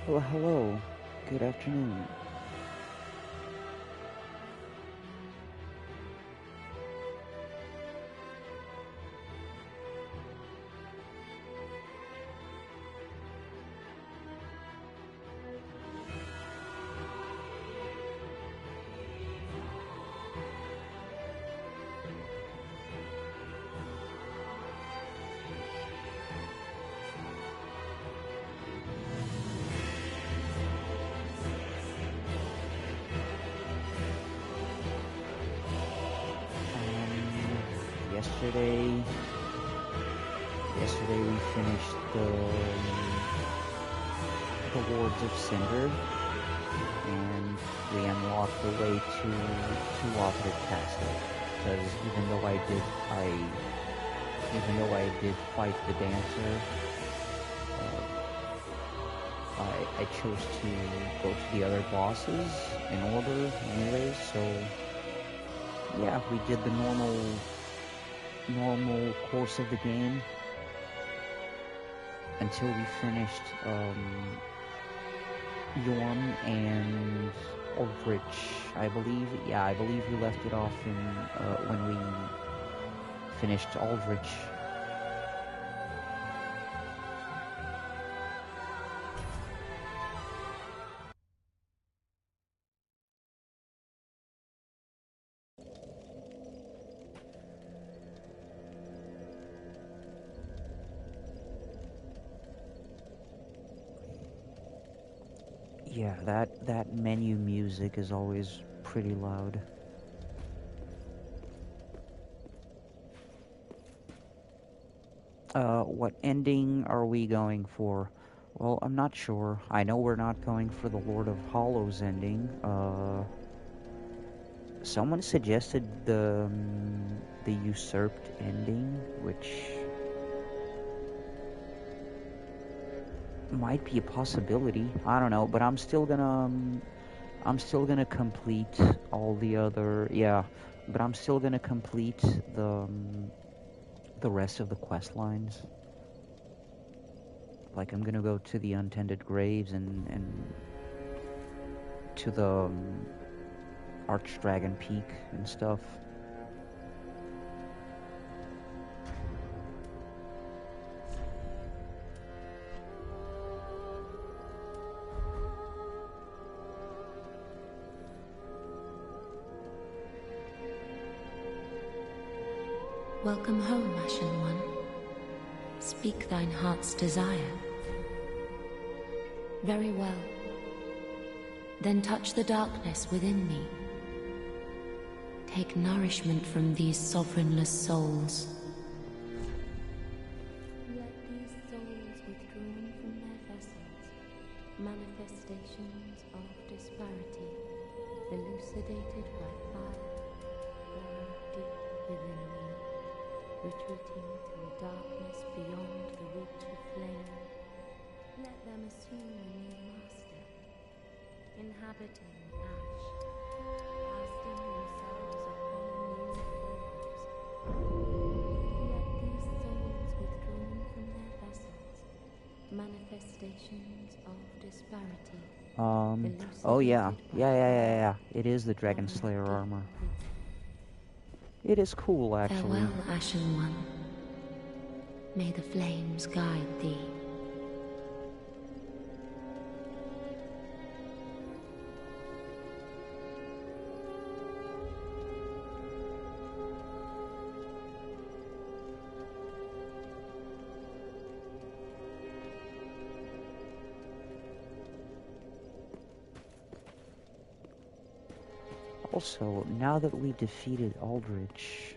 Well, hello. Good afternoon. Yesterday, yesterday we finished the Lords of Cinder, and we unlocked the way to Operative Castle. Because even though I did fight the dancer, I chose to go to the other bosses in order, anyways. So yeah, we did the normal course of the game until we finished Yorm and Aldrich, I believe. Yeah, I believe we left it off in when we finished Aldrich. Yeah, that menu music is always pretty loud. What ending are we going for? Well, I'm not sure. I know we're not going for the Lord of Hollows ending. Someone suggested the usurped ending, which might be a possibility. I don't know, but I'm still gonna complete all the other, yeah, but I'm still gonna complete the rest of the quest lines. Like, I'm gonna go to the Untended Graves and to the Archdragon Peak and stuff. Welcome home, Ashen One. Speak thine heart's desire. Very well. Then touch the darkness within me. Take nourishment from these sovereignless souls. Let these souls withdrawn from their vessels, manifestations of disparity, elucidated by fire, burn deep within me, retreating to a darkness beyond the reach of flame. Let them assume a new master, inhabiting ash, casting themselves upon new forms. Let these souls withdrawn from their vessels, manifestations of disparity. Oh yeah. It is the Dragon Slayer armor. It is cool, actually. Farewell, Ashen One. May the flames guide thee. Also, now that we defeated Aldrich,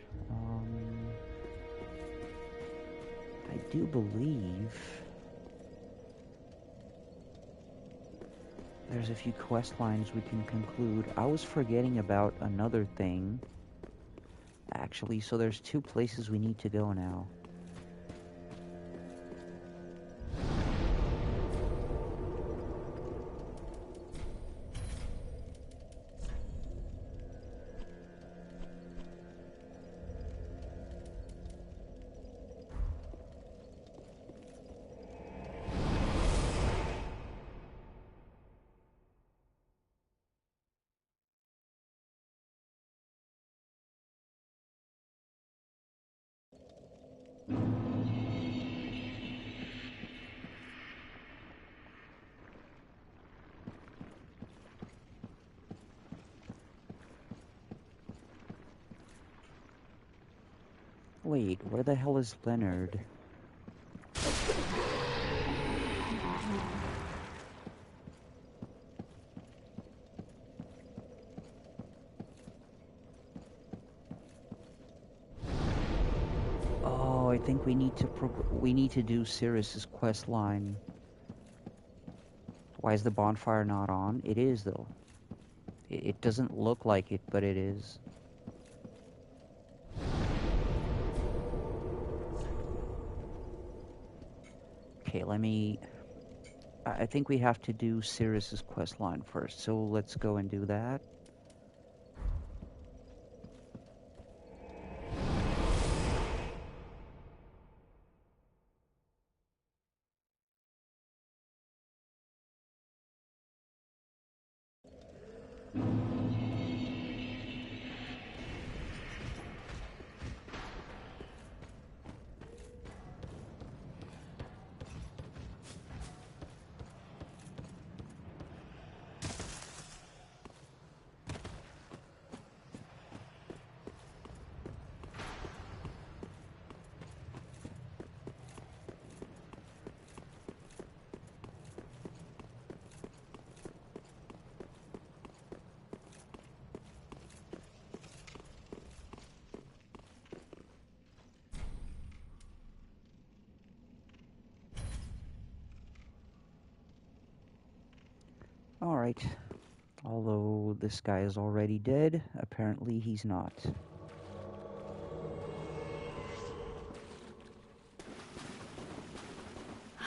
I do believe there's a few quest lines we can conclude. I was forgetting about another thing, actually, so there's two places we need to go now. Wait, where the hell is Leonard? Oh, I think we need to do Cirrus's quest line. Why is the bonfire not on? It is, though. It doesn't look like it, but it is. Okay, I think we have to do Cirrus's quest line first, so let's go and do that. Alright. Although this guy is already dead, apparently he's not.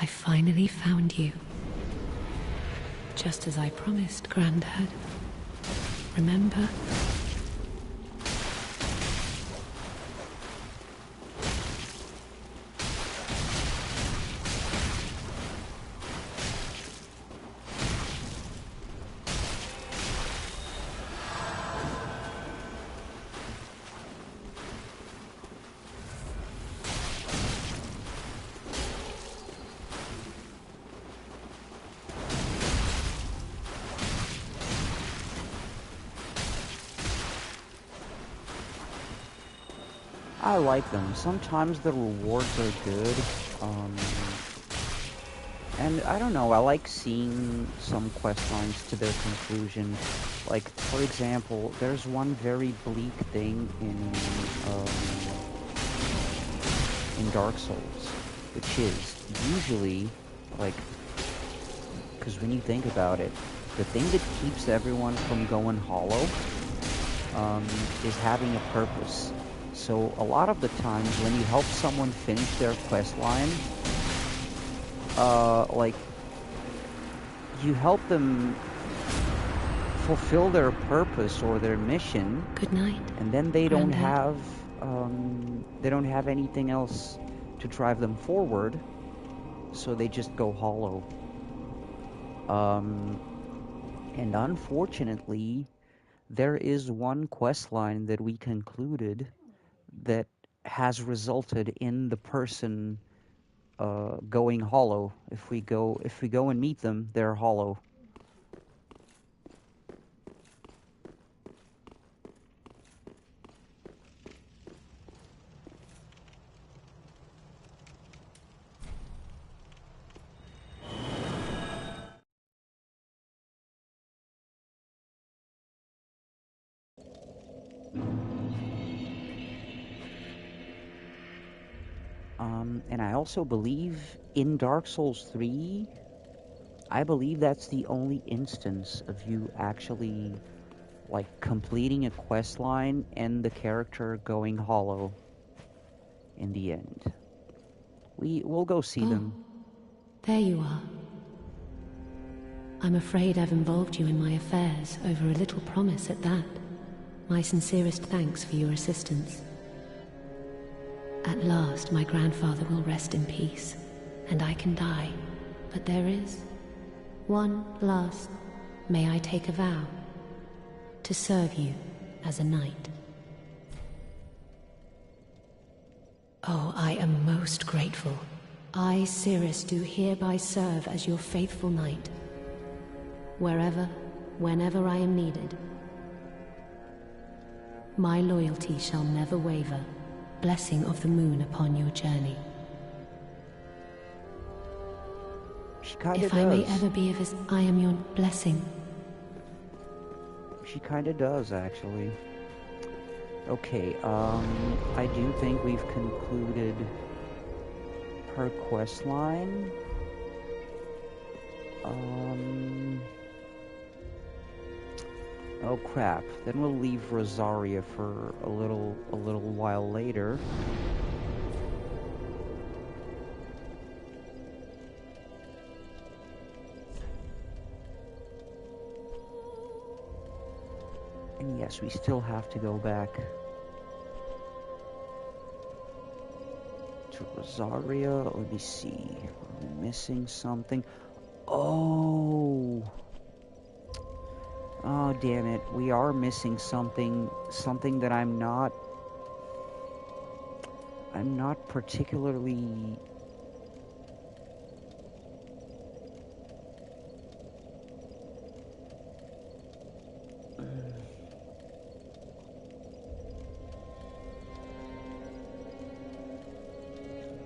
I finally found you. Just as I promised, Granddad. Remember? I like them. Sometimes the rewards are good. And I don't know, I like seeing some quest lines to their conclusion. Like, for example, there's one very bleak thing in Dark Souls, which is usually, like, because when you think about it, the thing that keeps everyone from going hollow is having a purpose. So a lot of the times when you help someone finish their quest line, like, you help them fulfill their purpose or their mission. Good night. And then they don't Granddad. have anything else to drive them forward, so they just go hollow. And unfortunately, there is one quest line that we concluded that has resulted in the person going hollow. If we go and meet them, they're hollow. And I also believe in Dark Souls 3, I believe that's the only instance of you actually, like, completing a quest line and the character going hollow in the end. We'll go see them. There you are. I'm afraid I've involved you in my affairs over a little promise at that. My sincerest thanks for your assistance. At last, my grandfather will rest in peace, and I can die. But there is one last, may I take a vow? To serve you as a knight. Oh, I am most grateful. I, Cirrus, do hereby serve as your faithful knight. Wherever, whenever I am needed. My loyalty shall never waver. blessing of the moon upon your journey. She kinda If I may does. ever be I am your blessing. She kinda does, actually. Okay, I do think we've concluded her quest line. Oh crap. Then we'll leave Rosaria for a little while later. And yes, we still have to go back to Rosaria. Let me see. Are we missing something? Oh! Oh, damn it. We are missing something that I'm not particularly...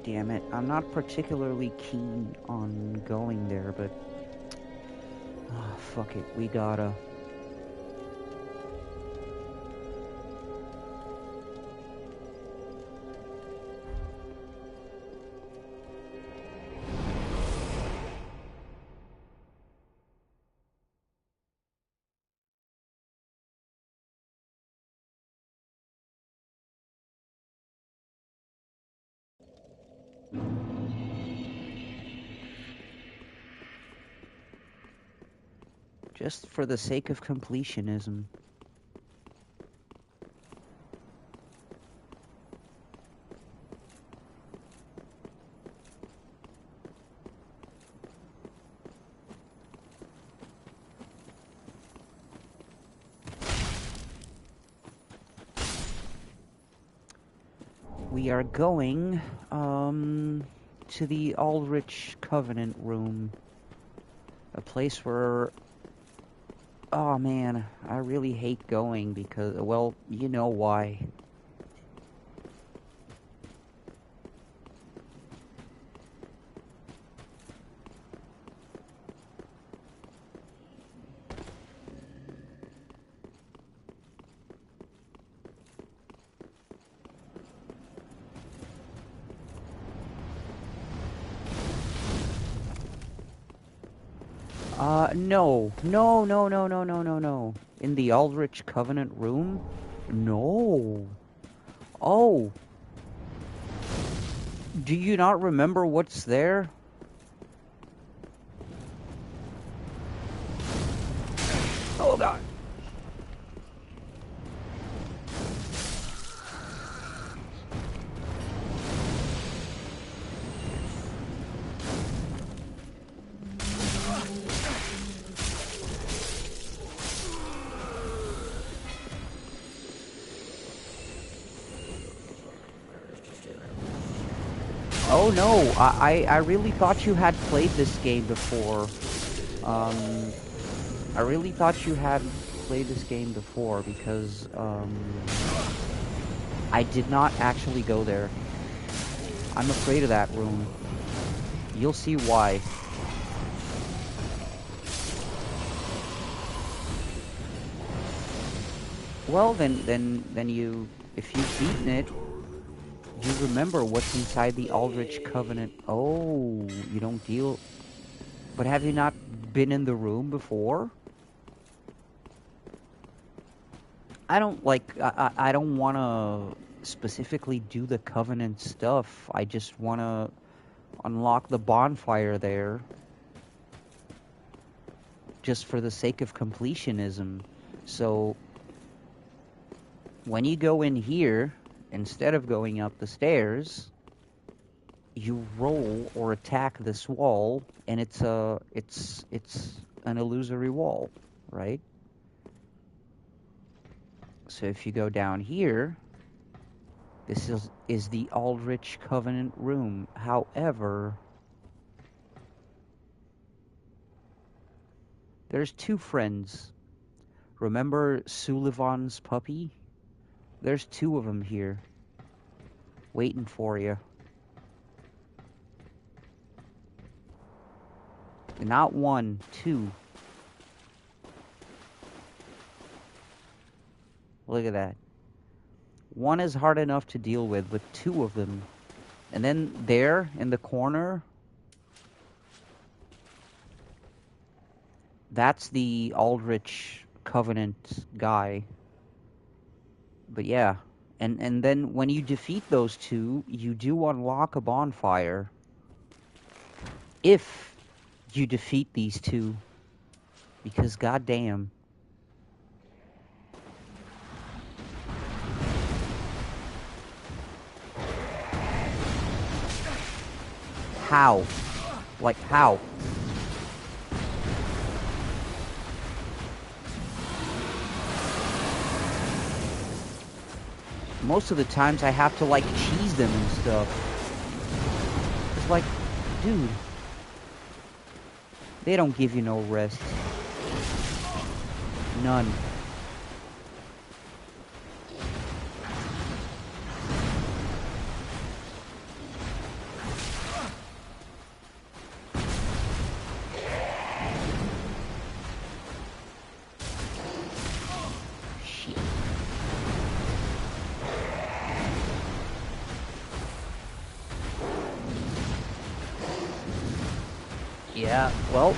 Damn it. I'm not particularly keen on going there, but... Oh, fuck it. We gotta... Just for the sake of completionism. We are going, to the Aldrich Covenant Room. A place where... Oh man, I really hate going because, well, you know why. No. No, no, no, no, no, no, no. In the Aldrich Covenant Room? No. Oh. Do you not remember what's there? Oh god. Oh no, I really thought you had played this game before. I really thought you had played this game before because, I did not actually go there. I'm afraid of that room. You'll see why. Well, then you, if you've beaten it, you remember what's inside the Aldrich Covenant. Oh, you don't deal... But have you not been in the room before? I don't, like, I don't want to specifically do the Covenant stuff. I just want to unlock the bonfire there. Just for the sake of completionism. So, when you go in here, instead of going up the stairs, you roll or attack this wall, and it's an illusory wall, right? So if you go down here, this is the Aldrich Covenant Room. However, there's two friends. Remember Sullivan's puppy? There's two of them here. Waiting for you. Not one, two. Look at that. One is hard enough to deal with, but two of them. And then there, in the corner, that's the Aldrich Covenant guy. But yeah. And then when you defeat those two, you do unlock a bonfire. If you defeat these two. Because goddamn. How? Like, how? Most of the times I have to, like, cheese them and stuff. It's like, dude. They don't give you no rest. None. Yeah, well.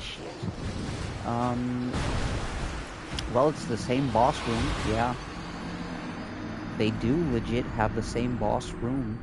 Shit. Well, it's the same boss room, yeah. They do legit have the same boss room.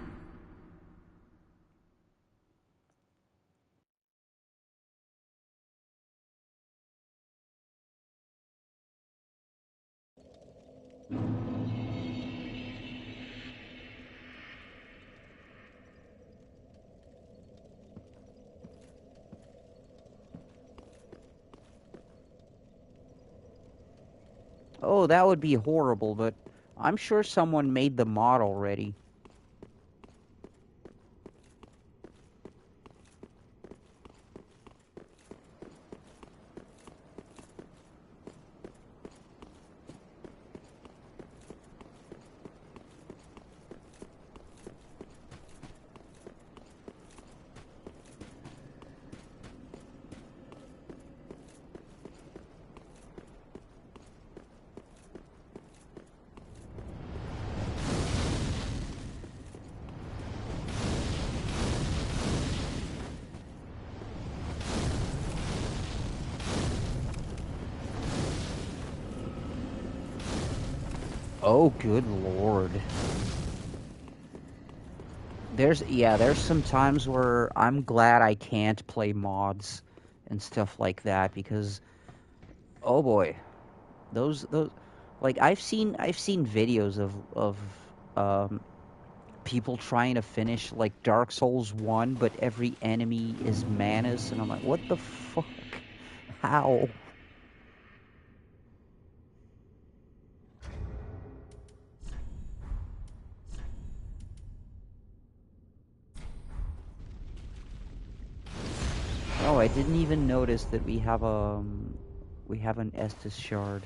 Oh, that would be horrible, but I'm sure someone made the mod already. Oh, good lord. There's some times where I'm glad I can't play mods and stuff like that because, oh boy, those like I've seen videos of people trying to finish like Dark Souls 1, but every enemy is Manus, and I'm like, what the fuck? How? Oh, I didn't even notice that we have an Estus shard.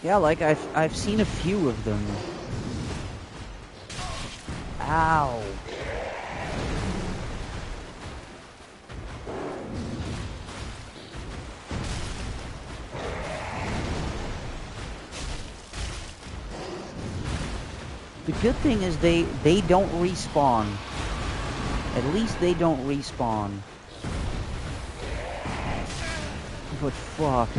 Yeah, like I've seen a few of them. Ow. The good thing is they don't respawn. At least they don't respawn. But fuck.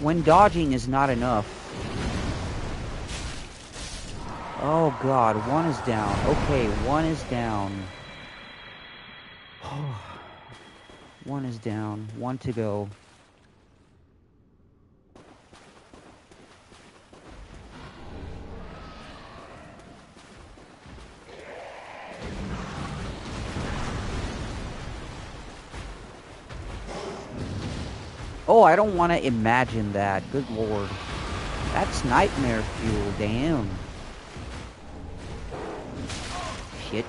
When dodging is not enough. Oh god, one is down. Okay, one is down. One is down. One to go. Oh, I don't want to imagine that. Good lord. That's nightmare fuel, damn. Shit.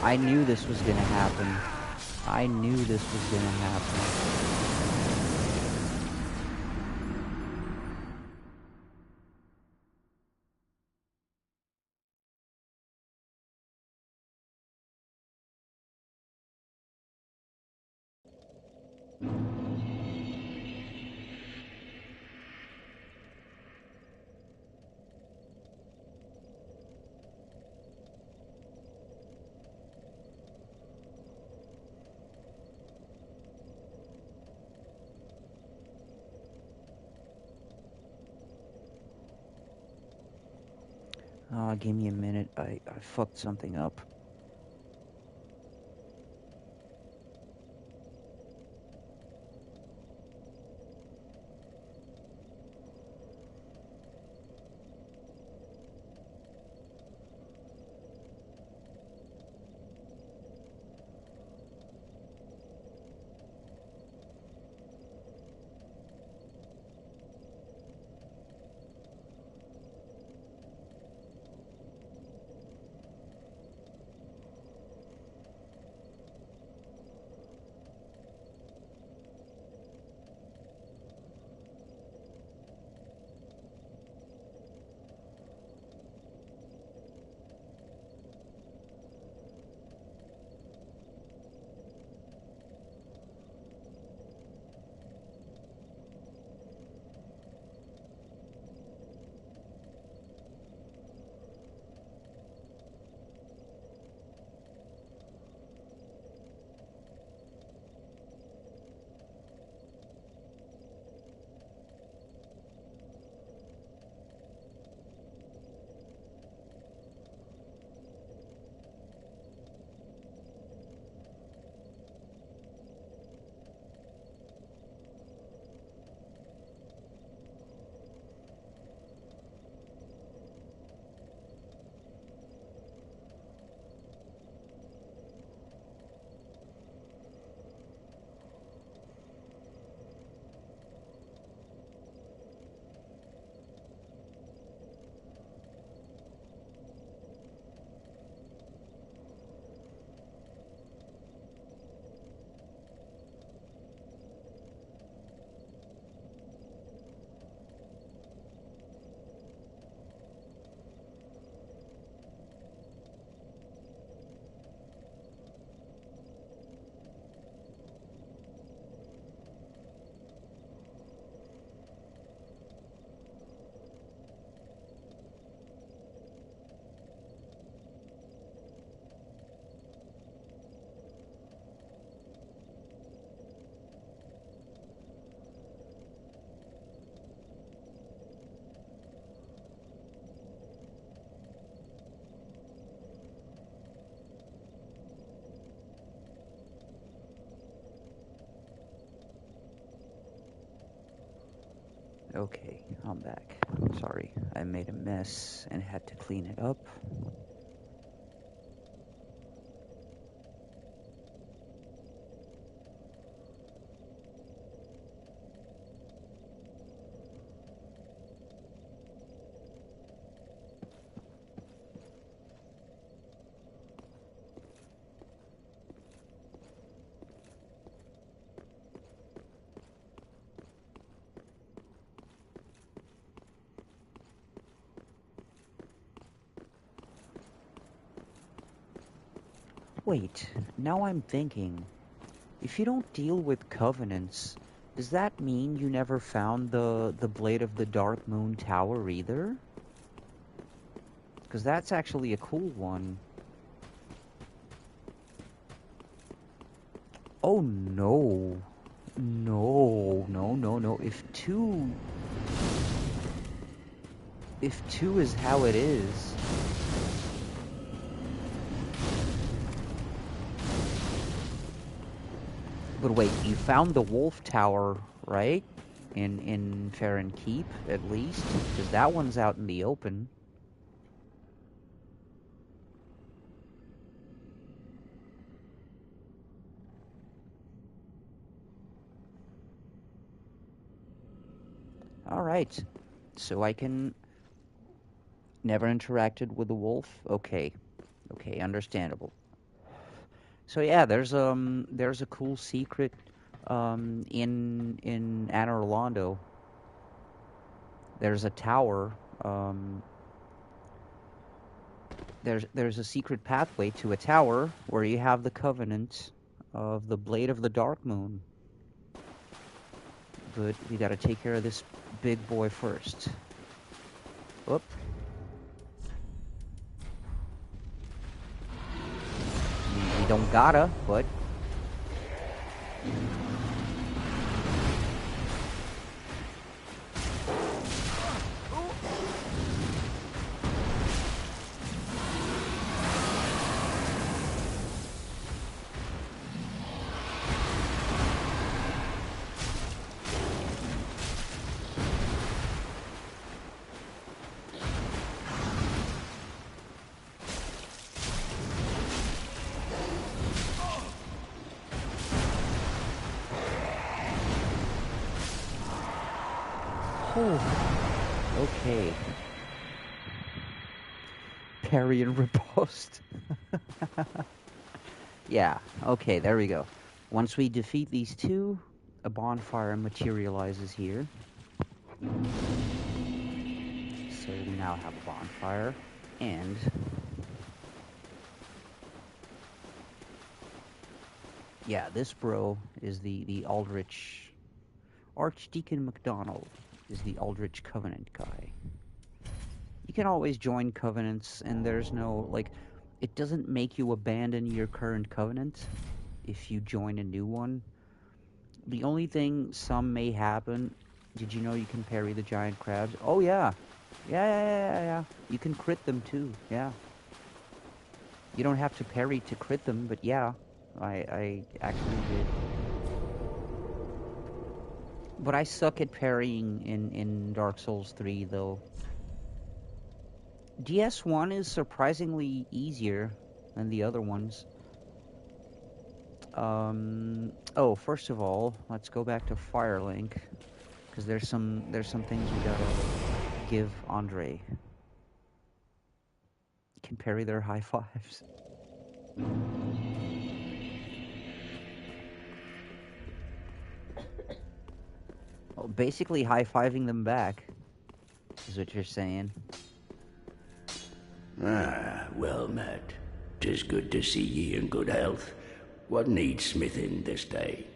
I knew this was gonna happen. I knew this was gonna happen. Give me a minute. I fucked something up. Okay, I'm back. Sorry, I made a mess and had to clean it up. Wait, now I'm thinking. If you don't deal with covenants, does that mean you never found the Blade of the Dark Moon Tower either? Because that's actually a cool one. Oh no. No, no, no, no. If two is how it is. But wait, you found the Wolf Tower, right? In Farron Keep, at least? Because that one's out in the open. Alright. So I can... Never interacted with the wolf? Okay. Okay, understandable. So yeah, there's a cool secret in Anne Orlando. There's a tower. There's a secret pathway to a tower where you have the covenant of the Blade of the Dark Moon. But we gotta take care of this big boy first. Whoop. We don't gotta, but... Okay. Parry and riposte. Yeah, okay, there we go. Once we defeat these two, a bonfire materializes here. So we now have a bonfire, and... Yeah, this bro is the Aldrich... Archdeacon MacDonald is the Aldrich Covenant guy. You can always join covenants, and there's no, like, it doesn't make you abandon your current covenant if you join a new one. The only thing some may happen, did you know you can parry the giant crabs? Oh yeah. Yeah. You can crit them too, yeah. You don't have to parry to crit them, but yeah, I actually did. But I suck at parrying in Dark Souls 3, though. DS1 is surprisingly easier than the other ones. Oh, first of all, let's go back to Firelink, because there's some things we gotta give Andre. Can parry their high fives. Well, basically high-fiving them back, is what you're saying. Ah, well met. 'Tis good to see ye in good health. What needs smithing this day?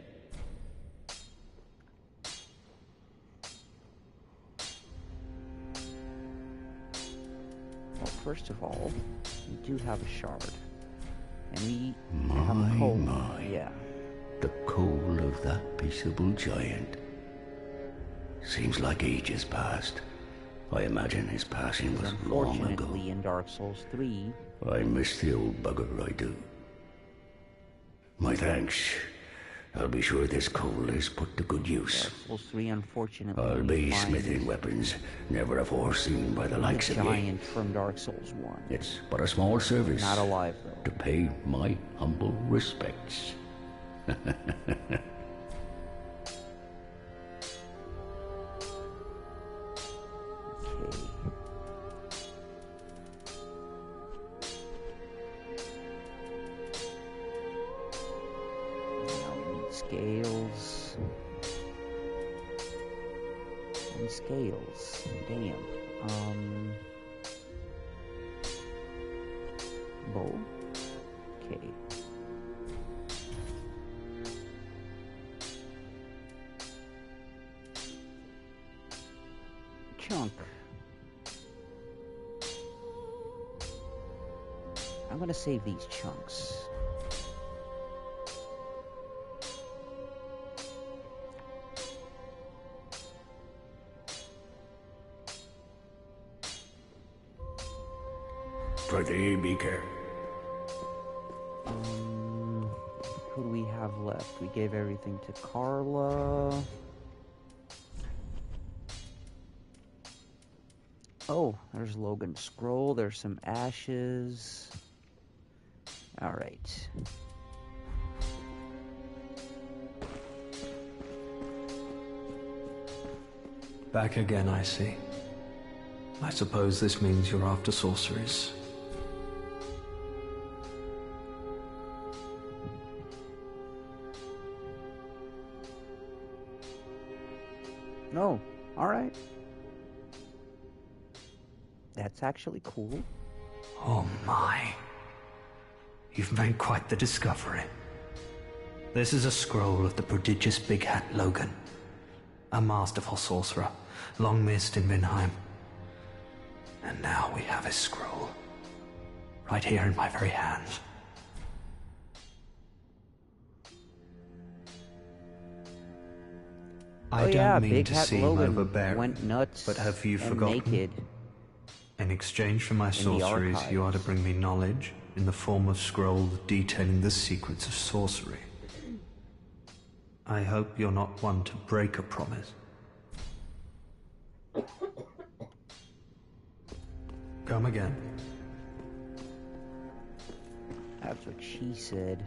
Well, first of all, we do have a shard. And we My, have a coal. my. Yeah. The coal of that peaceable giant. Seems like ages passed. I imagine his passing was long ago. Unfortunately, in Dark Souls 3... I miss the old bugger, I do. My thanks. I'll be sure this coal is put to good use. Dark Souls 3, unfortunately... I'll be smithing weapons never afore seen by the likes of ye. giant from Dark Souls 1. It's but a small service. Not alive, though. To pay my humble respects. Scales. And scales. Damn. Bow. Okay. chunk. I'm gonna save these chunks. Pretty beaker. Who do we have left? We gave everything to Carla. Oh, there's Logan's scroll. There's some ashes. All right. Back again, I see. I suppose this means you're after sorceries. No. All right. That's actually cool. Oh my. You've made quite the discovery. This is a scroll of the prodigious Big Hat Logan. A masterful sorcerer, long missed in Vinheim. And now we have his scroll. Right here in my very hands. I don't mean Big to Hat seem Logan overbearing, went nuts but have you and forgotten? naked. In exchange for my sorceries, you are to bring me knowledge in the form of scrolls detailing the secrets of sorcery. I hope you're not one to break a promise. Come again. That's what she said.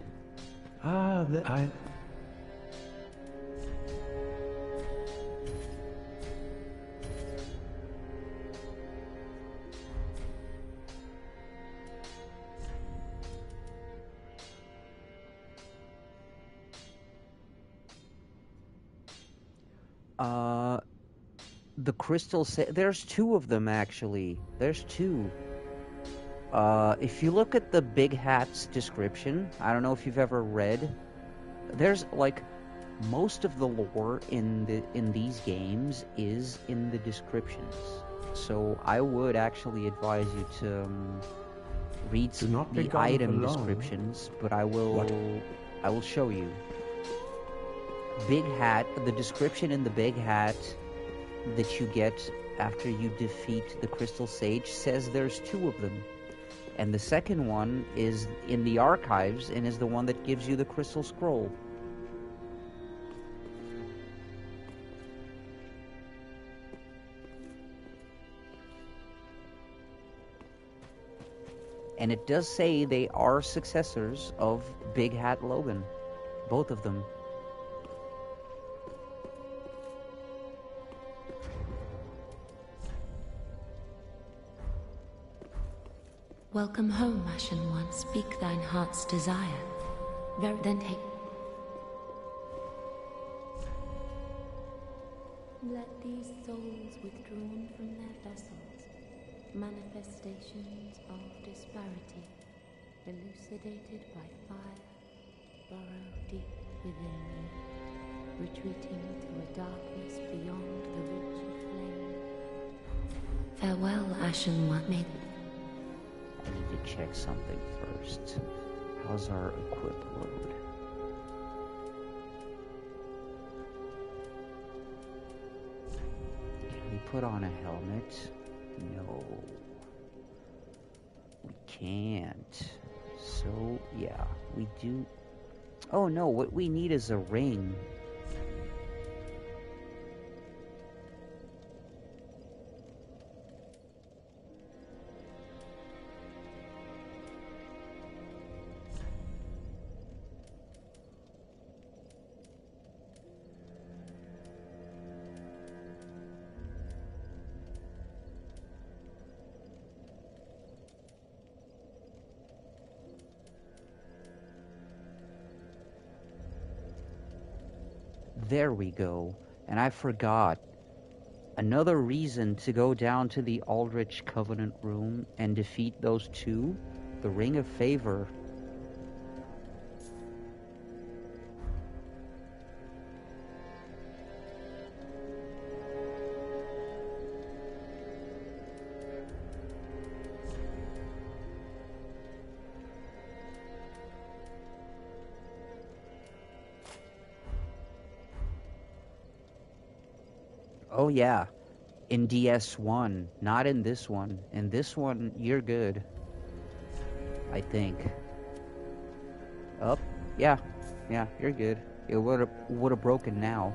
The crystal there's two of them actually. There's two. If you look at the Big Hat's description, I don't know if you've ever read. There's like most of the lore in these games is in the descriptions. So I would actually advise you to read the item descriptions, but I will show you. Big Hat, the description in the Big Hat that you get after you defeat the Crystal Sage says there's two of them. And the second one is in the archives and is the one that gives you the Crystal Scroll. And it does say they are successors of Big Hat Logan. Both of them. Welcome home, Ashen One. Speak thine heart's desire. Then take... Let these souls withdrawn from their vessels, manifestations of disparity, elucidated by fire, burrow deep within me, retreating to a darkness beyond the reach of flame. Farewell, Ashen One. May... I need to check something first. How's our equip load? Can we put on a helmet? No. We can't. So, yeah, we do... Oh no, what we need is a ring. There we go. And I forgot. Another reason to go down to the Aldrich Covenant room and defeat those two, the Ring of Favor. Oh yeah, in DS1, not in this one. In this one, you're good, I think. Up? Yeah, yeah, you're good. It would have broken now.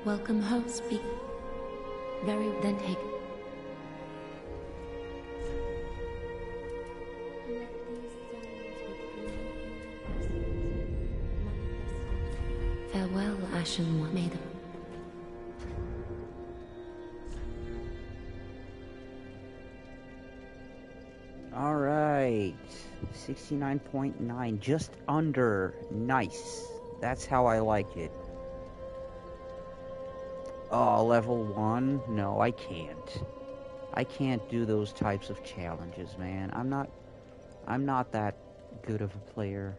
Welcome home, speak. Very then take. Let these zones with green manifest. Farewell, Ashen One. May the Alright. 69.9. Just under. Nice. That's how I like it. Oh, level 1? No, I can't. I can't do those types of challenges, man. I'm not that good of a player.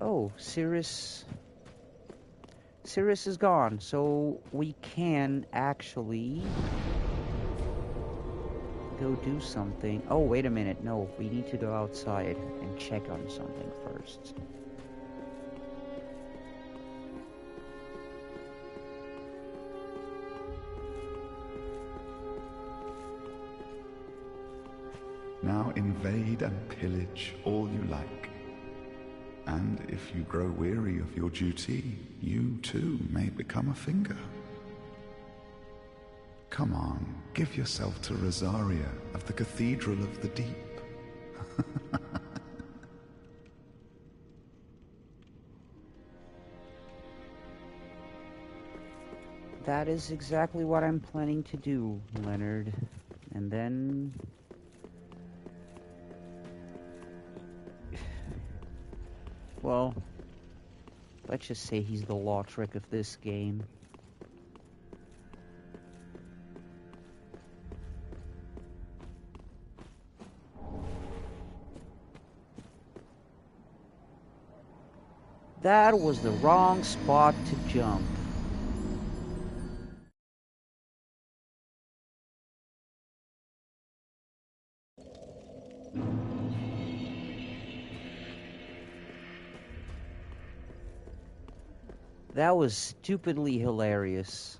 Oh, Cirrus is gone, so we can actually go do something. Oh, wait a minute. No, we need to go outside and check on something first. Now invade and pillage all you like. And if you grow weary of your duty, you too may become a finger. Come on, give yourself to Rosaria of the Cathedral of the Deep. That is exactly what I'm planning to do, Leonard. And then... well, let's just say he's the law trick of this game. That was the wrong spot to jump. That was stupidly hilarious.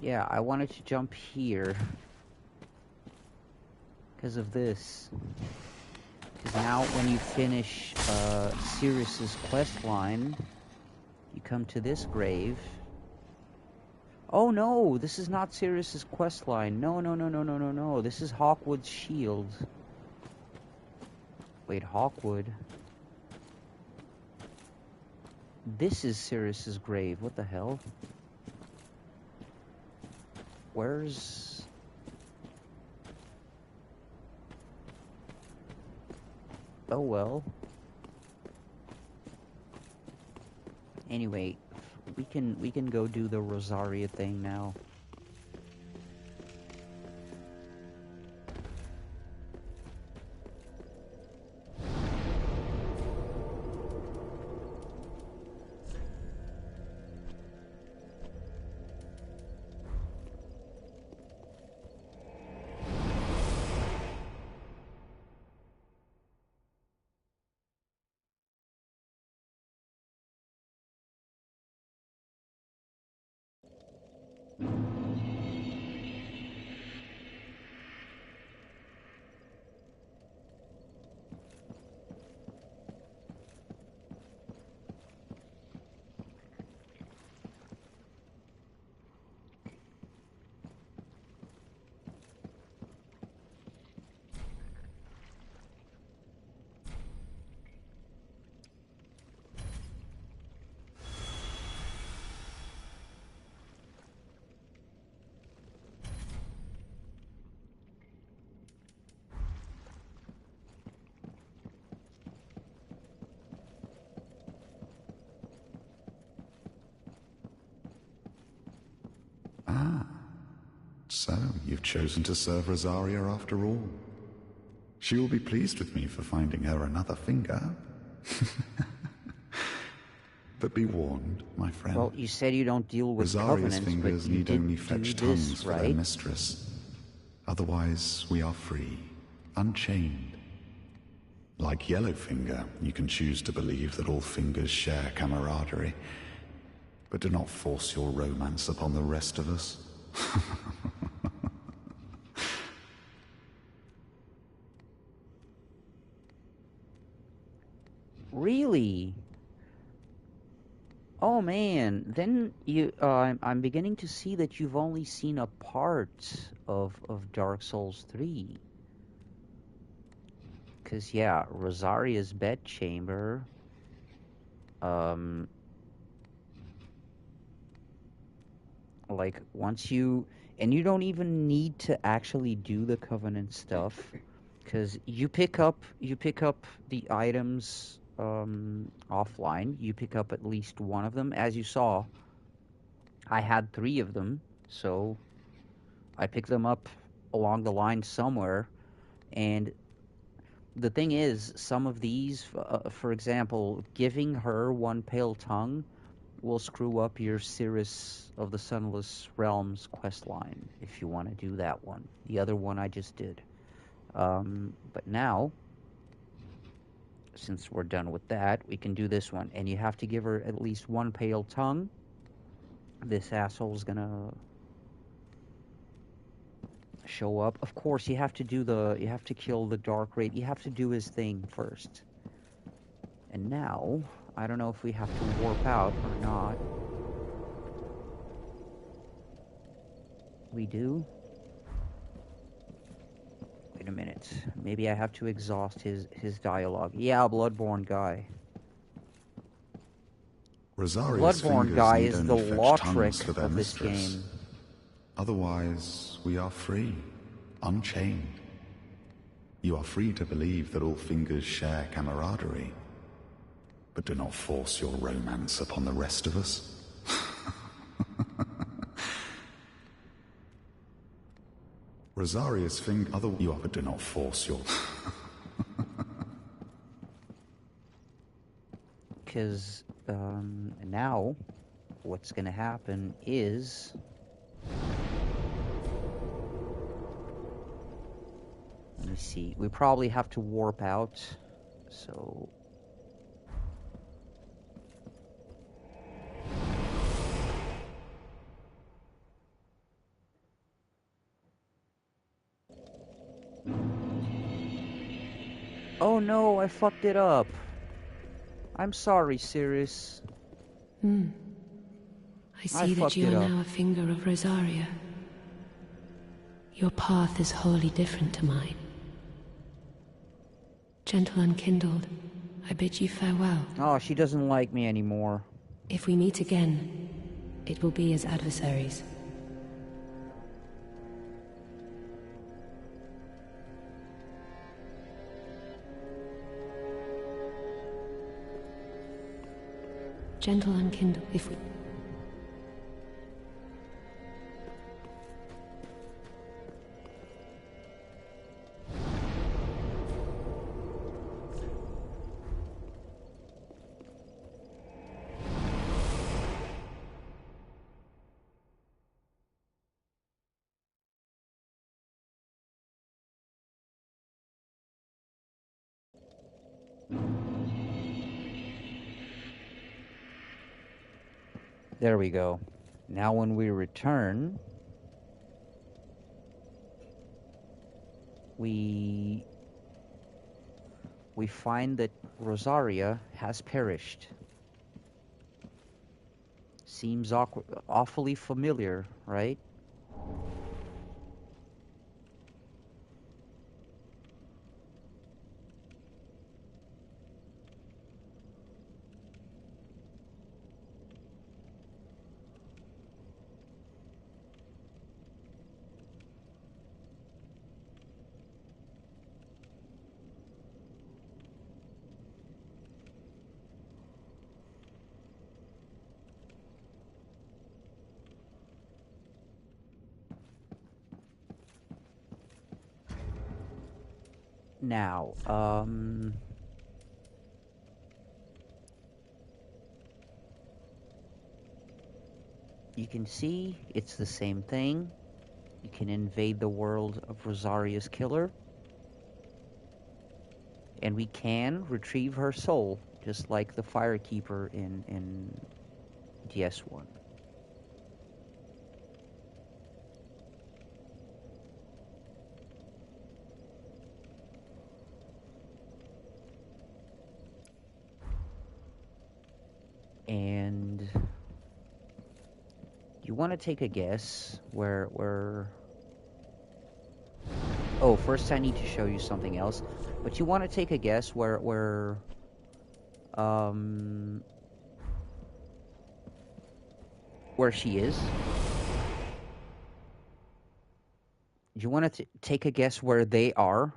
Yeah, I wanted to jump here because of this. Because now when you finish Sirius's quest line, you come to this grave. Oh no, this is not Sirius's quest line. No, no, no, no, no, no, no. This is Hawkwood's shield. Wait, Hawkwood? This is Sirius's grave. What the hell? Where's... oh well. Anyway, we can go do the Rosaria thing now. So, you've chosen to serve Rosaria after all. She will be pleased with me for finding her another finger. But be warned, my friend. Well, you said you don't deal with Rosaria's covenants, but fingers you need did only do fetch this, tongues for their right? mistress. Otherwise, we are free, unchained. Like Yellowfinger, you can choose to believe that all fingers share camaraderie, but do not force your romance upon the rest of us. Really? Oh man, then I'm beginning to see that you've only seen a part of Dark Souls 3. Cause yeah, Rosaria's bedchamber, um, like once you, and you don't even need to actually do the Covenant stuff, cause you pick up the items, offline, you pick up at least one of them, as you saw. I had 3 of them, so I picked them up along the line somewhere. And the thing is, some of these, for example, giving her one pale tongue will screw up your Cirrus of the Sunless Realms quest line if you want to do that one. The other one I just did. But now, since we're done with that, we can do this one. And you have to give her at least one pale tongue. This asshole's gonna show up. Of course, you have to kill the Dark Raid. You have to do his thing first. And now, I don't know if we have to warp out or not. We do? Wait a minute. Maybe I have to exhaust his dialogue. Yeah, Bloodborne guy. Rosaria's Bloodborne fingers guy need is the only fetch law tongues trick for their of this mistress. game. Otherwise, we are free, unchained. You are free to believe that all fingers share camaraderie, but do not force your romance upon the rest of us. Rosaria's finger, you are, but do not force your... Because, now, what's gonna happen is... Let me see. We probably have to warp out, so... Oh no, I fucked it up. I'm sorry, Cirrus. I see that fucked you it are up. now a finger of Rosaria. Your path is wholly different to mine. Gentle Unkindled, I bid you farewell. Oh, she doesn't like me anymore. If we meet again, it will be as adversaries. Gentle Unkindled, if we... There we go. Now when we return, we find that Rosaria has perished. Seems awfully familiar, right? Now, you can see it's the same thing. You can invade the world of Rosaria's killer, and we can retrieve her soul, just like the Firekeeper in DS1. And you want to take a guess where... Oh, first I need to show you something else. But you want to take a guess where she is. Do you want to take a guess where they are?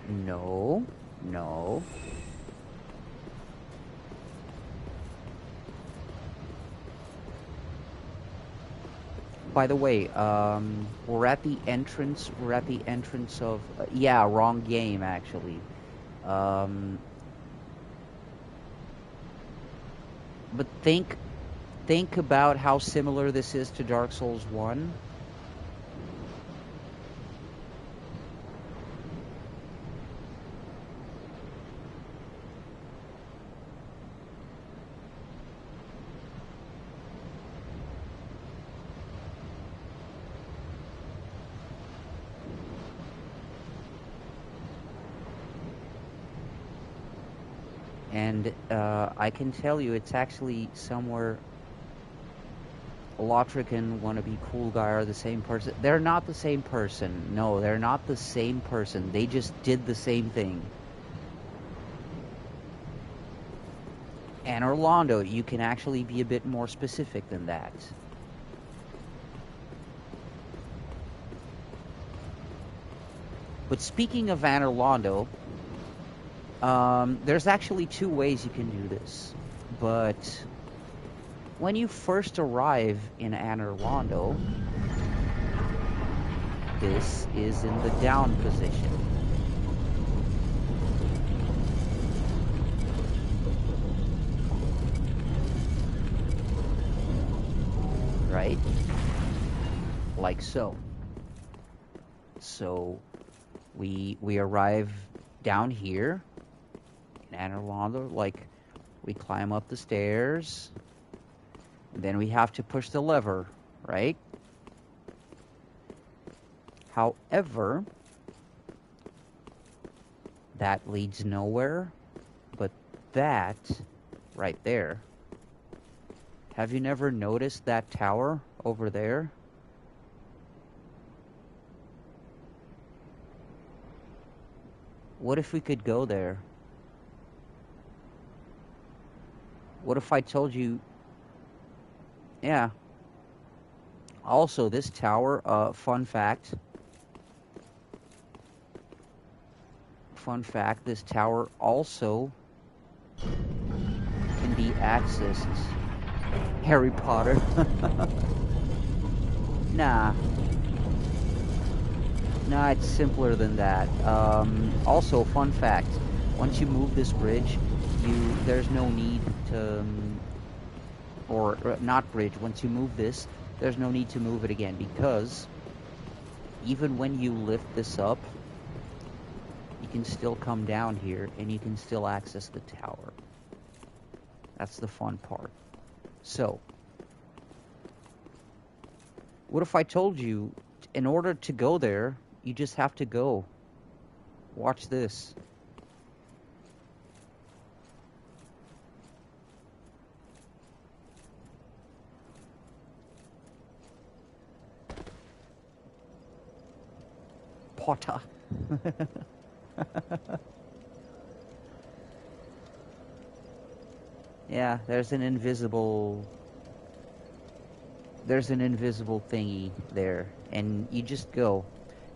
No. No. By the way, we're at the entrance of... yeah, wrong game, actually. But think about how similar this is to Dark Souls 1. And I can tell you it's actually somewhere... Lotric and Wannabe Cool Guy are the same person. They're not the same person. No, they're not the same person. They just did the same thing. And Orlando, you can actually be a bit more specific than that. But speaking of Van Orlando, there's actually two ways you can do this. But when you first arrive in Anne Orlando, this is in the down position. Right? Like so. So we arrive down here in Anne Orlando, like we climb up the stairs. Then we have to push the lever, right? However, that leads nowhere, but that right there. Have you never noticed that tower over there? What if we could go there? What if I told you... Yeah. Also, this tower, fun fact, this tower also can be accessed. Harry Potter. Nah, it's simpler than that. Also, fun fact, once you move this bridge, there's no need to... or not bridge, once you move this, there's no need to move it again, because even when you lift this up, you can still come down here and you can still access the tower. That's the fun part. So, what if I told you, in order to go there, you just have to go. Watch this. Potter. Yeah, there's an invisible thingy there, and you just go.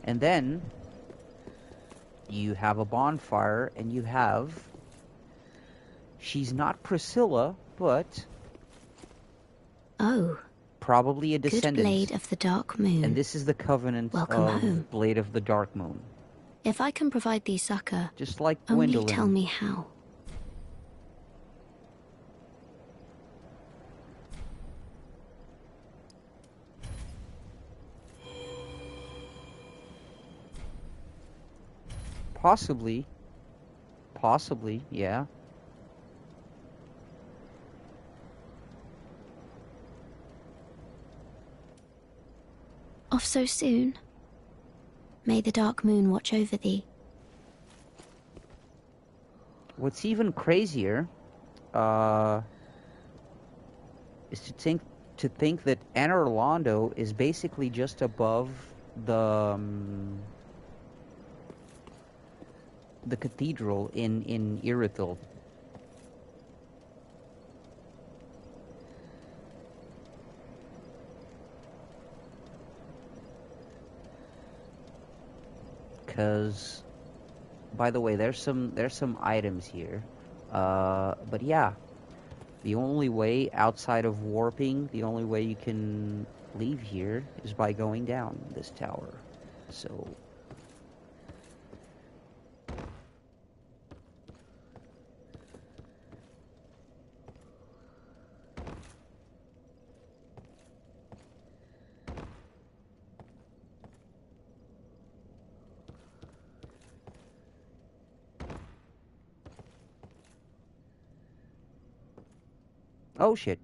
And then you have a bonfire, and you have She's not Priscilla, but Oh, probably a good descendant. Blade of the Dark Moon. And this is the covenant Welcome of home. Blade of the Dark Moon. If I can provide thee succor, Just like only Gwendolyn. tell me how. Possibly. Possibly, yeah. Off so soon? May the Dark Moon watch over thee. What's even crazier, is to think that Anor Londo is basically just above the cathedral in Irithyll. Because, by the way, there's some items here, but yeah, the only way outside of warping, the only way you can leave here is by going down this tower. So. Oh shit.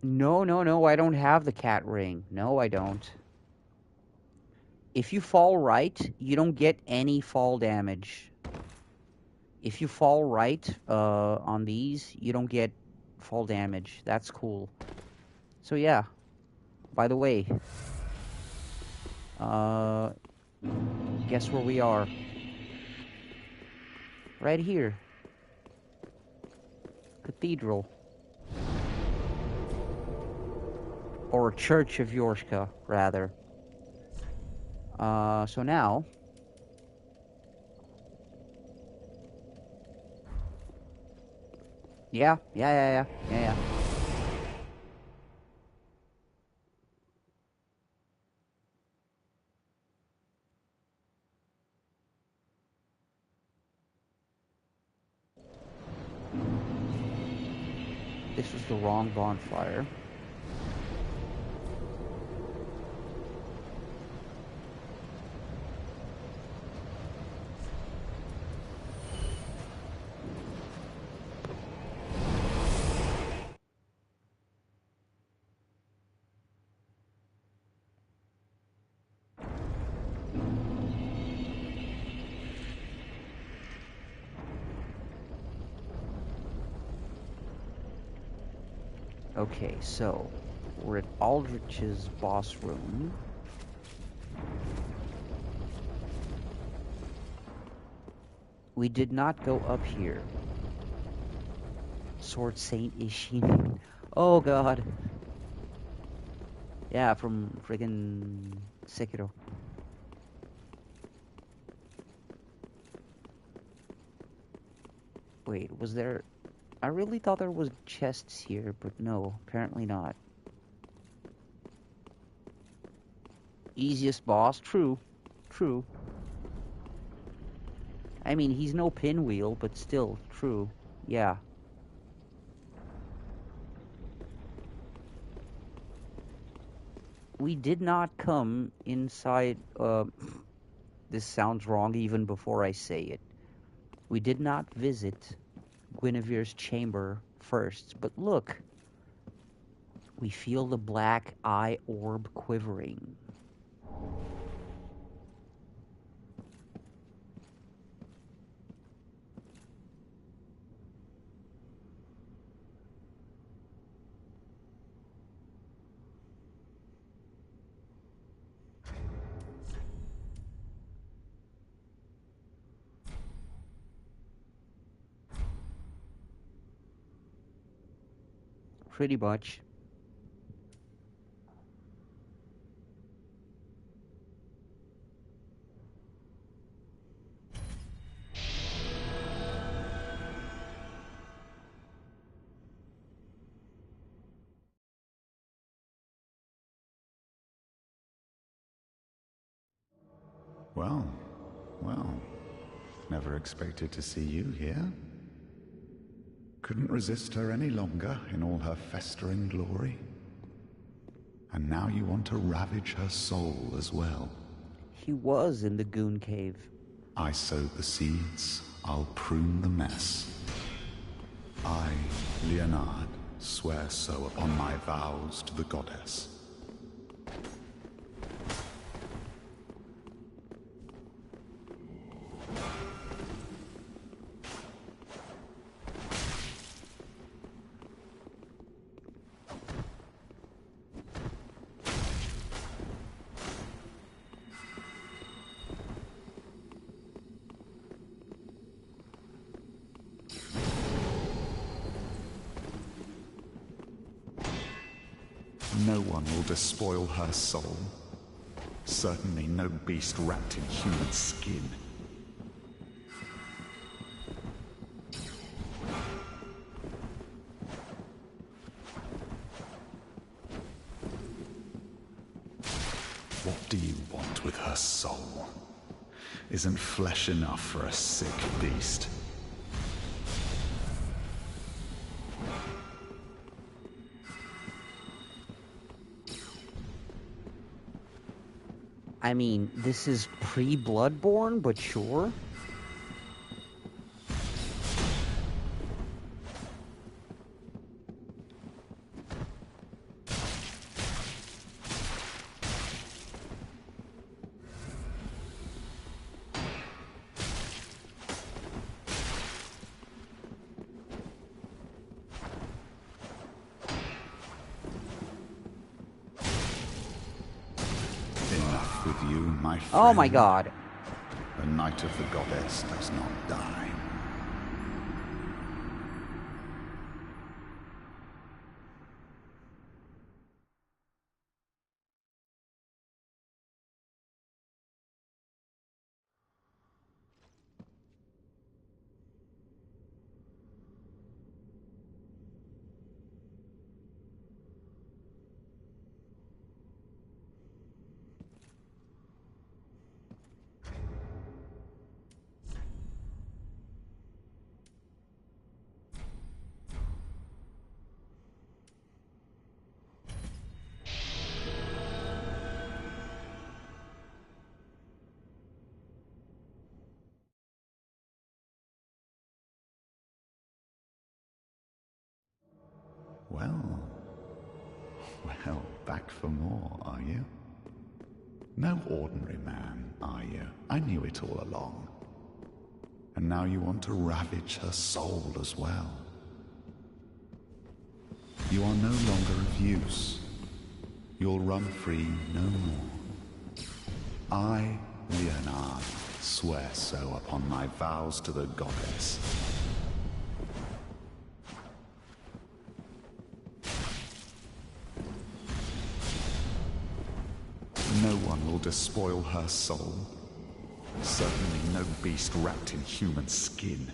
No, I don't have the cat ring. No, I don't. If you fall right, you don't get any fall damage. If you fall right on these, you don't get fall damage. That's cool. So yeah. By the way, guess where we are? Right here. Cathedral. Or Church of Yorshka, rather. So now... Yeah. This was the wrong bonfire. Okay, so we're at Aldrich's boss room. We did not go up here. Sword Saint Ishin. Oh god. Yeah, from friggin' Sekiro. Wait, was there... I really thought there was chests here, but no, apparently not. Easiest boss? True. I mean, he's no pinwheel, but still, true. Yeah. We did not come inside, this sounds wrong even before I say it. We did not visit Guinevere's chamber first, but look. We feel the black eye orb quivering. Pretty much. Well, well. Never expected to see you here. Couldn't resist her any longer in all her festering glory. And now you want to ravage her soul as well. He was in the Goon Cave. I sowed the seeds, I'll prune the mess. I, Leonard, swear so upon my vows to the goddess. No one will despoil her soul. Certainly no beast wrapped in human skin. What do you want with her soul? Isn't flesh enough for a sick beast? I mean, this is pre-Bloodborne, but sure. With you, my friend. Oh my god. The Knight of the Goddess does not die. Well, back for more, are you? No ordinary man, are you? I knew it all along. And now you want to ravage her soul as well. You are no longer of use. You'll run free no more. I, Leonard, swear so upon my vows to the goddess. No one will despoil her soul. Certainly no beast wrapped in human skin.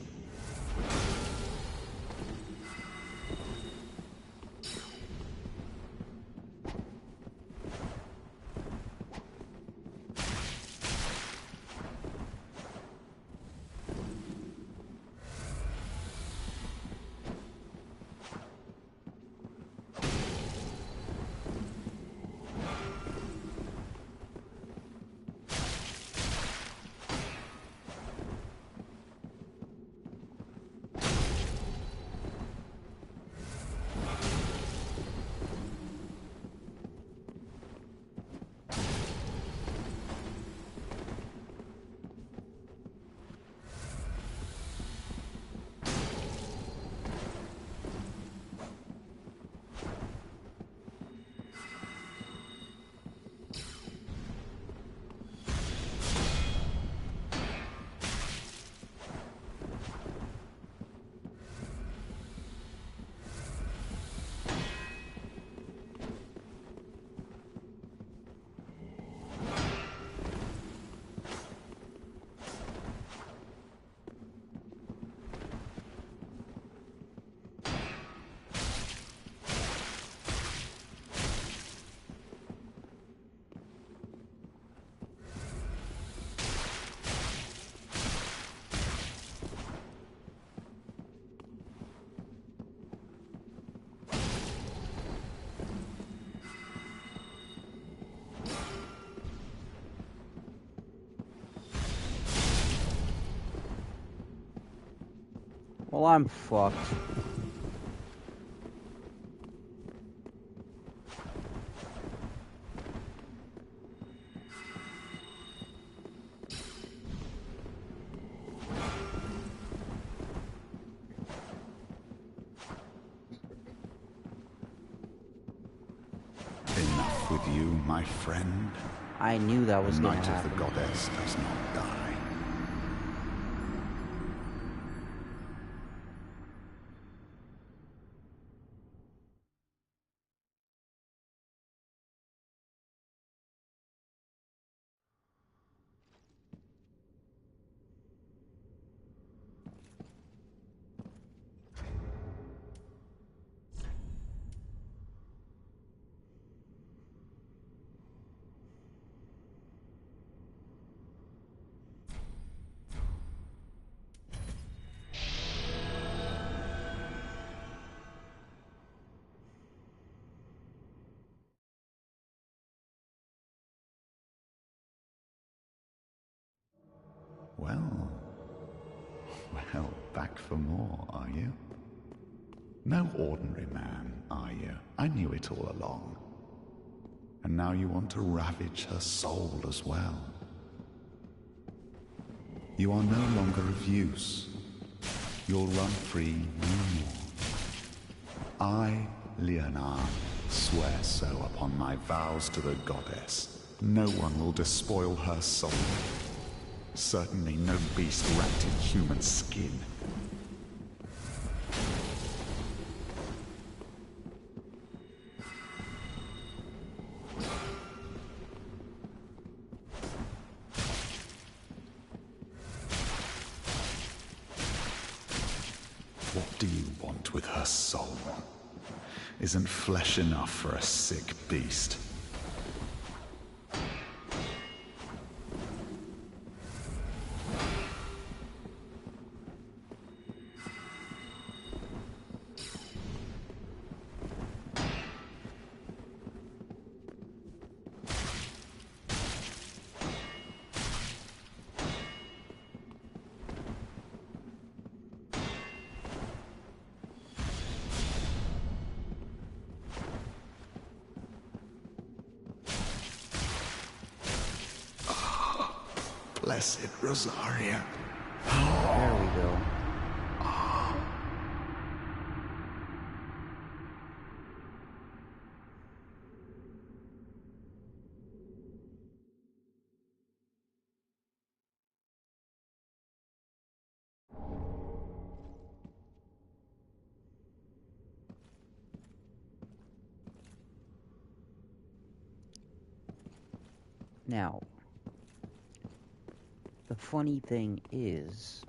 Well, I'm fucked. Enough with you, my friend. I knew that was gonna Night of the happen. Goddess does not die. Well, back for more, are you? No ordinary man, are you? I knew it all along. And now you want to ravage her soul as well. You are no longer of use. You'll run free no more. I, Leonard, swear so upon my vows to the Goddess. No one will despoil her soul. Certainly no beast wrapped in human skin. What do you want with her soul? Isn't flesh enough for a sick beast? Blessed Rosaria. There we go. Now, the funny thing is,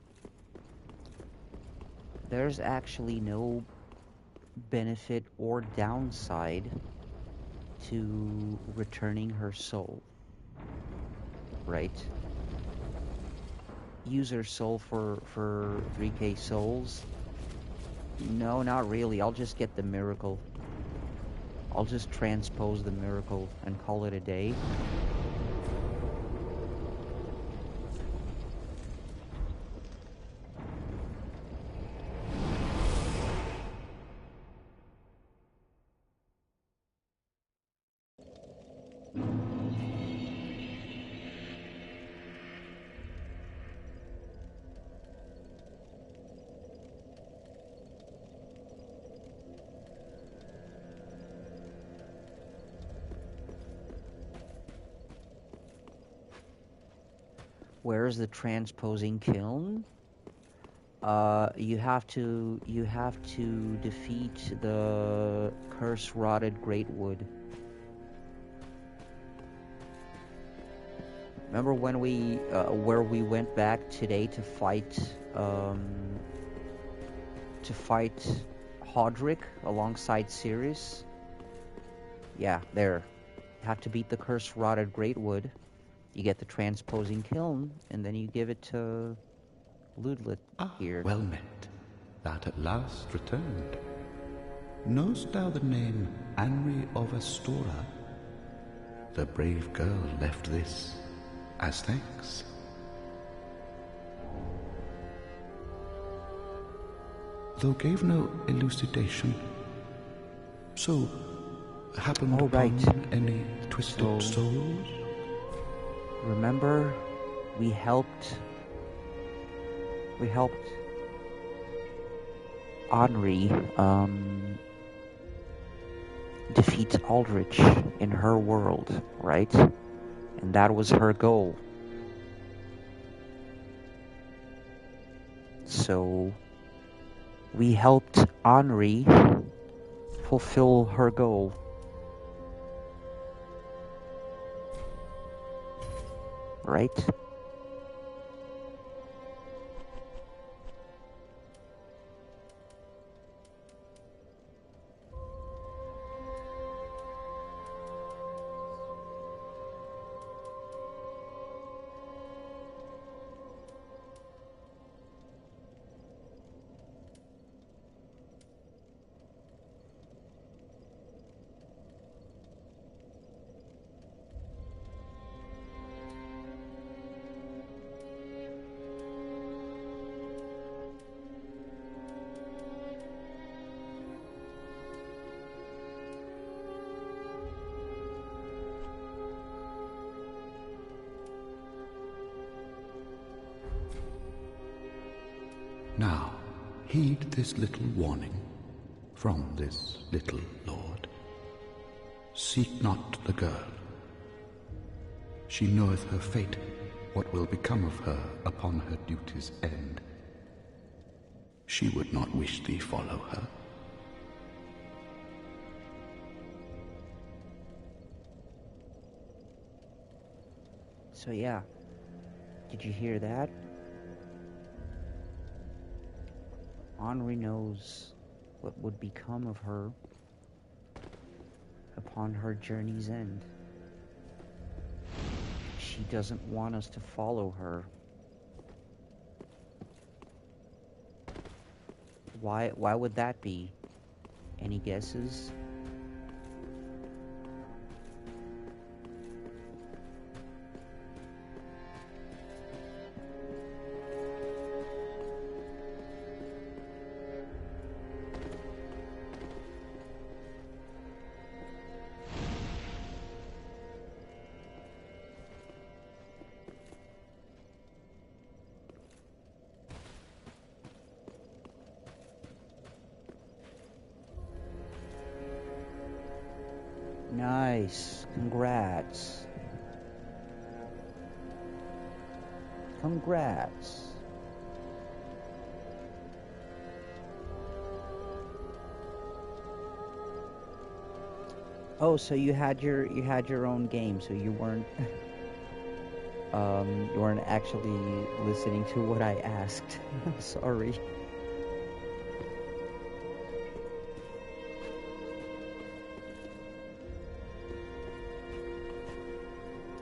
there's actually no benefit or downside to returning her soul, right? Use her soul for 3k souls? No, not really. I'll just get the miracle. I'll just transpose the miracle and call it a day. Where's the transposing kiln? You have to defeat the curse-rotted greatwood. Remember when we where we went back today to fight Hodrick alongside Sirius? Yeah, there. You have to beat the curse-rotted greatwood. You get the transposing kiln, and then you give it to Ludlet here. Well met. That at last returned. Knowst thou the name Anri of Astora? The brave girl left this as thanks. though gave no elucidation. So, happened Oh, upon right. any twisted So- souls? Remember, we helped Henri defeat Aldrich in her world, right? And that was her goal. So we helped Henri fulfill her goal. Right? Now, heed this little warning from this little lord. Seek not the girl. She knoweth her fate, what will become of her upon her duty's end. She would not wish thee follow her. So yeah, did you hear that? Henri knows what would become of her upon her journey's end. She doesn't want us to follow her. Why would that be? Any guesses? Nice. Congrats. Congrats. Oh, so you had your own game, so you weren't you weren't actually listening to what I asked. Sorry.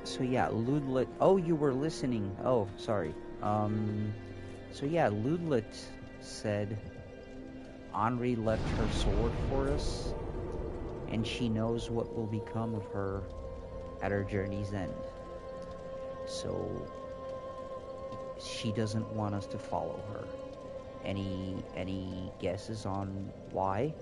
So yeah, Ludlet. Oh, you were listening. Oh, sorry. So yeah, Ludlet said Henri left her sword for us, and she knows what will become of her at her journey's end. So she doesn't want us to follow her. Any guesses on why?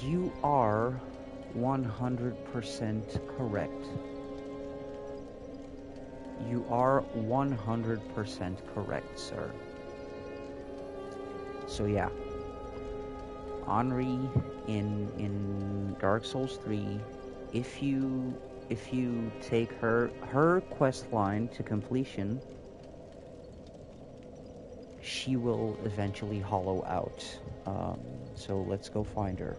You are 100% correct. You are 100% correct, sir. So yeah, Henri in Dark Souls 3, if you take her quest line to completion, she will eventually hollow out. So let's go find her.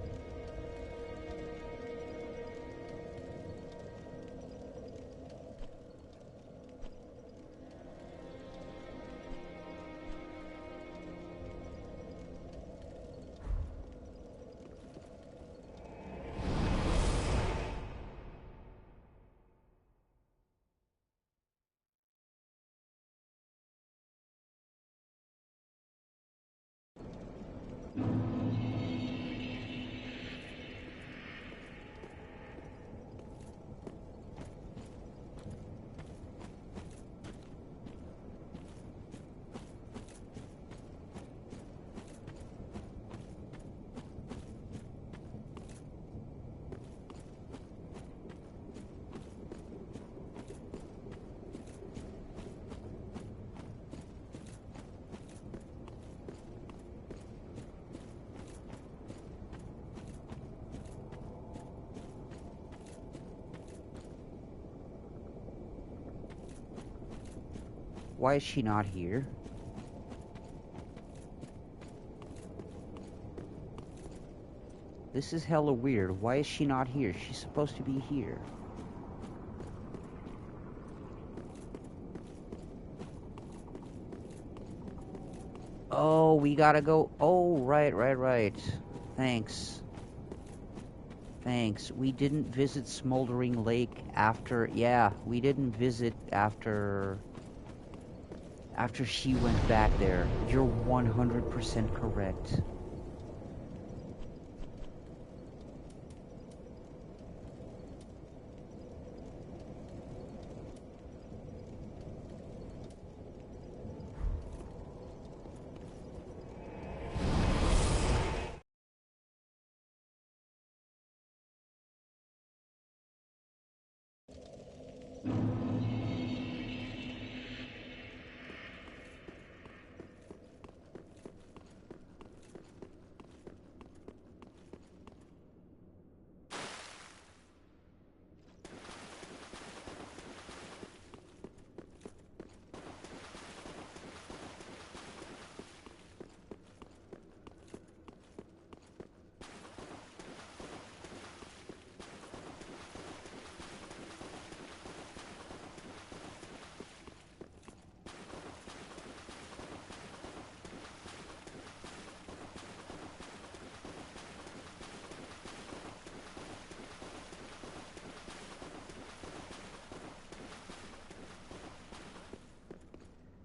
Why is she not here? This is hella weird. Why is she not here? She's supposed to be here. Oh, we gotta go. Oh, right. Thanks. We didn't visit Smoldering Lake after... Yeah, we didn't visit after she went back there. You're 100% correct.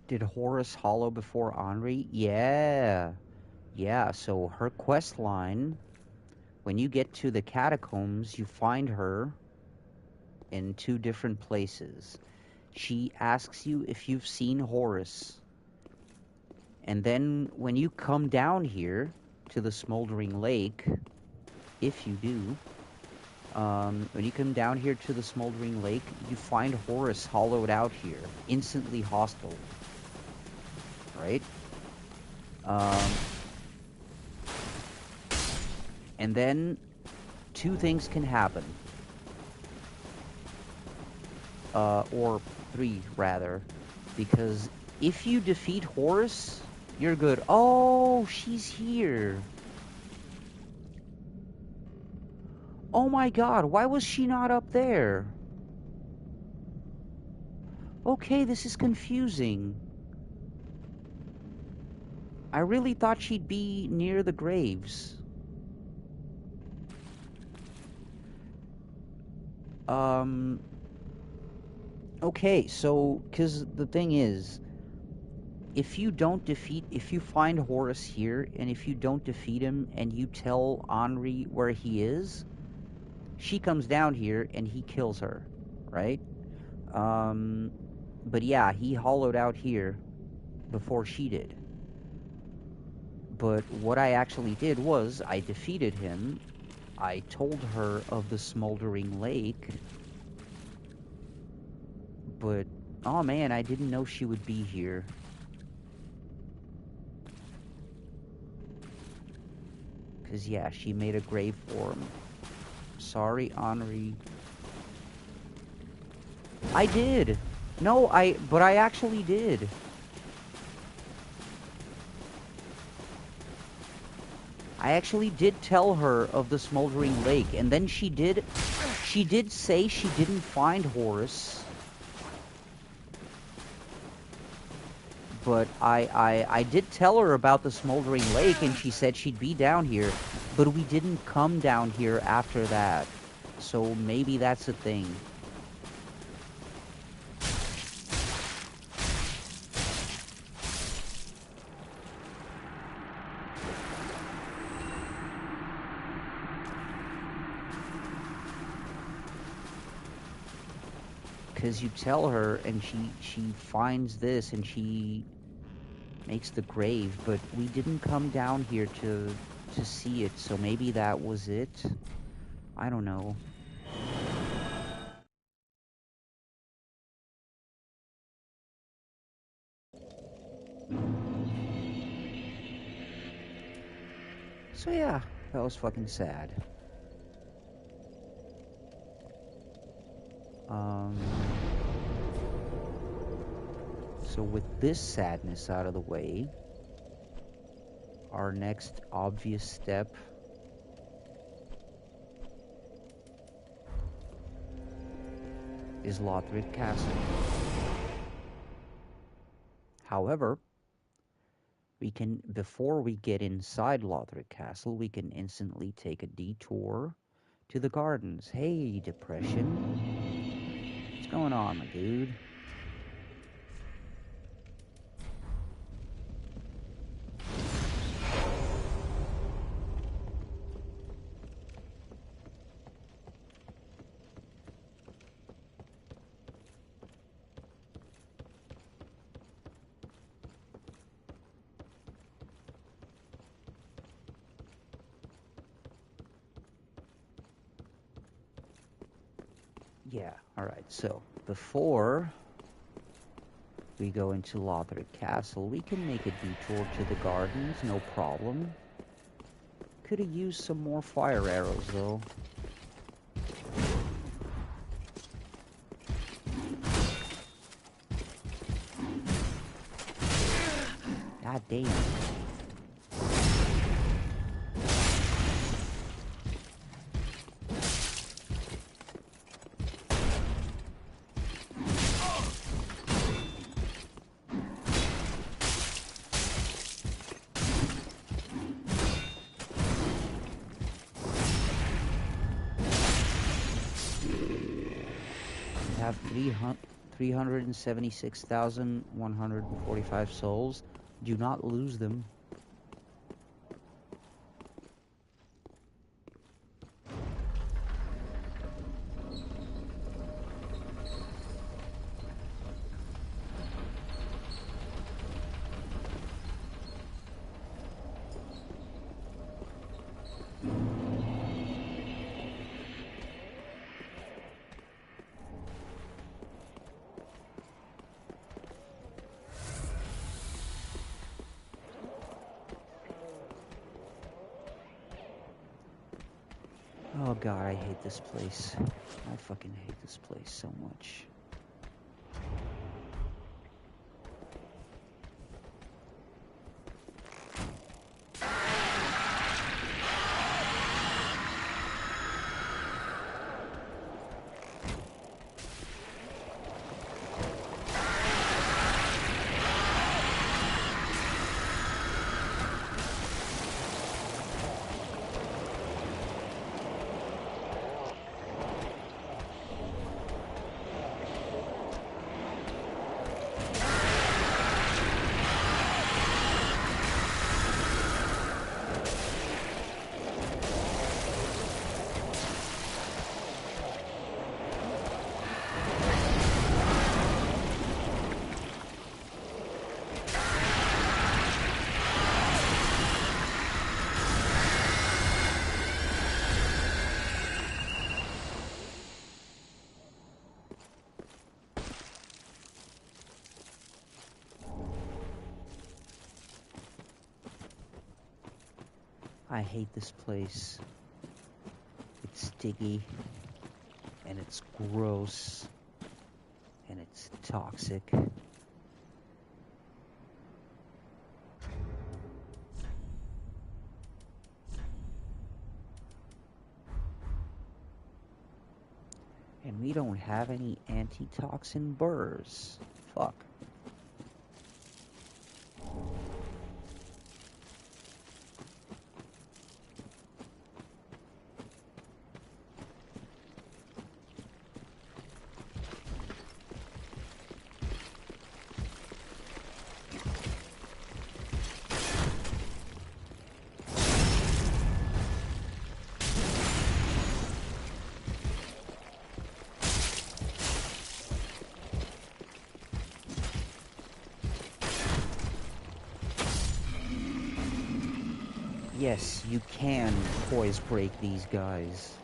Did Horus hollow before Henri? Yeah. Yeah, so her quest line, when you get to the catacombs, you find her in 2 different places. She asks you if you've seen Horus. And then when you come down here to the Smoldering Lake, if you do, when you come down here to the Smoldering Lake, you find Horus hollowed out here, instantly hostile. Right? And then 2 things can happen. Or 3, rather. Because if you defeat Horus, you're good. Oh, she's here. Oh my god, why was she not up there? Okay, this is confusing. I really thought she'd be near the graves. Okay, so, because the thing is, if you find Horus here, and if you don't defeat him, and you tell Henri where he is, she comes down here, and he kills her, right? But yeah, he hollowed out here before she did. But what I actually did was, I defeated him, I told her of the Smoldering Lake, but, oh man, I didn't know she would be here. Because, yeah, she made a grave for him. Sorry, Henri. I did! No, but I actually did. I actually did tell her of the Smoldering Lake, and then she did say she didn't find Horus. But I did tell her about the Smoldering Lake, and she said she'd be down here, but we didn't come down here after that. So maybe that's a thing. Because you tell her, and she finds this, and she makes the grave, but we didn't come down here to see it, so maybe that was it? I don't know. So yeah, that was fucking sad. So with this sadness out of the way, our next obvious step is Lothric Castle. However, before we get inside Lothric Castle, we can instantly take a detour to the gardens. Hey, Depression. What's going on, my dude? Yeah, alright, so before we go into Lothric Castle, we can make a detour to the gardens, no problem. Could have used some more fire arrows, though. God damn. Have 376,145 souls. Do not lose them. Oh god, I hate this place. I fucking hate this place so much. I hate this place. It's sticky, and it's gross, and it's toxic. And we don't have any antitoxin burrs. Fuck. Yes, you can poise break these guys.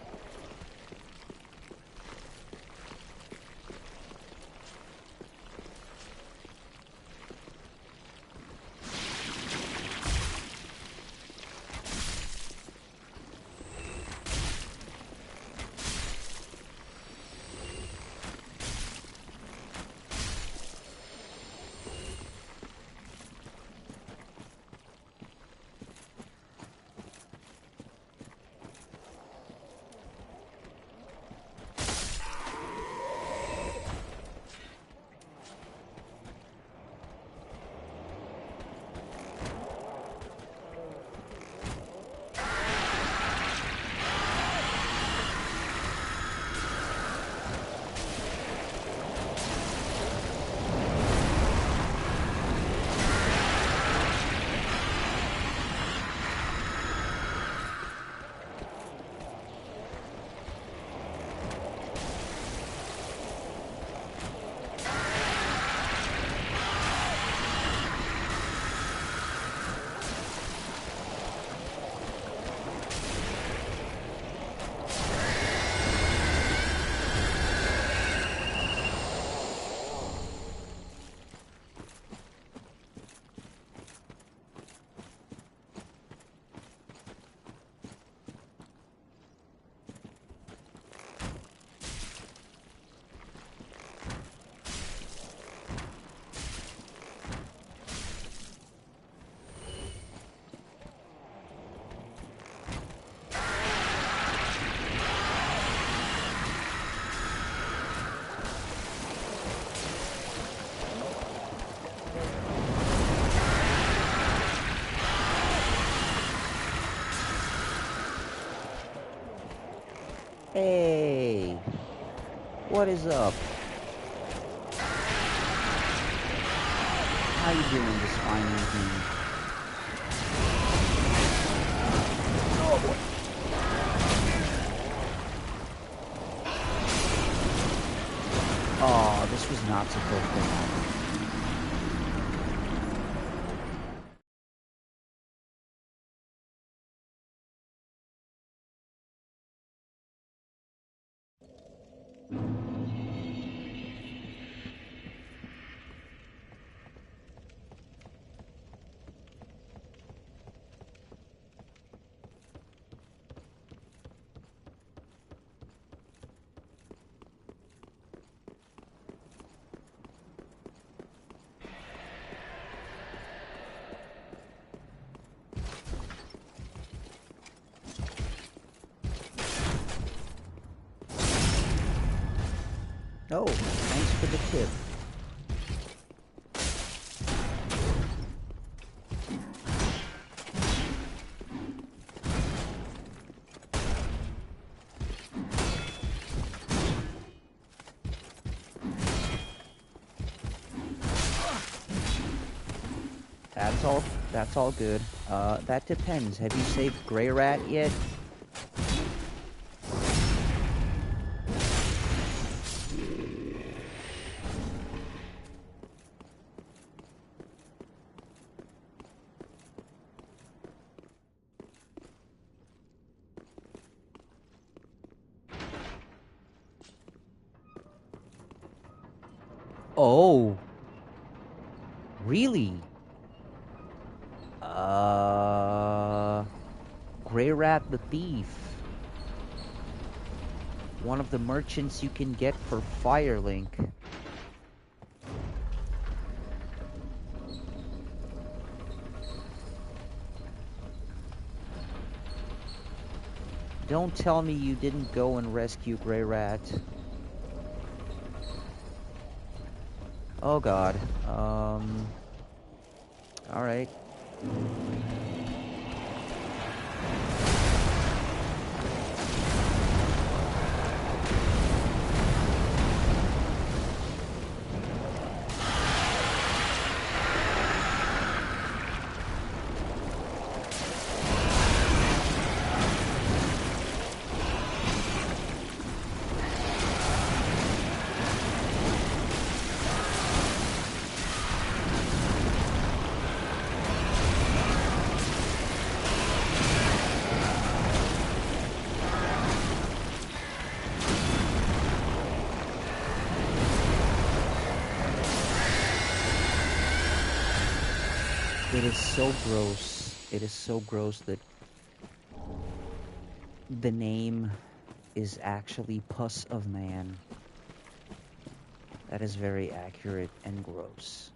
Hey, what is up? How you doing this fine evening? Oh, this was not supposed to happen. Oh, thanks for the tip. That's all good. That depends. Have you saved Grey Rat yet? Oh, really? Grey Rat the Thief. One of the merchants you can get for Firelink. Don't tell me you didn't go and rescue Grey Rat. Oh god. Alright. It is so gross. It is so gross that the name is actually Pus of Man. That is very accurate and gross.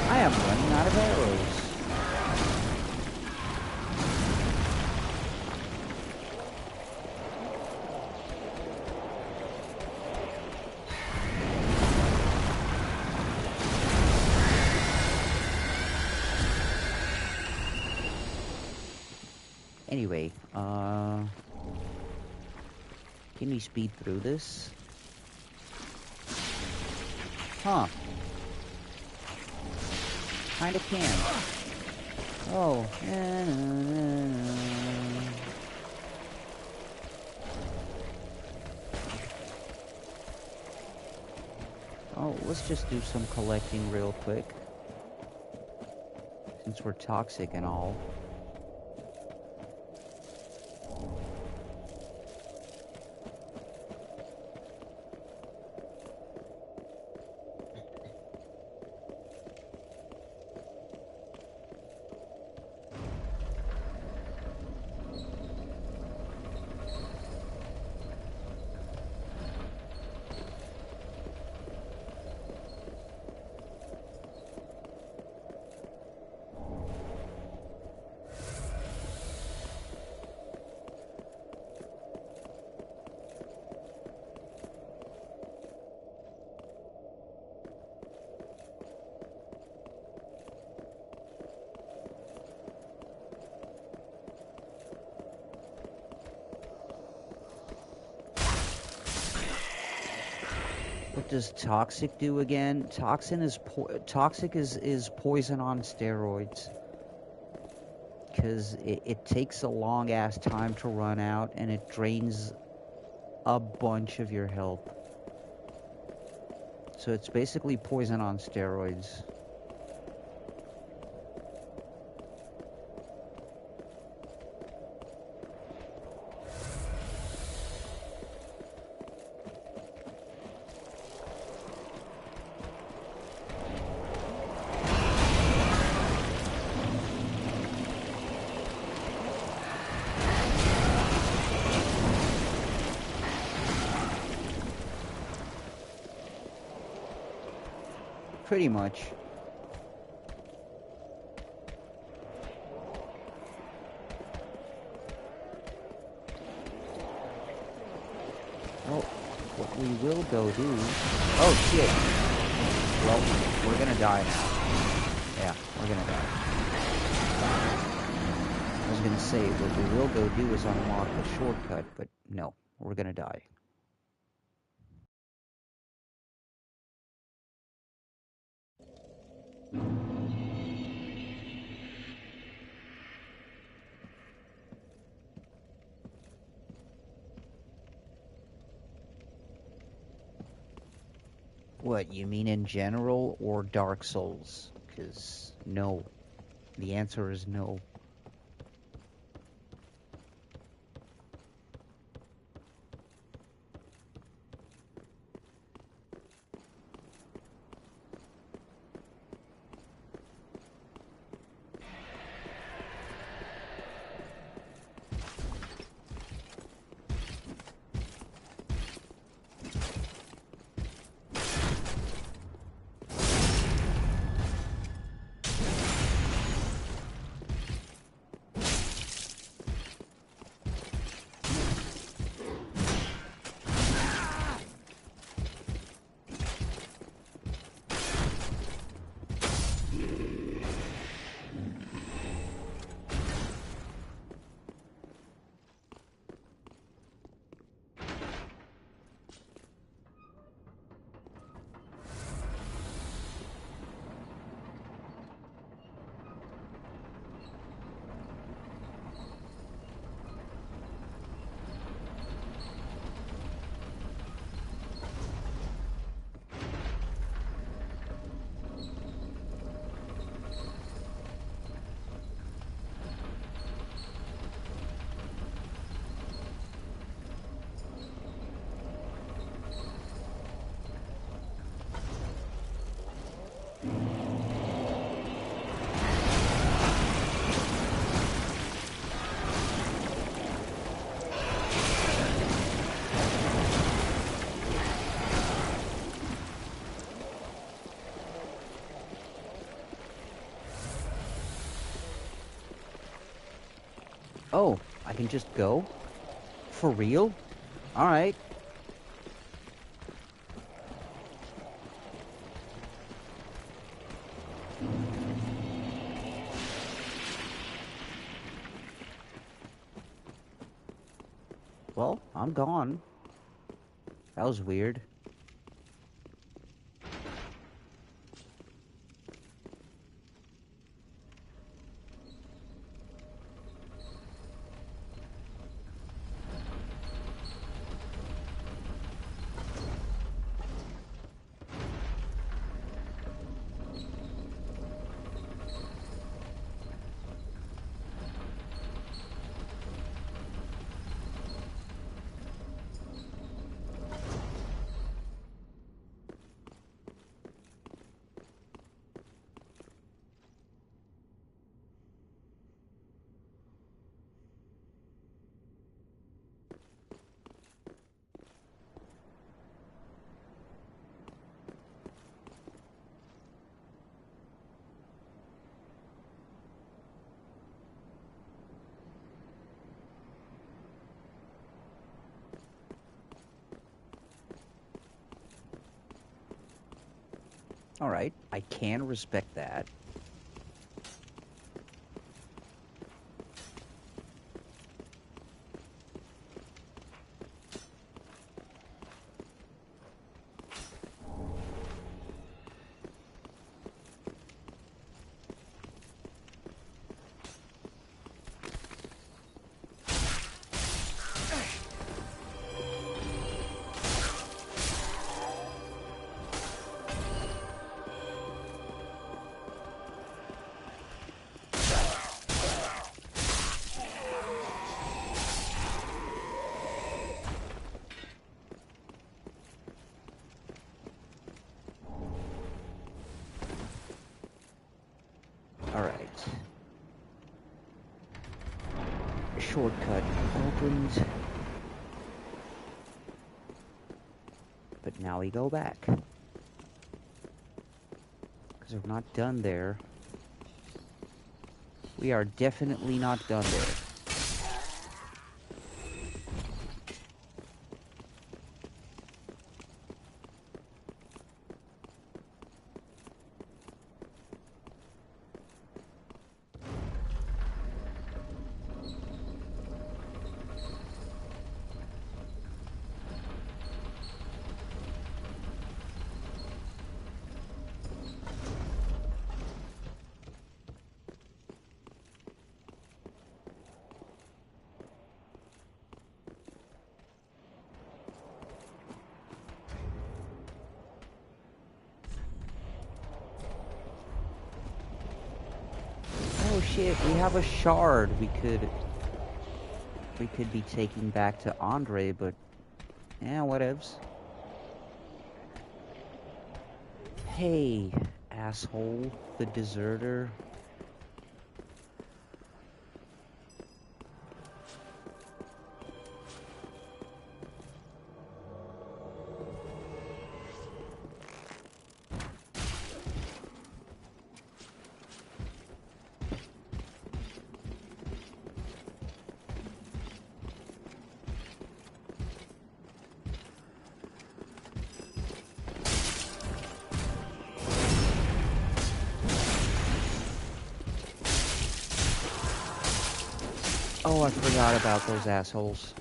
I am running out of arrows. Anyway, Can we speed through this? Huh. Kinda can. Oh. Oh, let's just do some collecting real quick. Since we're toxic and all. What does toxic do again? Toxic is poison on steroids. Because it takes a long ass time to run out, and it drains a bunch of your health. So it's basically poison on steroids. Pretty much. Well, what we will go do... Oh, shit! Well, we're gonna die now. Yeah, we're gonna die. I was gonna say, what we will go do is unlock the shortcut, but no, we're gonna die. What, you mean in general or Dark Souls? Because no. The answer is no. Oh, I can just go? For real? Alright. Well, I'm gone. That was weird. Alright, I can respect that. Alright. Shortcut opened. But now we go back. Because we're not done there. We are definitely not done there. Oh shit, we have a shard we could be taking back to Andre, but yeah, whatevs. Hey, asshole, the deserter. Oh, I forgot about those assholes.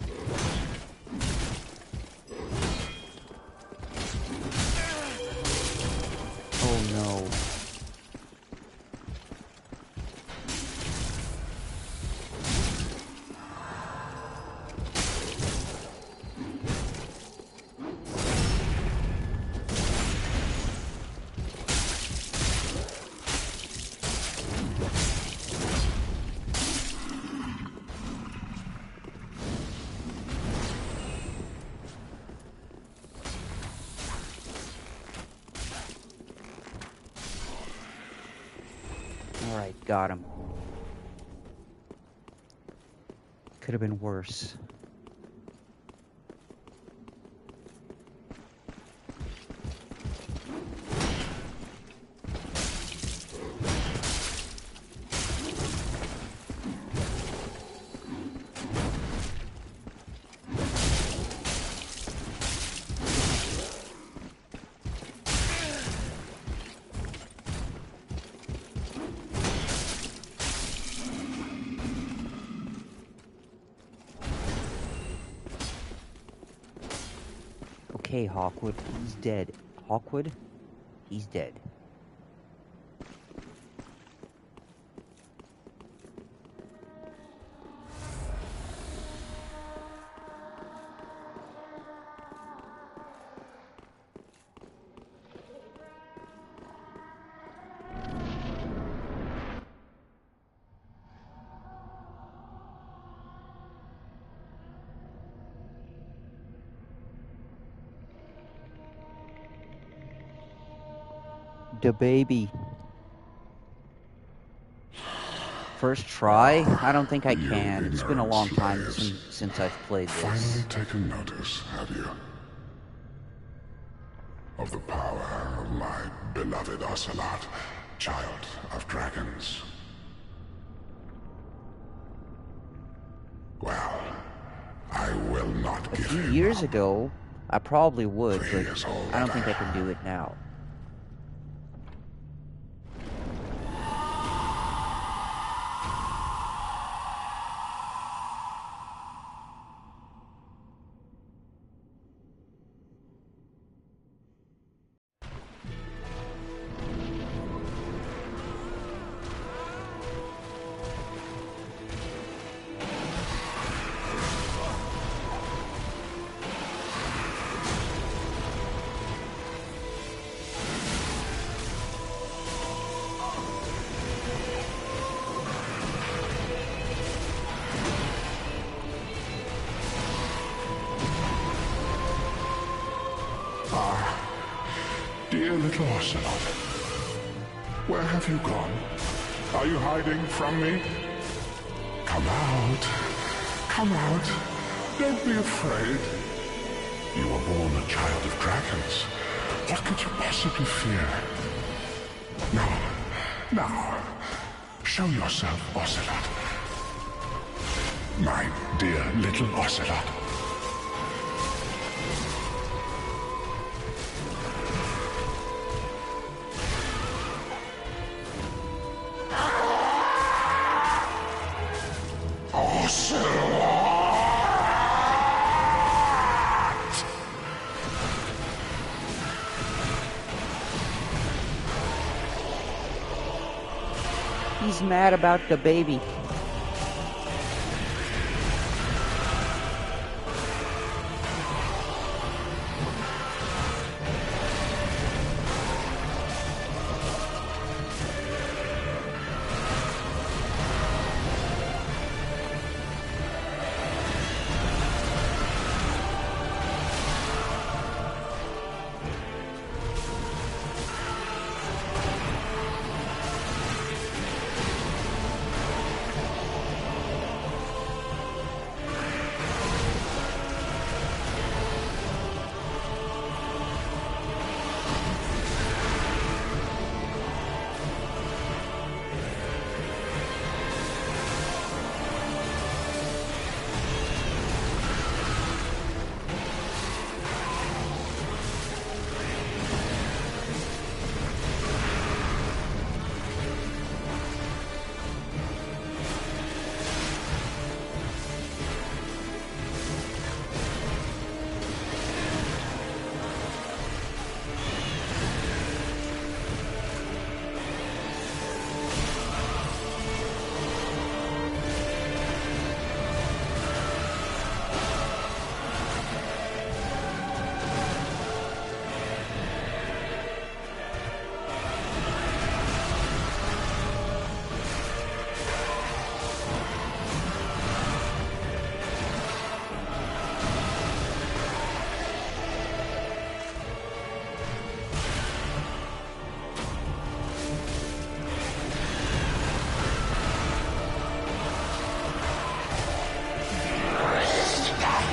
Oh no. Alright, got him. Could have been worse. okay, Hawkwood. He's dead. Hawkwood? He's dead. The baby. First try? I don't think I can. It's been a long time since I've played this. Finally taken notice, have you? Of the power of my beloved Ocelot, child of dragons. Well, I will not give him A few years up. ago, I probably would, For he but is all I don't that think I I can do it now. Dear little Ocelot, where have you gone? Are you hiding from me? Come out. Come out. Don't be afraid. You were born a child of dragons. What could you possibly fear? Now, show yourself, Ocelot. My dear little Ocelot. He's mad about the baby.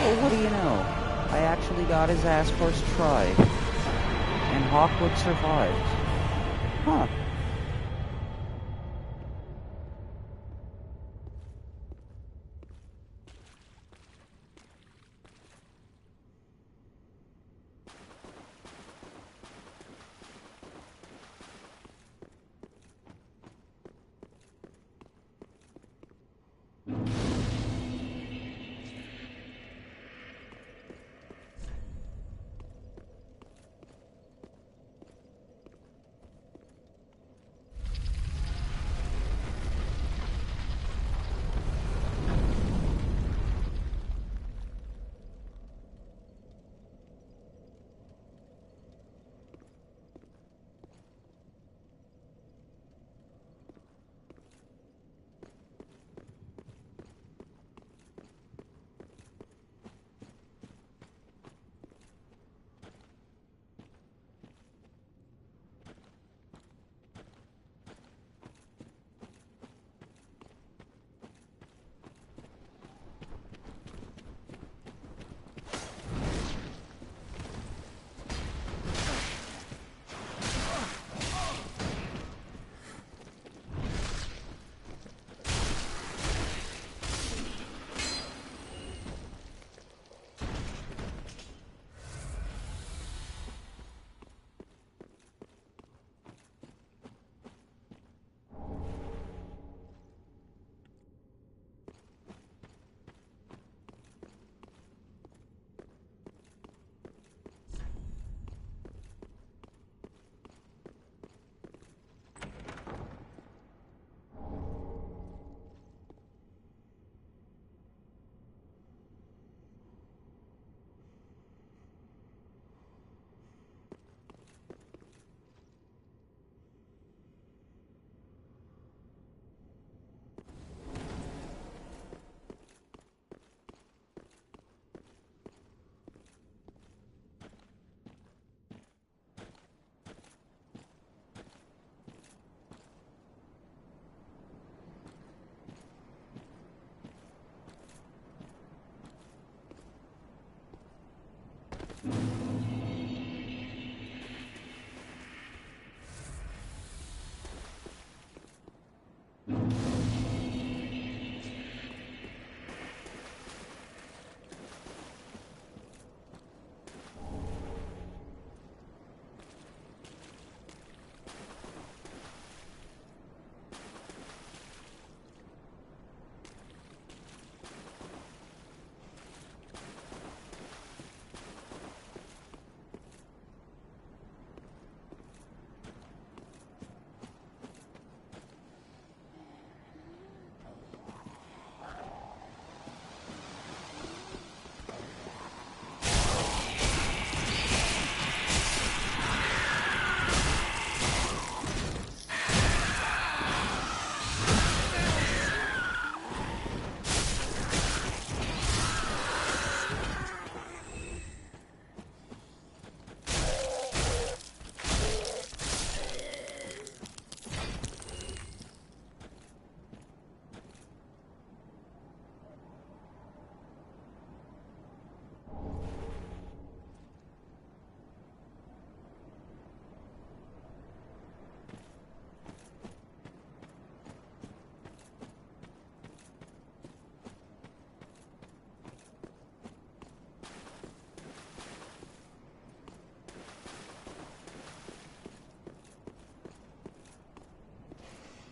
Well, what do you know? I actually got his ass first try. And Hawkwood survived. Huh.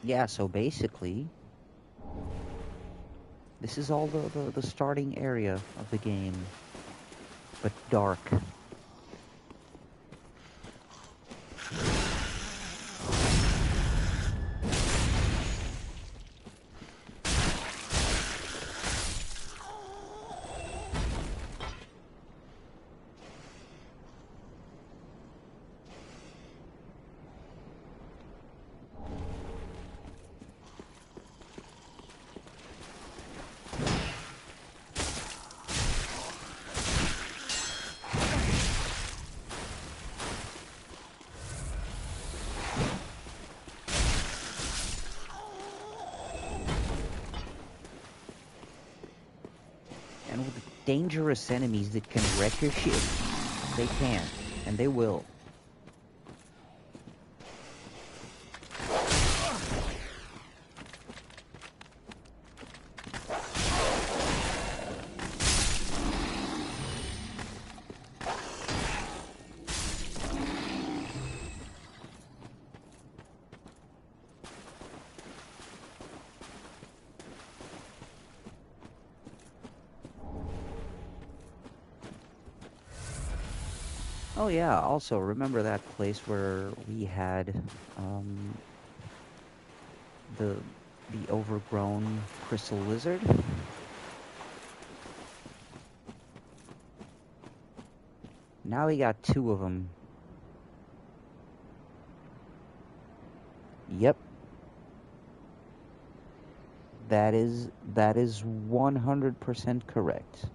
Yeah, so basically, this is all the starting area of the game, but dark. And with dangerous enemies that can wreck your ship, they can, and they will. Oh yeah, also remember that place where we had um, the the overgrown crystal lizard? Now we got two of them. Yep, that is 100% correct.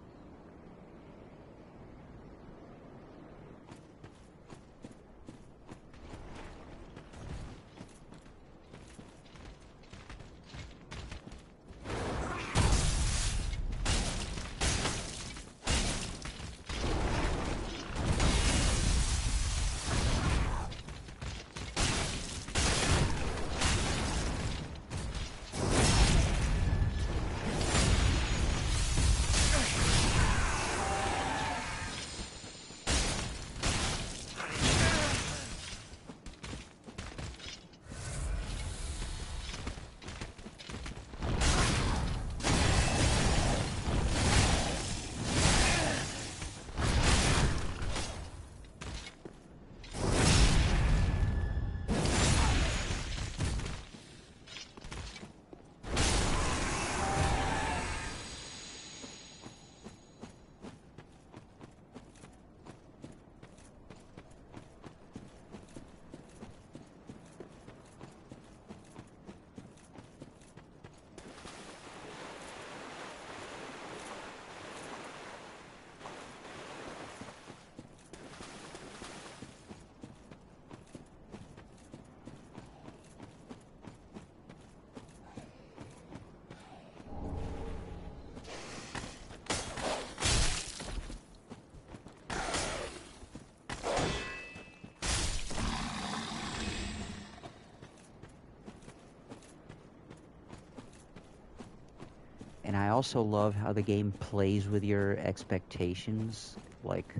And I also love how the game plays with your expectations, like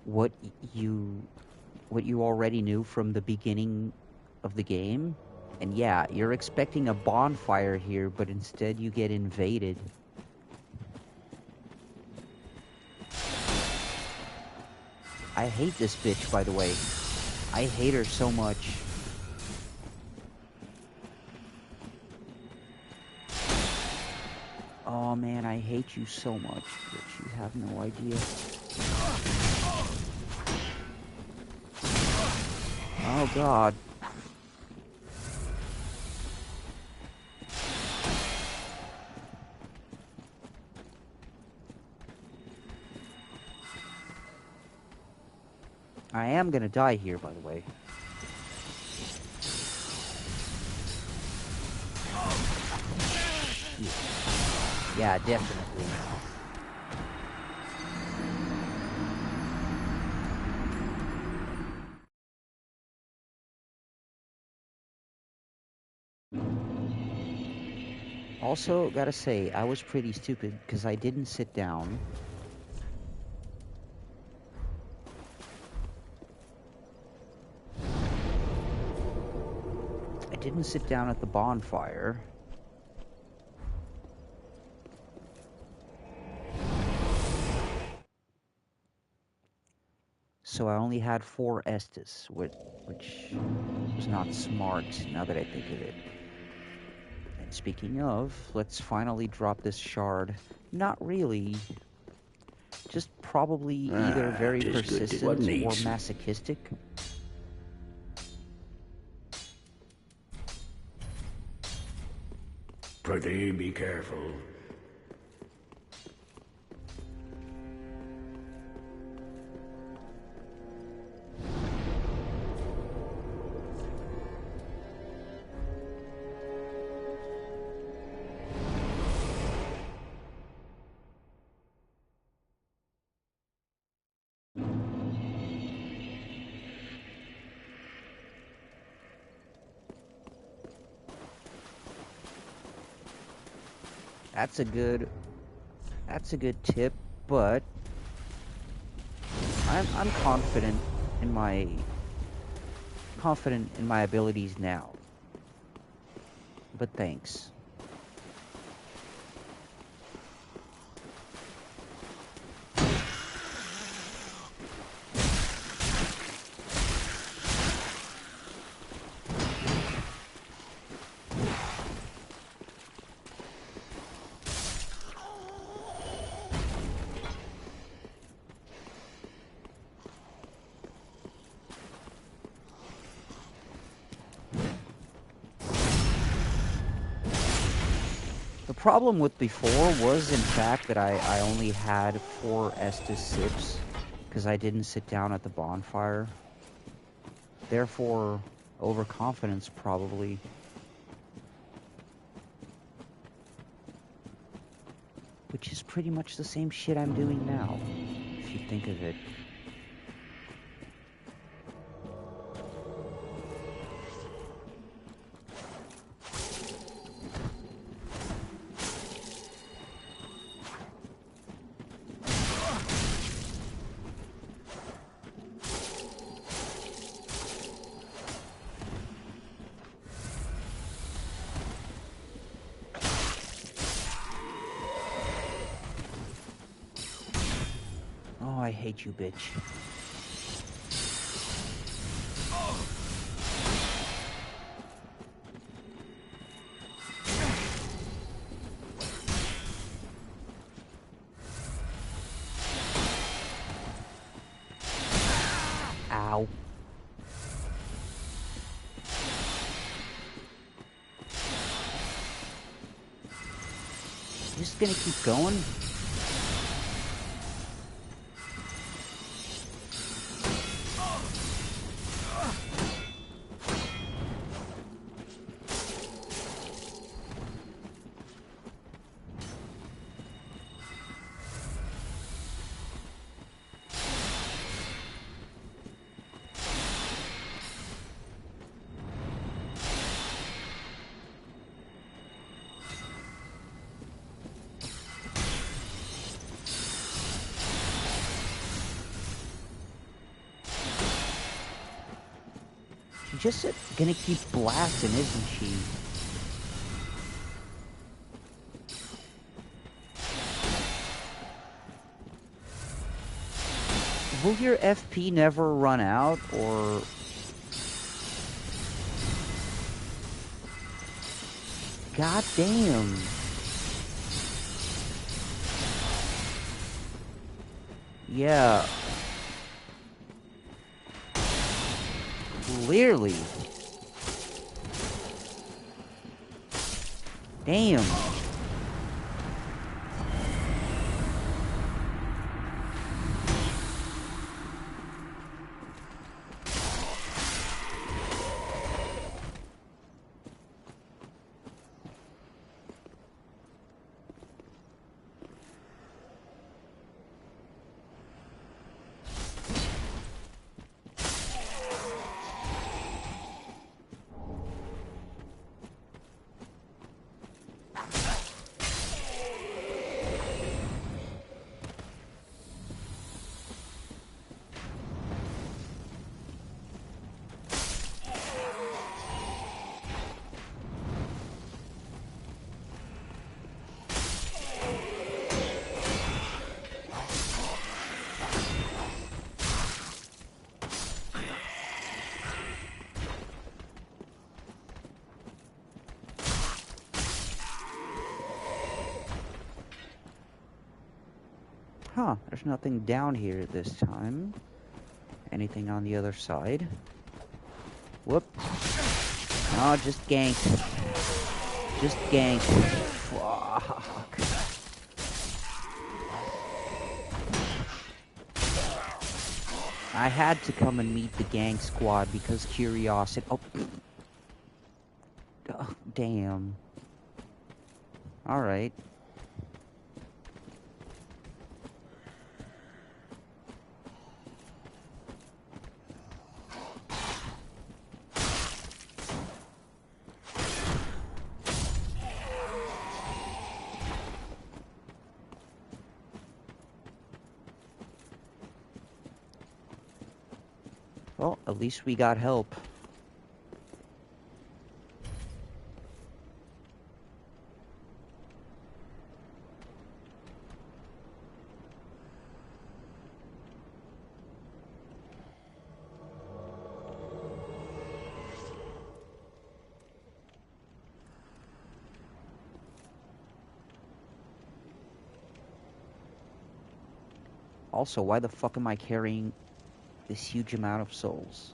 what you what you already knew from the beginning of the game. And yeah, you're expecting a bonfire here, but instead you get invaded. I hate this bitch, by the way. I hate her so much. Oh man, I hate you so much, bitch. You have no idea. Oh god. I am gonna die here, by the way. Yeah, definitely. Also, gotta say, I was pretty stupid because I didn't sit down. I didn't sit down at the bonfire. So I only had 4 Estus, which was not smart now that I think of it. And speaking of, let's finally drop this shard. Not really. Just probably either very tis good to what persistent or needs. masochistic. Prithee, be careful. That's a good tip, but I'm confident in my abilities now. But thanks. The problem with before was, in fact, that I only had 4 Estus sips, because I didn't sit down at the bonfire. Therefore, overconfidence, probably. Which is pretty much the same shit I'm doing now, if you think of it. Oh, I hate you, bitch. Ow. You just gonna keep going? She's just gonna keep blasting, isn't she? Will your FP never run out, or... God damn. Yeah. Clearly. Damn. Huh, there's nothing down here this time. Anything on the other side? Whoop. Oh, just gank. Just gank. Fuck. I had to come and meet the gang squad because curiosity. Oh. Oh, damn. Alright. Well, at least we got help. Also, why the fuck am I carrying this huge amount of souls?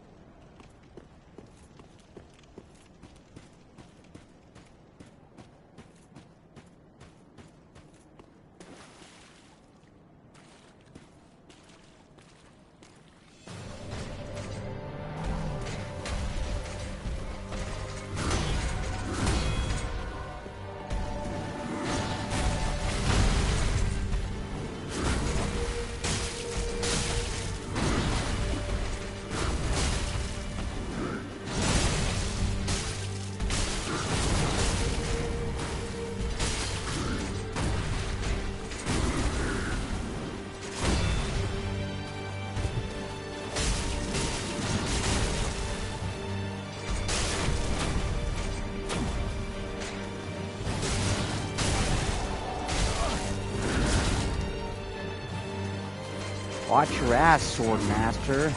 Watch your ass, Sword Master.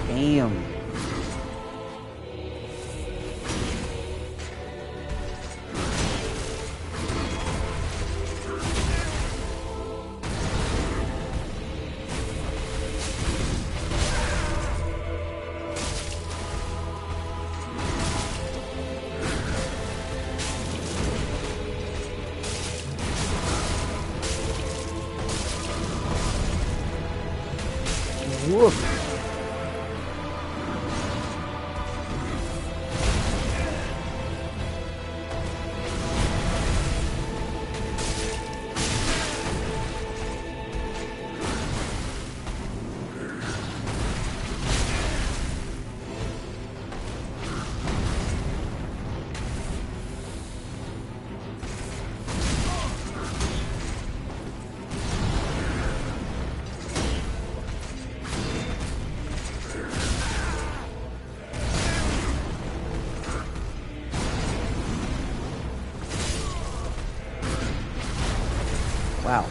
Damn. Woof. Wow.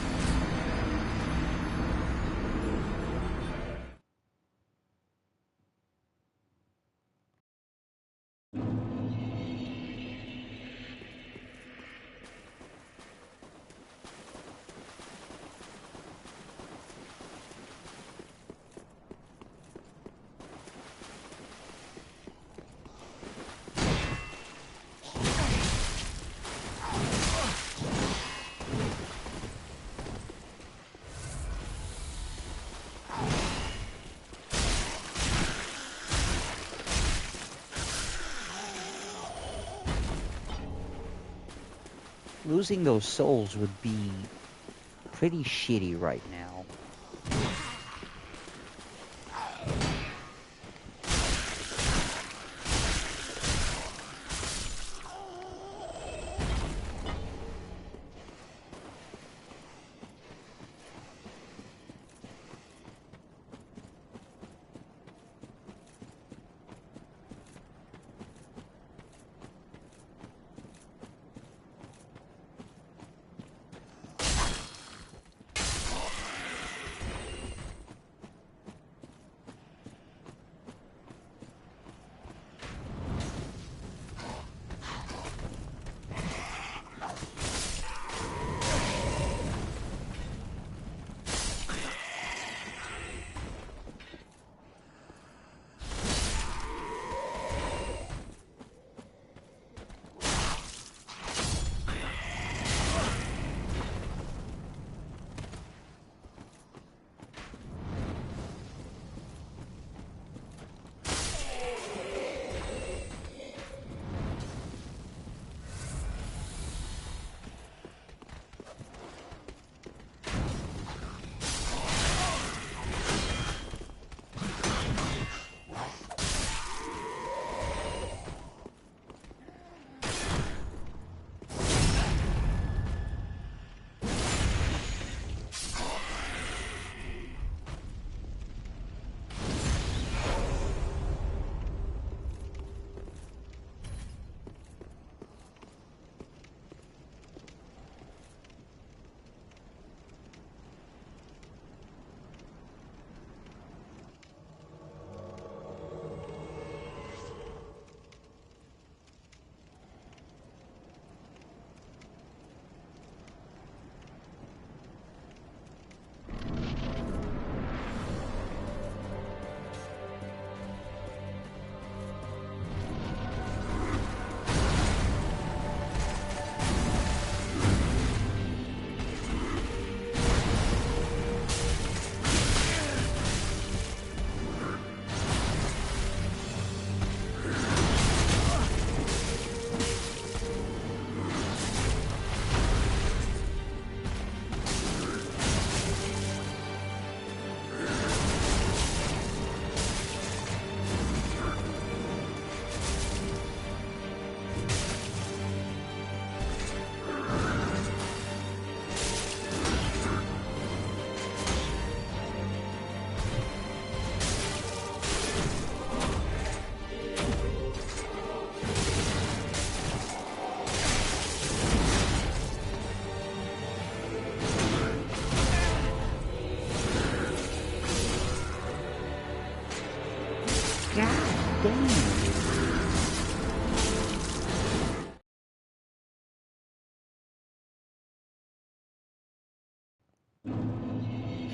Losing those souls would be pretty shitty right now.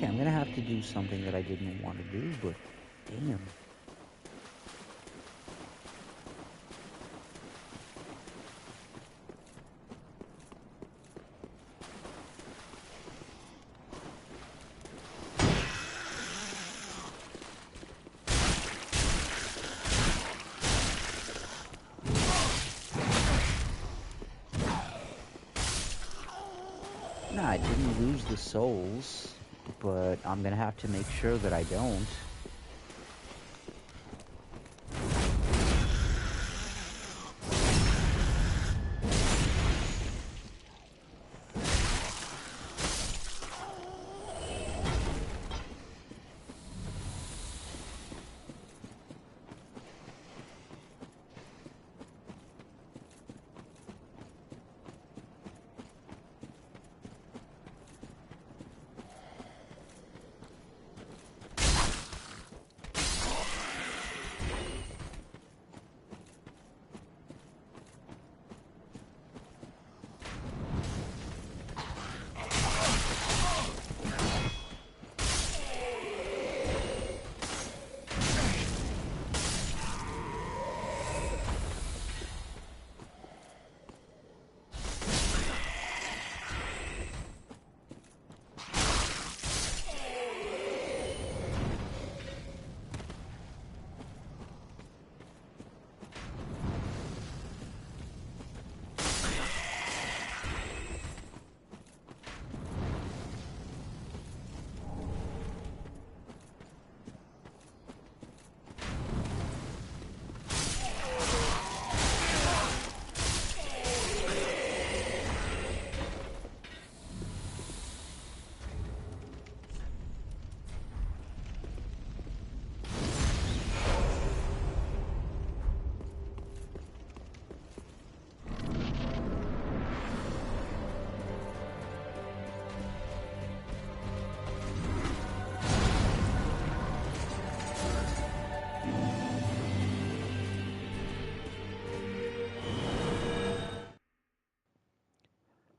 Okay, I'm gonna have to do something that I didn't want to do, but damn. Nah, I didn't lose the souls, but I'm gonna have to make sure that I don't.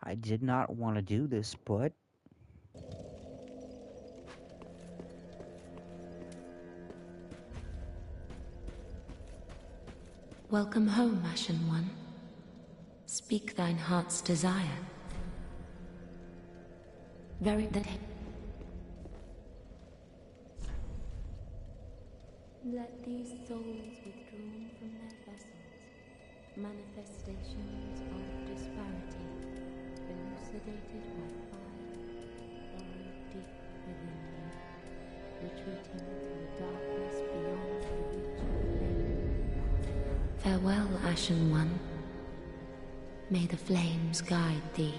I did not want to do this, but Welcome home, Ashen One. Speak thine heart's desire. Very that. Let these souls withdrawn from their vessels, manifestations of disparity, elucidated by fire, burrow deep within me, retreating to the darkness beyond the reach of flame. Farewell, Ashen One. May the flames guide thee.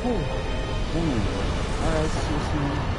Cool. Alright, see you soon.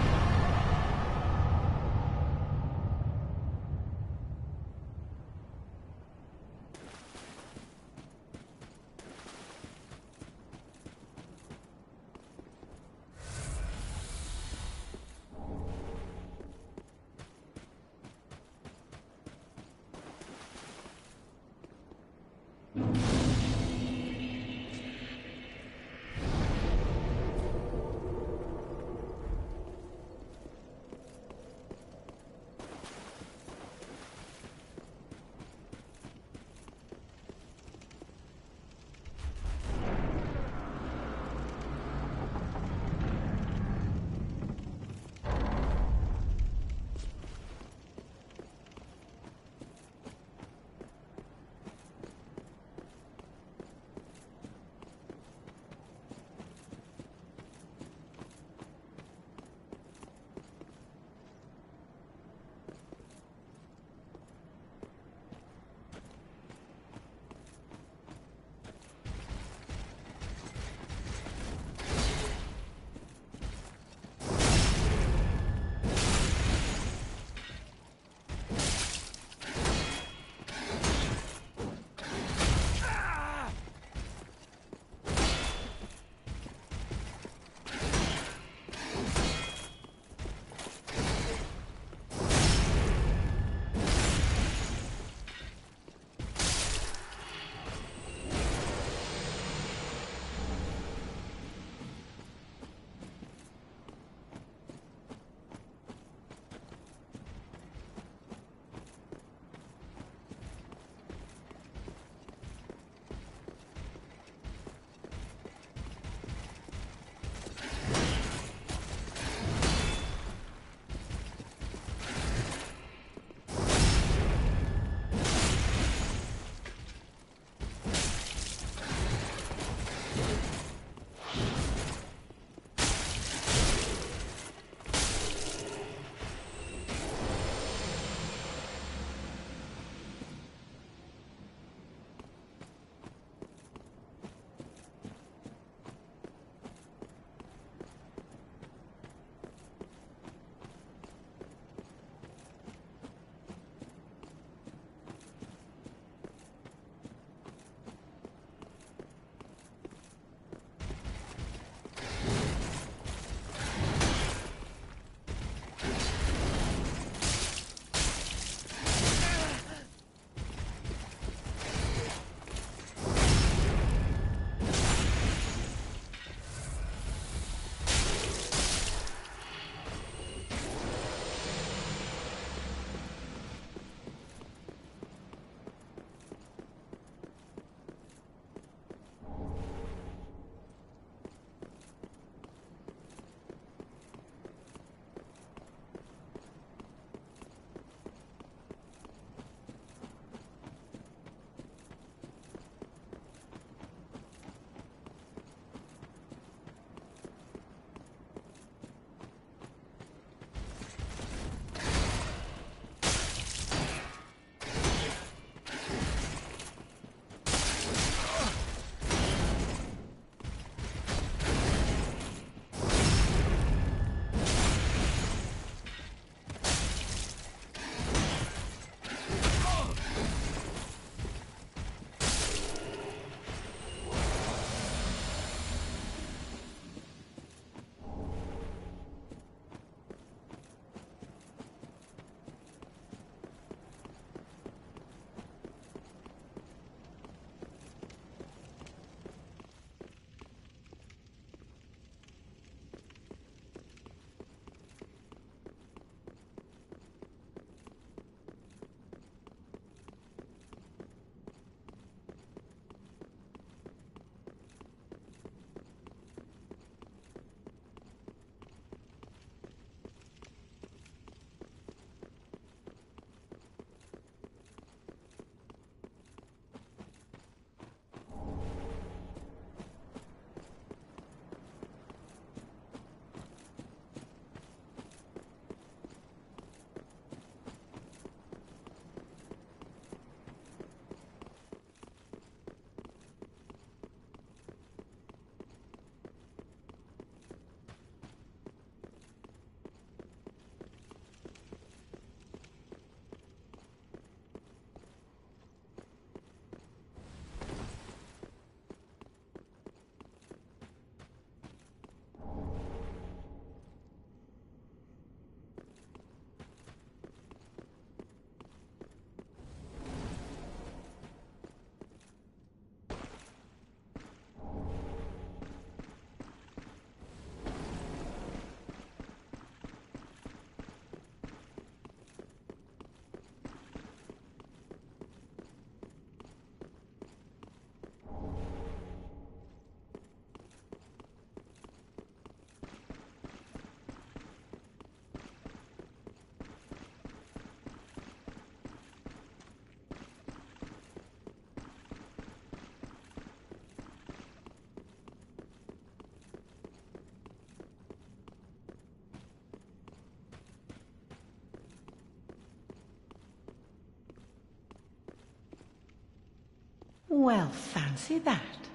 Well, fancy that.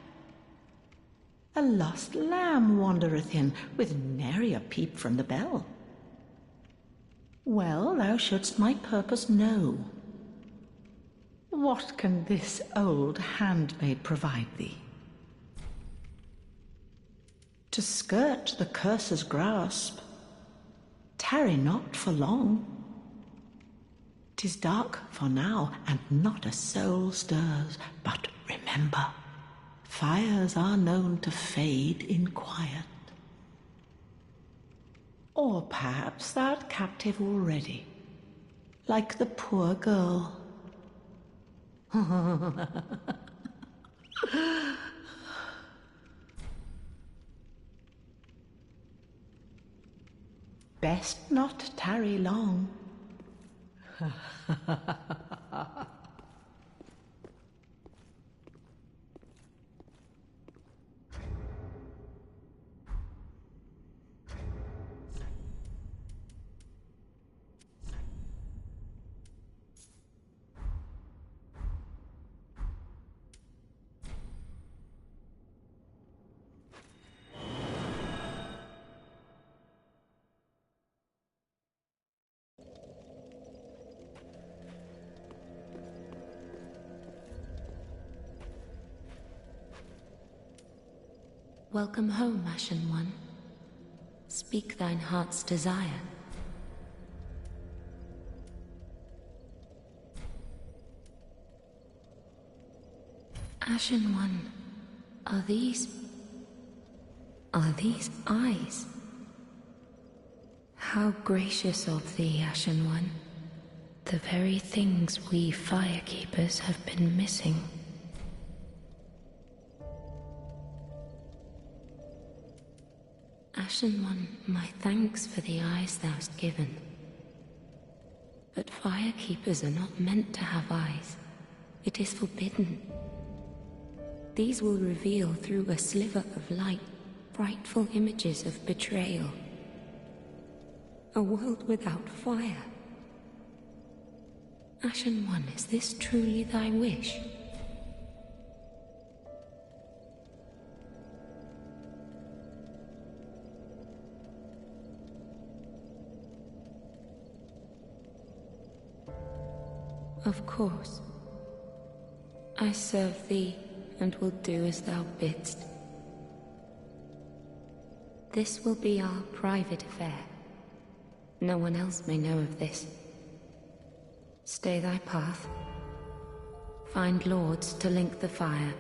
A lost lamb wandereth in, with nary a peep from the bell. Well, thou shouldst my purpose know. What can this old handmaid provide thee? To skirt the curse's grasp, tarry not for long. 'Tis dark for now, and not a soul stirs, but remember, fires are known to fade in quiet. Or perhaps thou'rt captive already, like the poor girl. Best not tarry long. Welcome home, Ashen One. Speak thine heart's desire. Ashen One, are these eyes? How gracious of thee, Ashen One. The very things we firekeepers have been missing. Ashen One, my thanks for the eyes thou'st given. But firekeepers are not meant to have eyes. It is forbidden. These will reveal through a sliver of light frightful images of betrayal. A world without fire. Ashen One, is this truly thy wish? Of course. I serve thee, and will do as thou bidst. This will be our private affair. No one else may know of this. Stay thy path. Find lords to link the fire,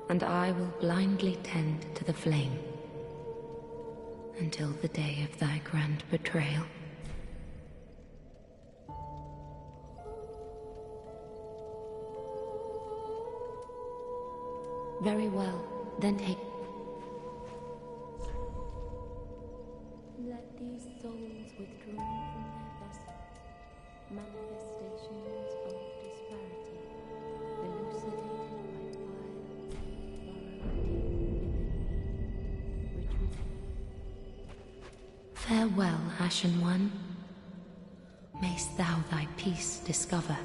and I will blindly tend to the flame. Until the day of thy grand betrayal. Very well, then take... Let these souls withdrawn from their vessels, manifestations of disparity, elucidated by fire, burrow deep within me, retreating. Farewell, Ashen One. Mayst thou thy peace discover.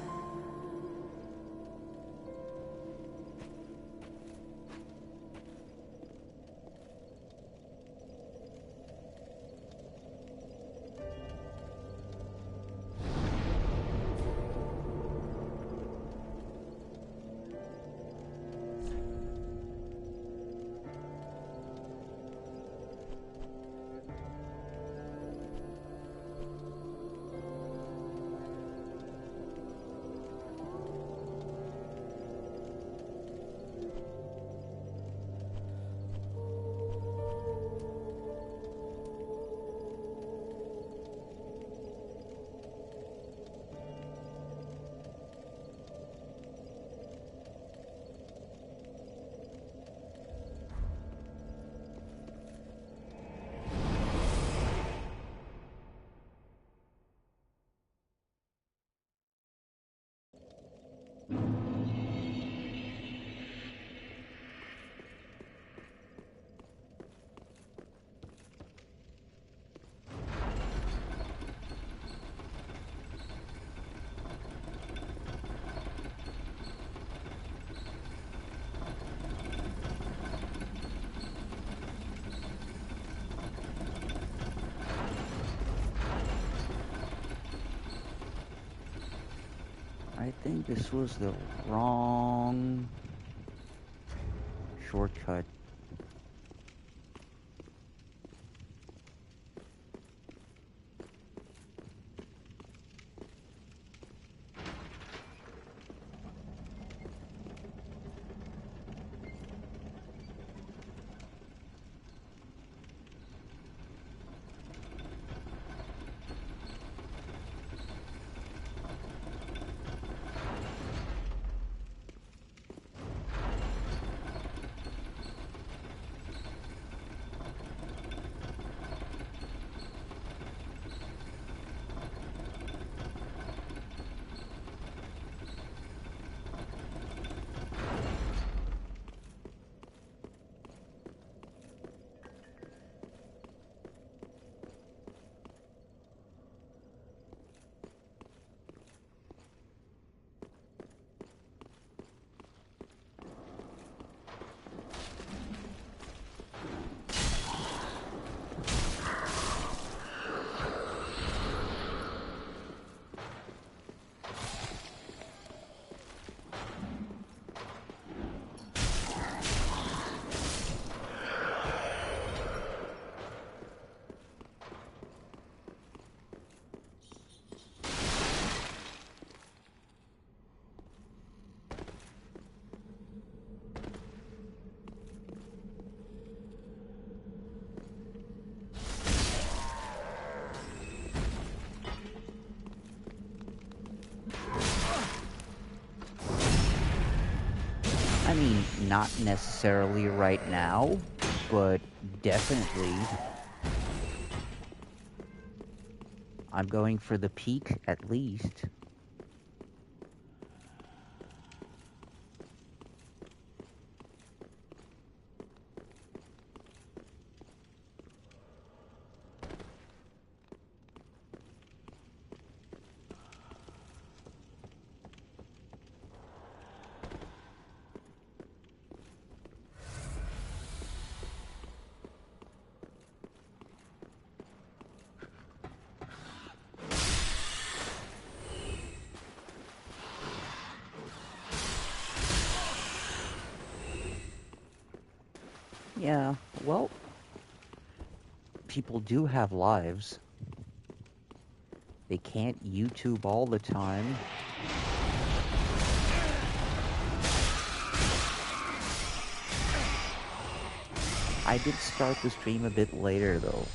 think this was the wrong shortcut. I mean, not necessarily right now, but definitely. I'm going for the peak at least. Yeah, well, people do have lives. They can't YouTube all the time. I did start the stream a bit later, though.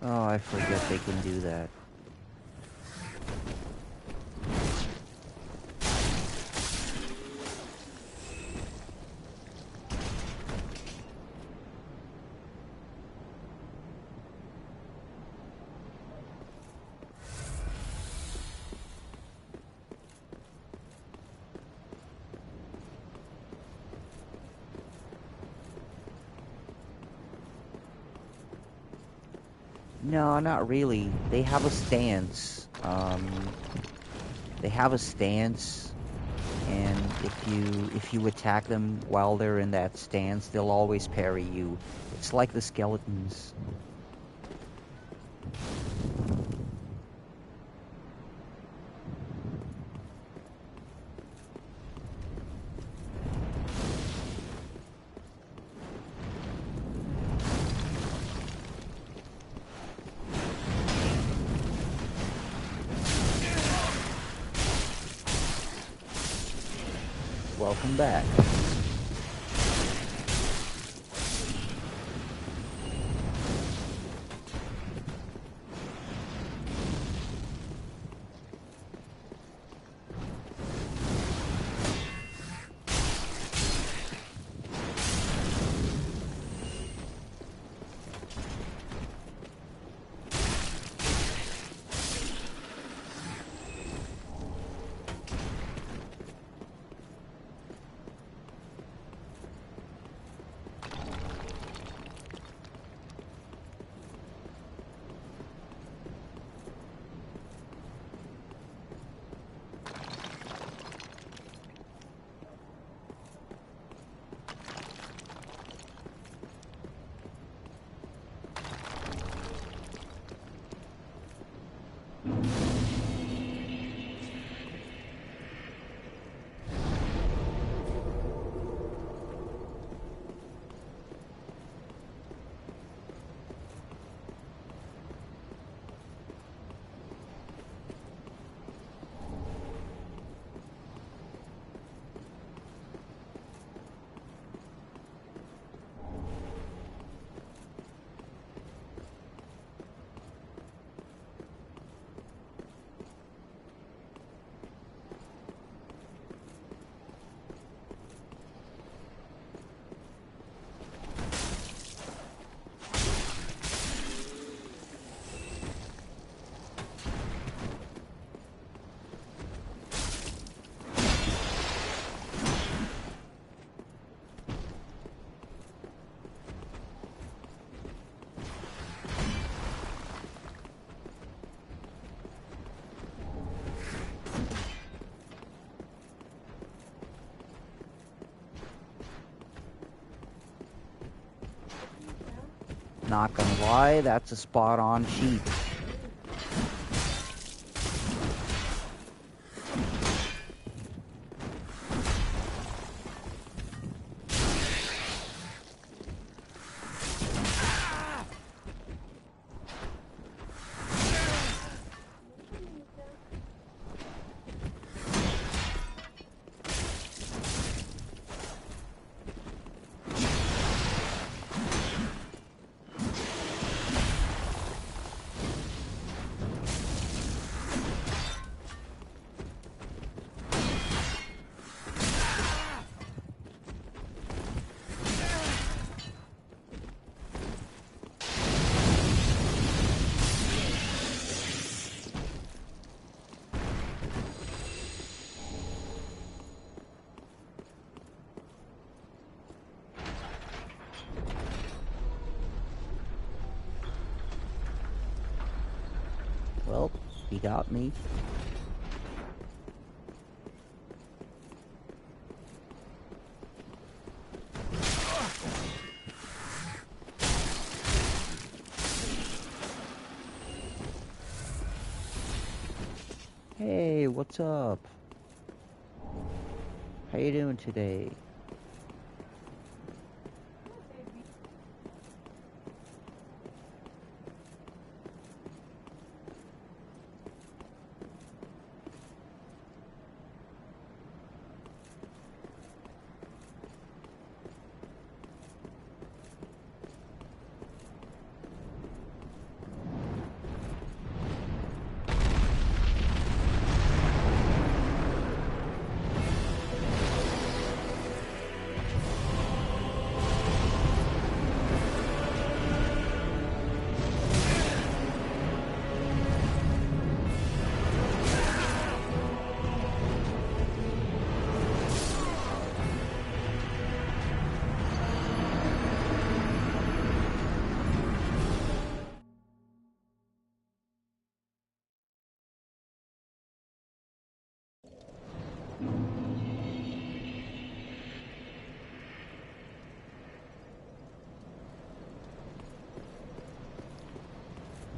Oh, I forget they can do that. No, not really. They have a stance. They have a stance, and if you attack them while they're in that stance, they'll always parry you. It's like the skeletons. Welcome back. Not gonna lie, that's a spot-on sheep. Well, he got me. Hey, what's up? How you doing today?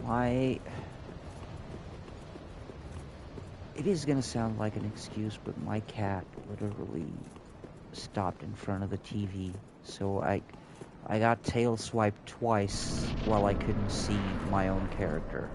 My... It is gonna sound like an excuse, but my cat literally stopped in front of the TV, so I got tail swiped twice while I couldn't see my own character.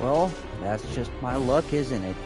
Well, that's just my luck, isn't it?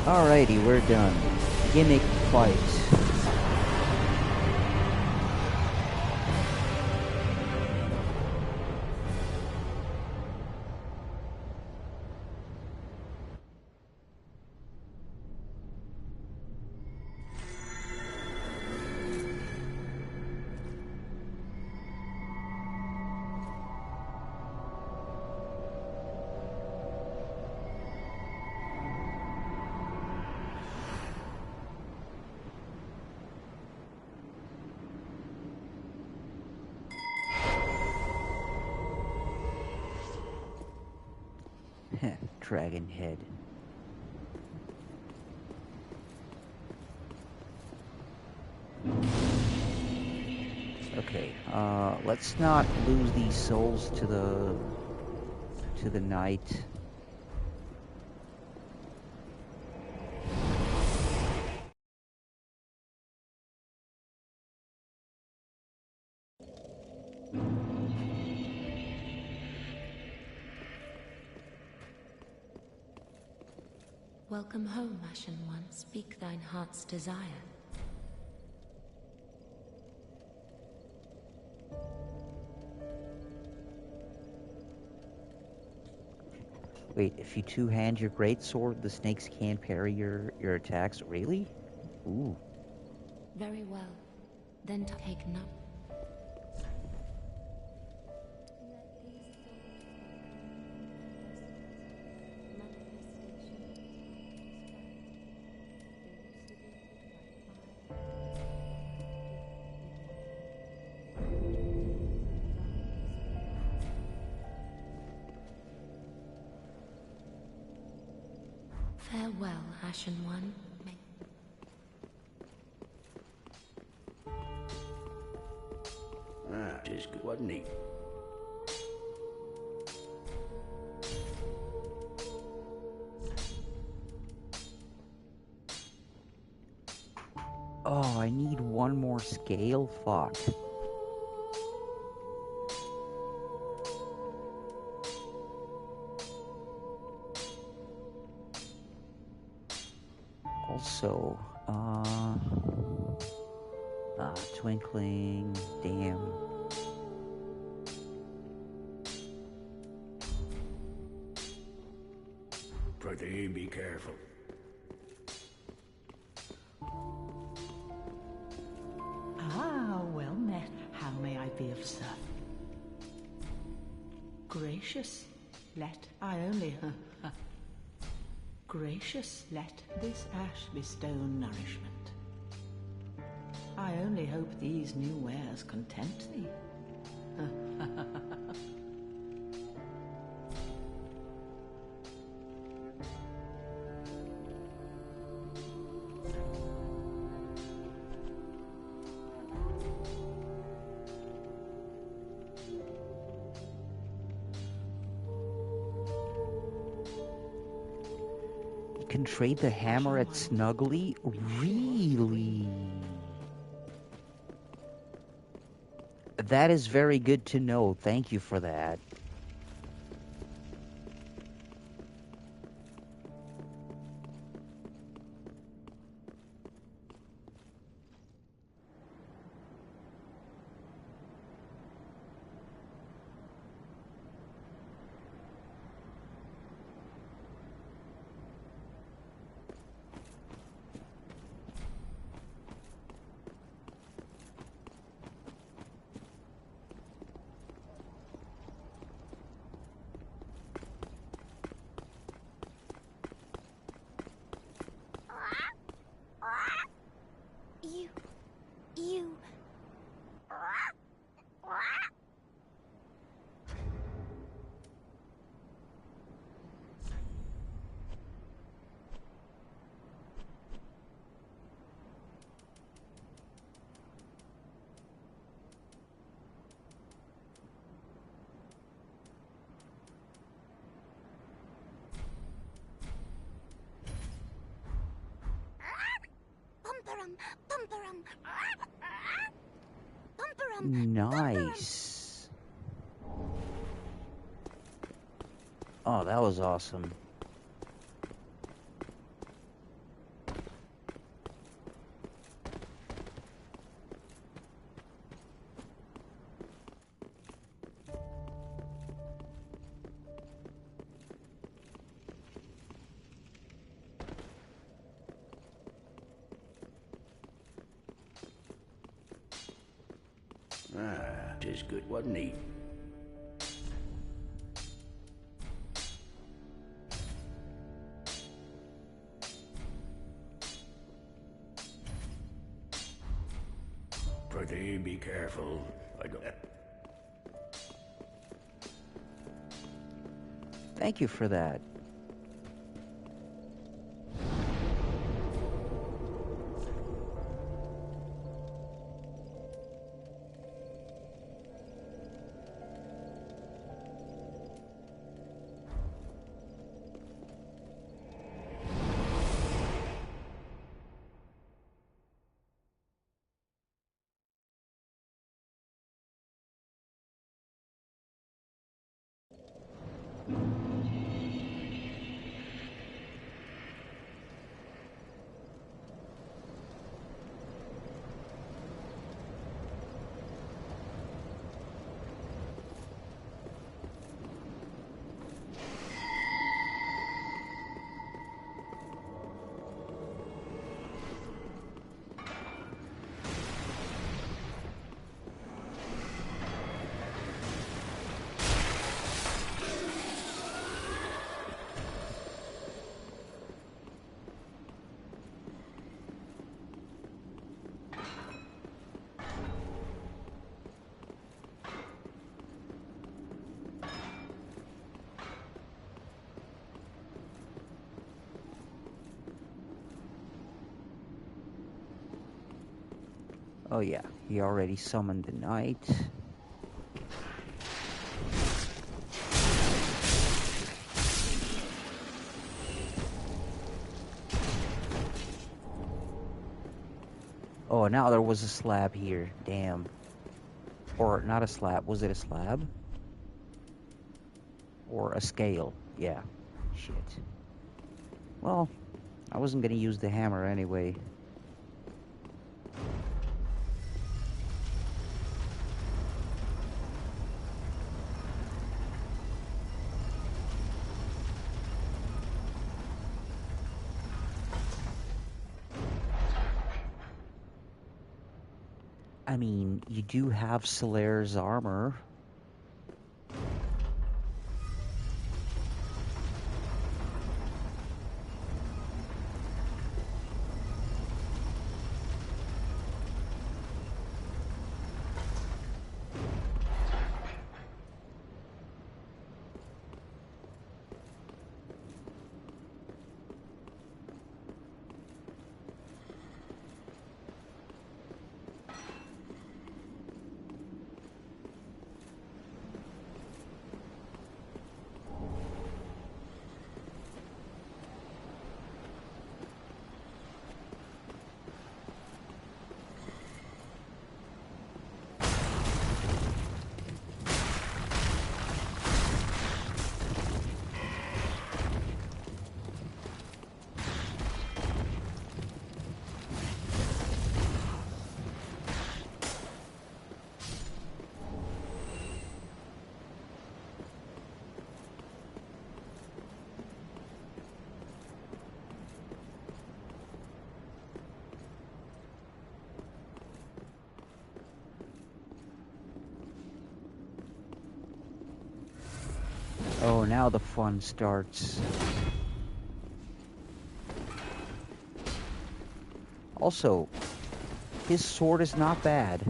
Alrighty, we're done. Gimmick fight. Dragon head. Okay, let's not lose these souls to the night. Welcome home, Ashen One. Speak thine heart's desire. Wait, if you two-hand your greatsword, the snakes can't parry your attacks? Really? Ooh. Very well. Then take none. Farewell, Ashen One. 'tis good, wasn't he? Oh, I need one more scale? Fuck. Also, twinkling, damn. Prithee, be careful. Ah, well met. How may I be of service? Gracious, let I only... Gracious, let this ash bestow nourishment. I only hope these new wares content thee. You can trade the hammer at Snuggly? Really? That is very good to know. Thank you for that. You... Nice. Oh, that was awesome. Ah, 'tis good, wasn't he? Prithee, be careful. I don't... Thank you for that. Oh yeah, he already summoned the knight. Oh, now there was a slab here. Damn. Or not a slab. Was it a slab? Or a scale? Yeah. Shit. Well, I wasn't gonna use the hammer anyway. I mean, you do have Solaire's armor. Oh, now the fun starts. Also, his sword is not bad.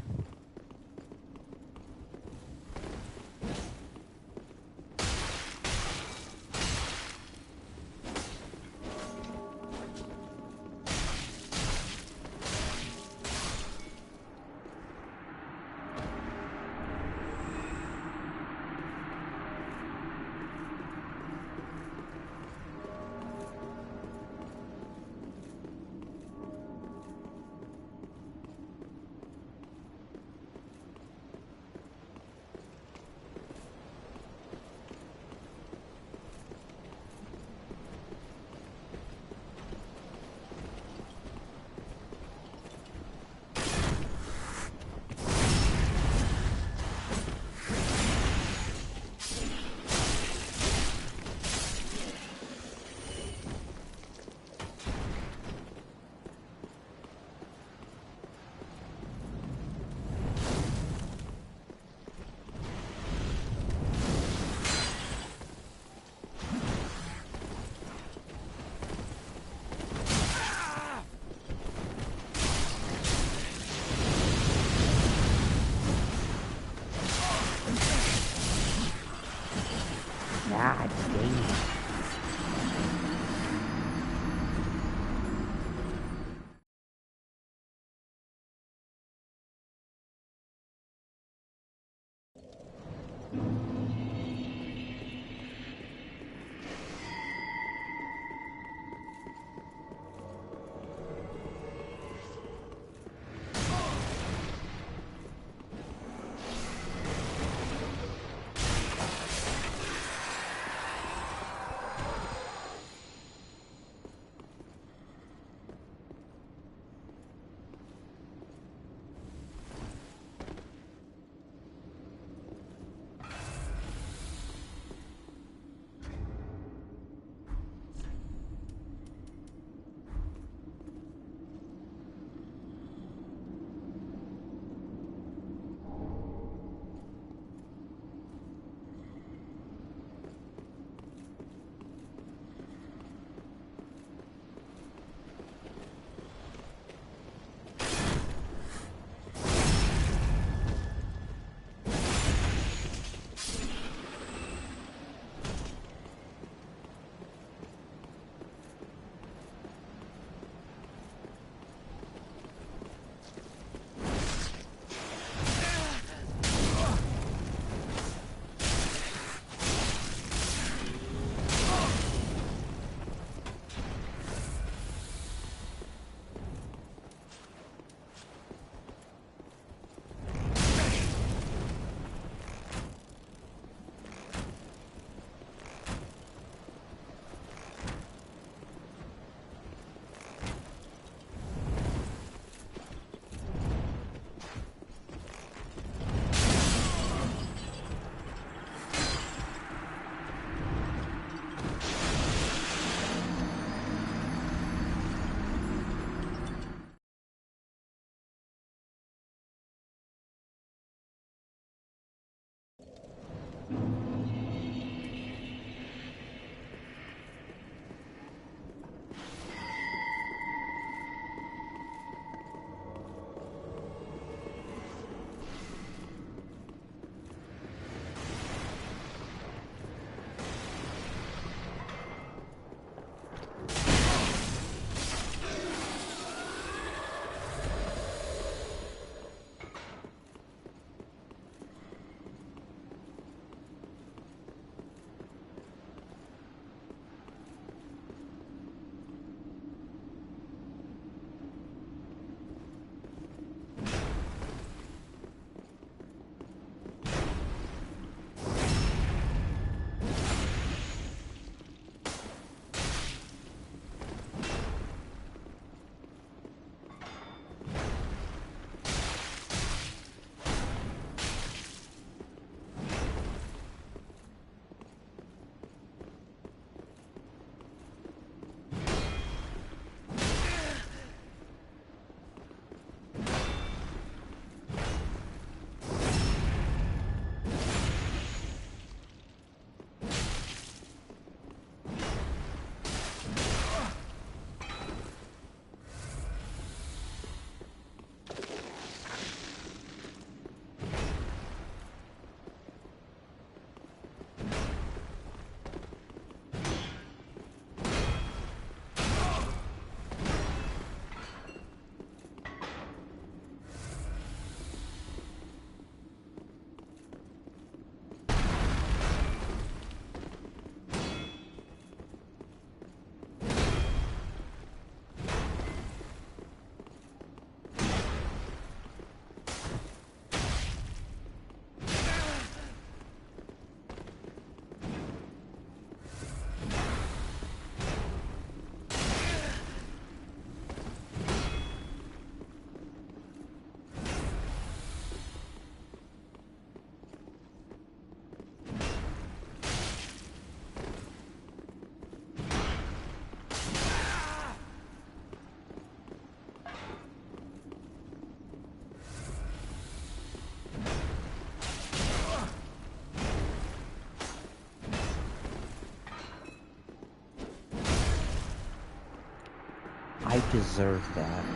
I deserve that.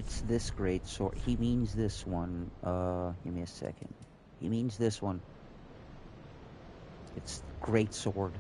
it's this great sword. He means this one. Give me a second. He means this one. It's great sword.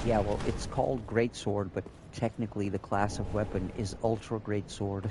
Yeah, well, it's called greatsword, but technically the class of weapon is ultra greatsword.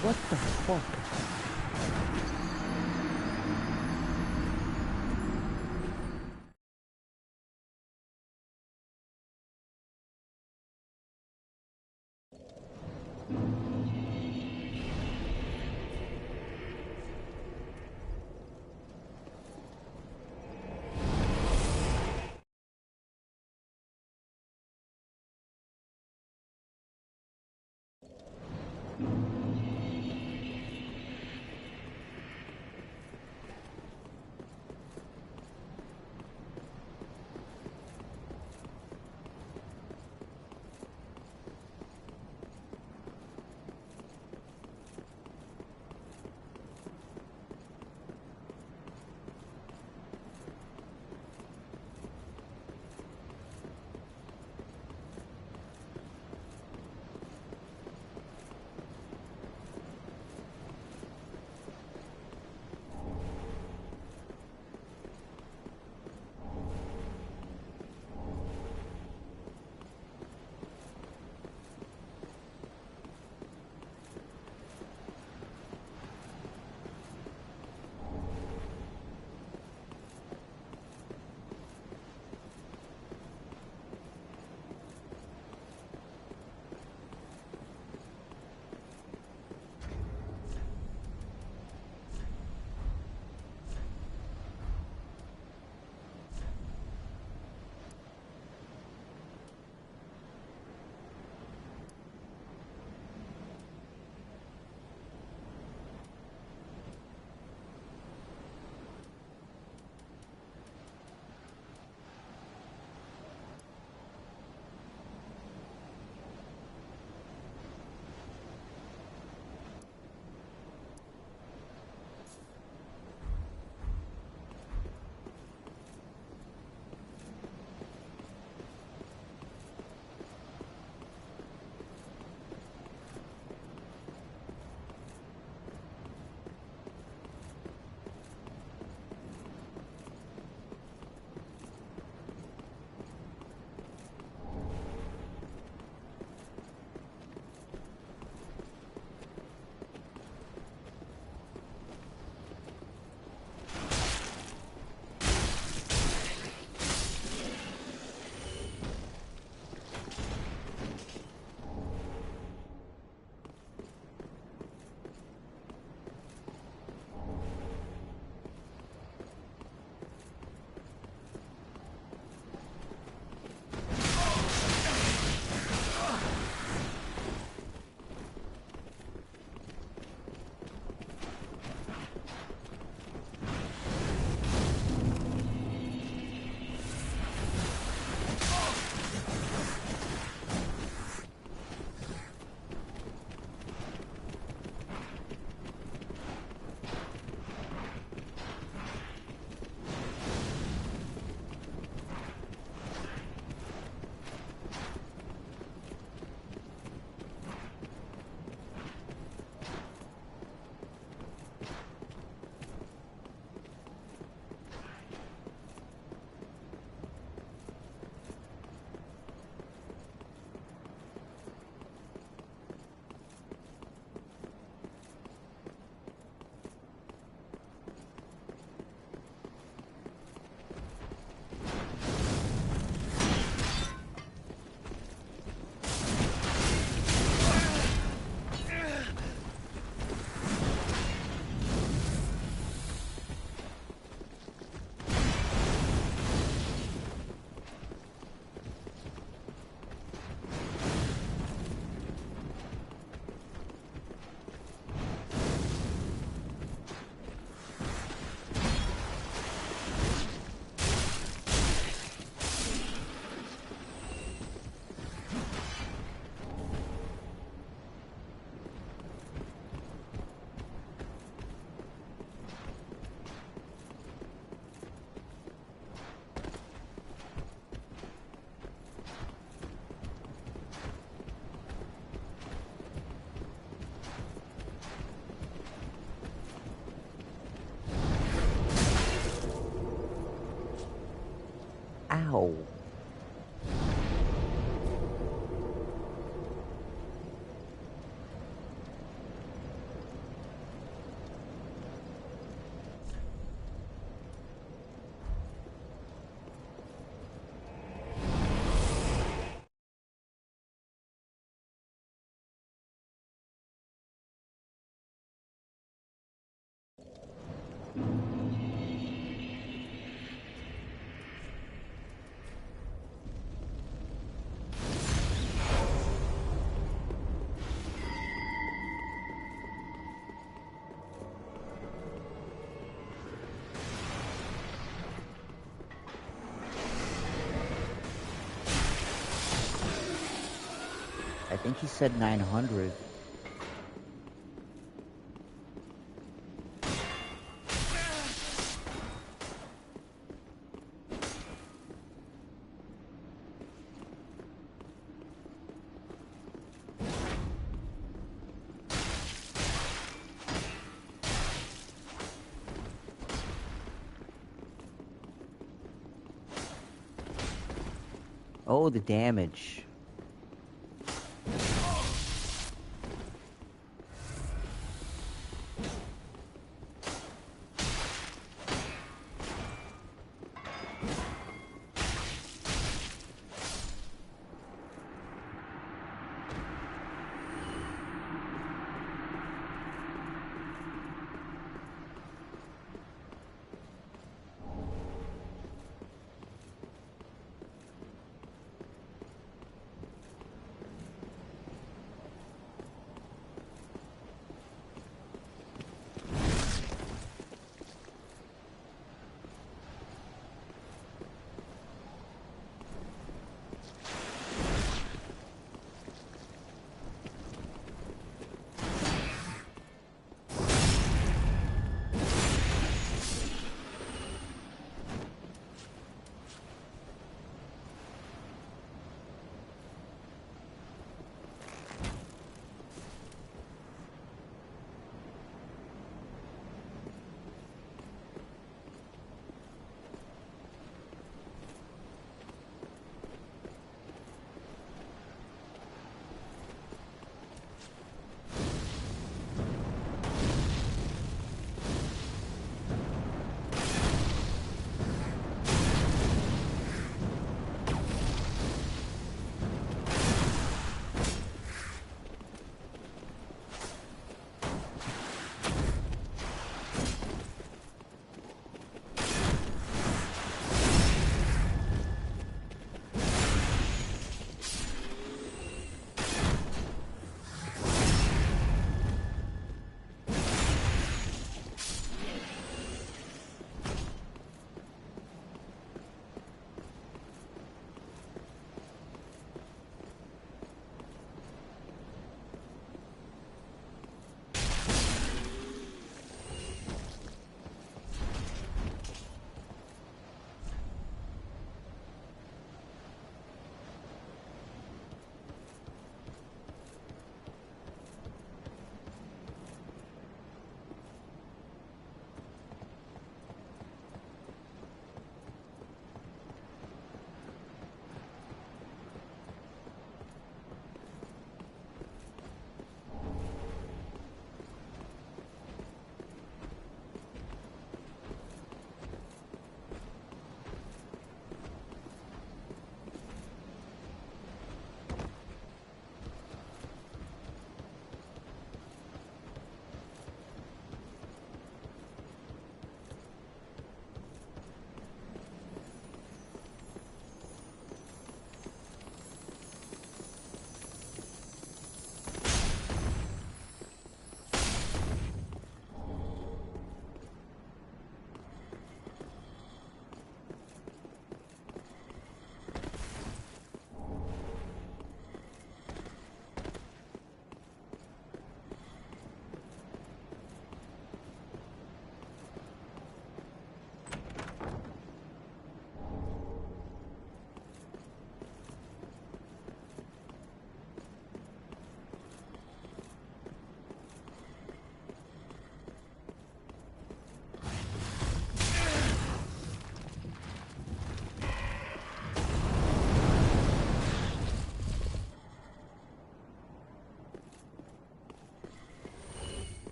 What the fuck? Ow. I think he said 900. Oh, the damage.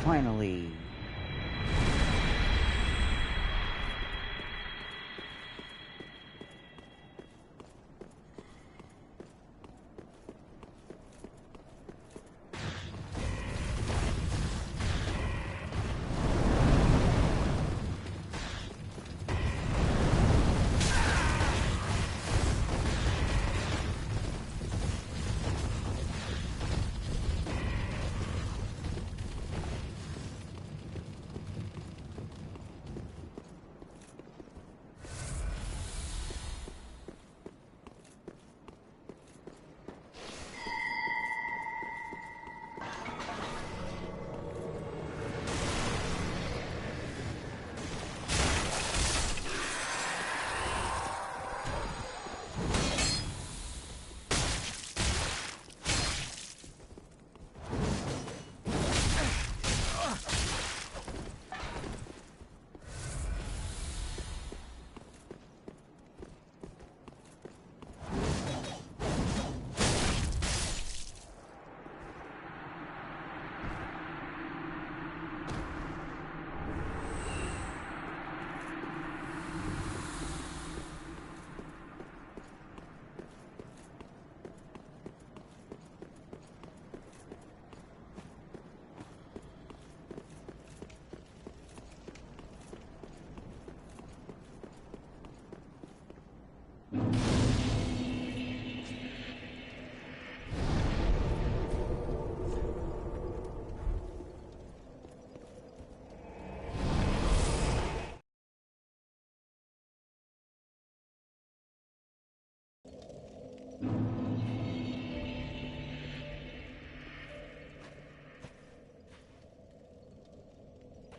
Finally.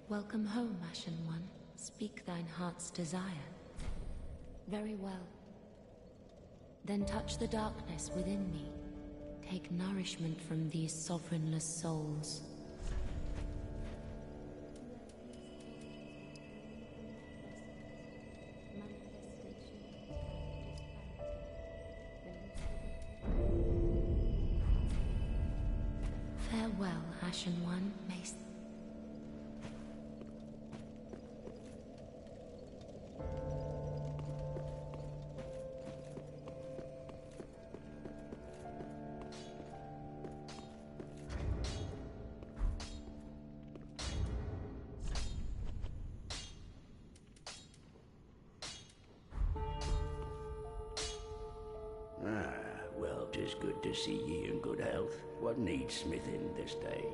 Welcome home, Ashen One. Speak thine heart's desire. Very well. Then touch the darkness within me. Take nourishment from these sovereignless souls. Farewell, Ashen One. May Well, 'tis good to see ye in good health. What needs smithing this day?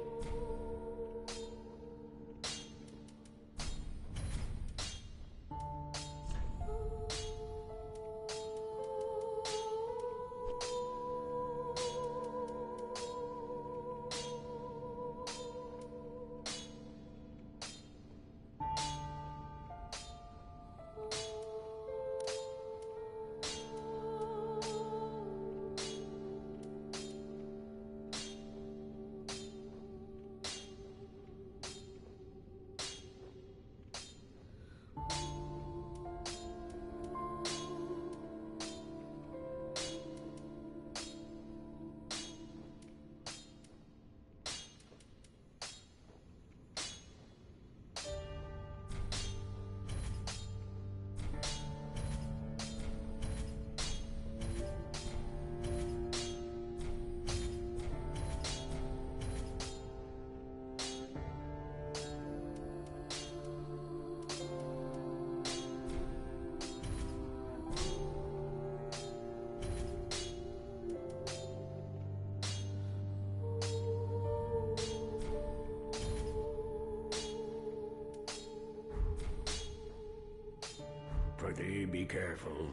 Prithee, be careful.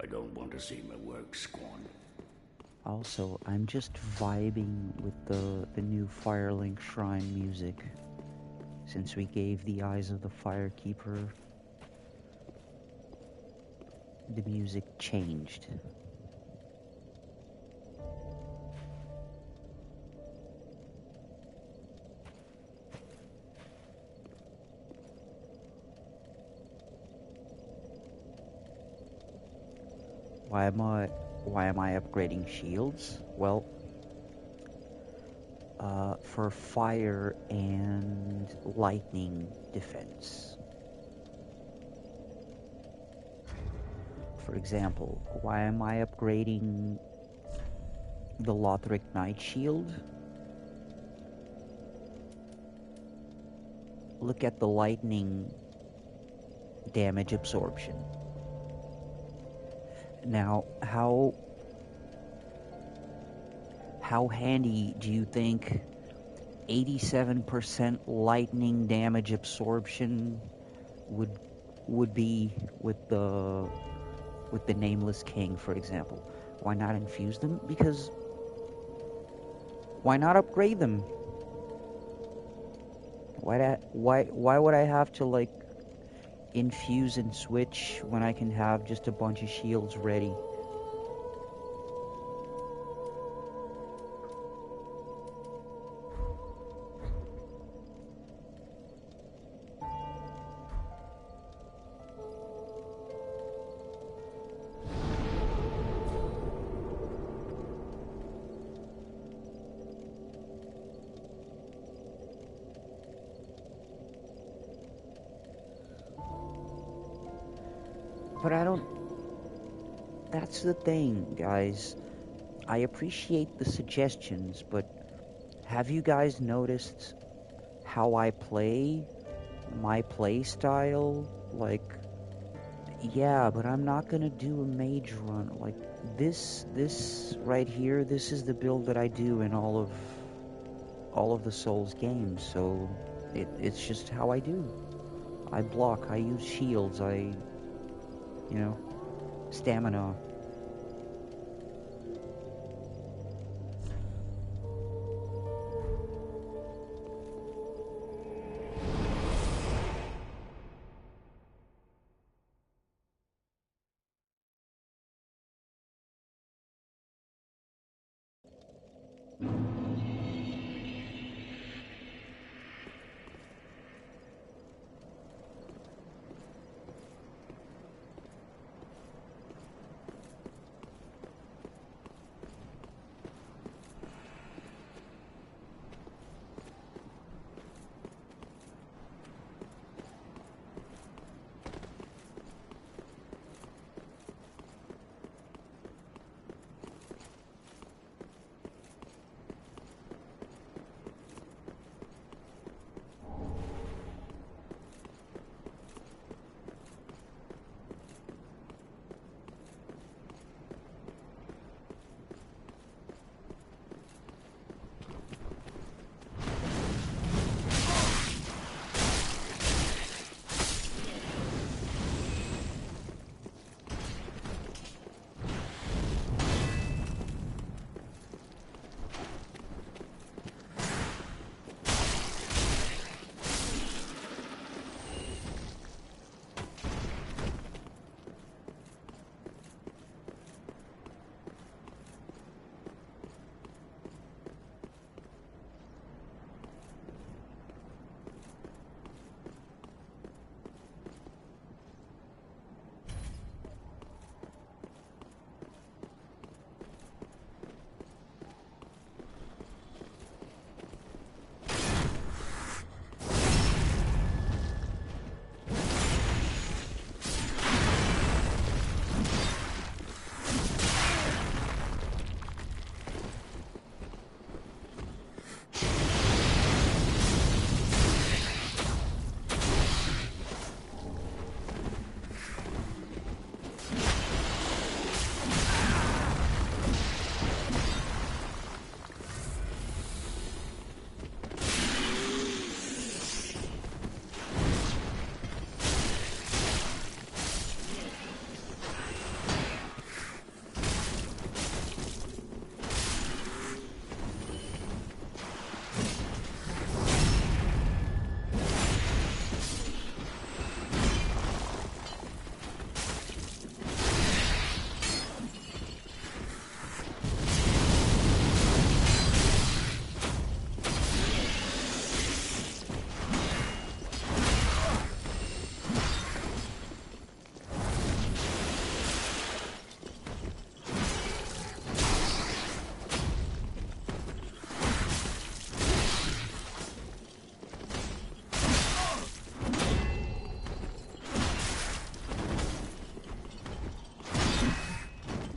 I don't want to see my work squandered. Also, I'm just vibing with the new Firelink Shrine music. Since we gave the Eyes of the Firekeeper, the music changed. Why am I upgrading shields? Well, for fire and lightning defense. For example, why am I upgrading the Lothric Knight Shield? Look at the lightning damage absorption. Now, how handy do you think 87% lightning damage absorption would be with the Nameless King, for example? Why not infuse them? Because why not upgrade them? Why would I have to, like, infuse and switch when I can have just a bunch of shields ready? But I don't... That's the thing, guys. I appreciate the suggestions, but have you guys noticed how I play? My play style? Like, yeah, but I'm not gonna do a mage run. Like, this right here, this is the build that I do in all of the Souls games, so it's just how I do. I block, I use shields, stamina.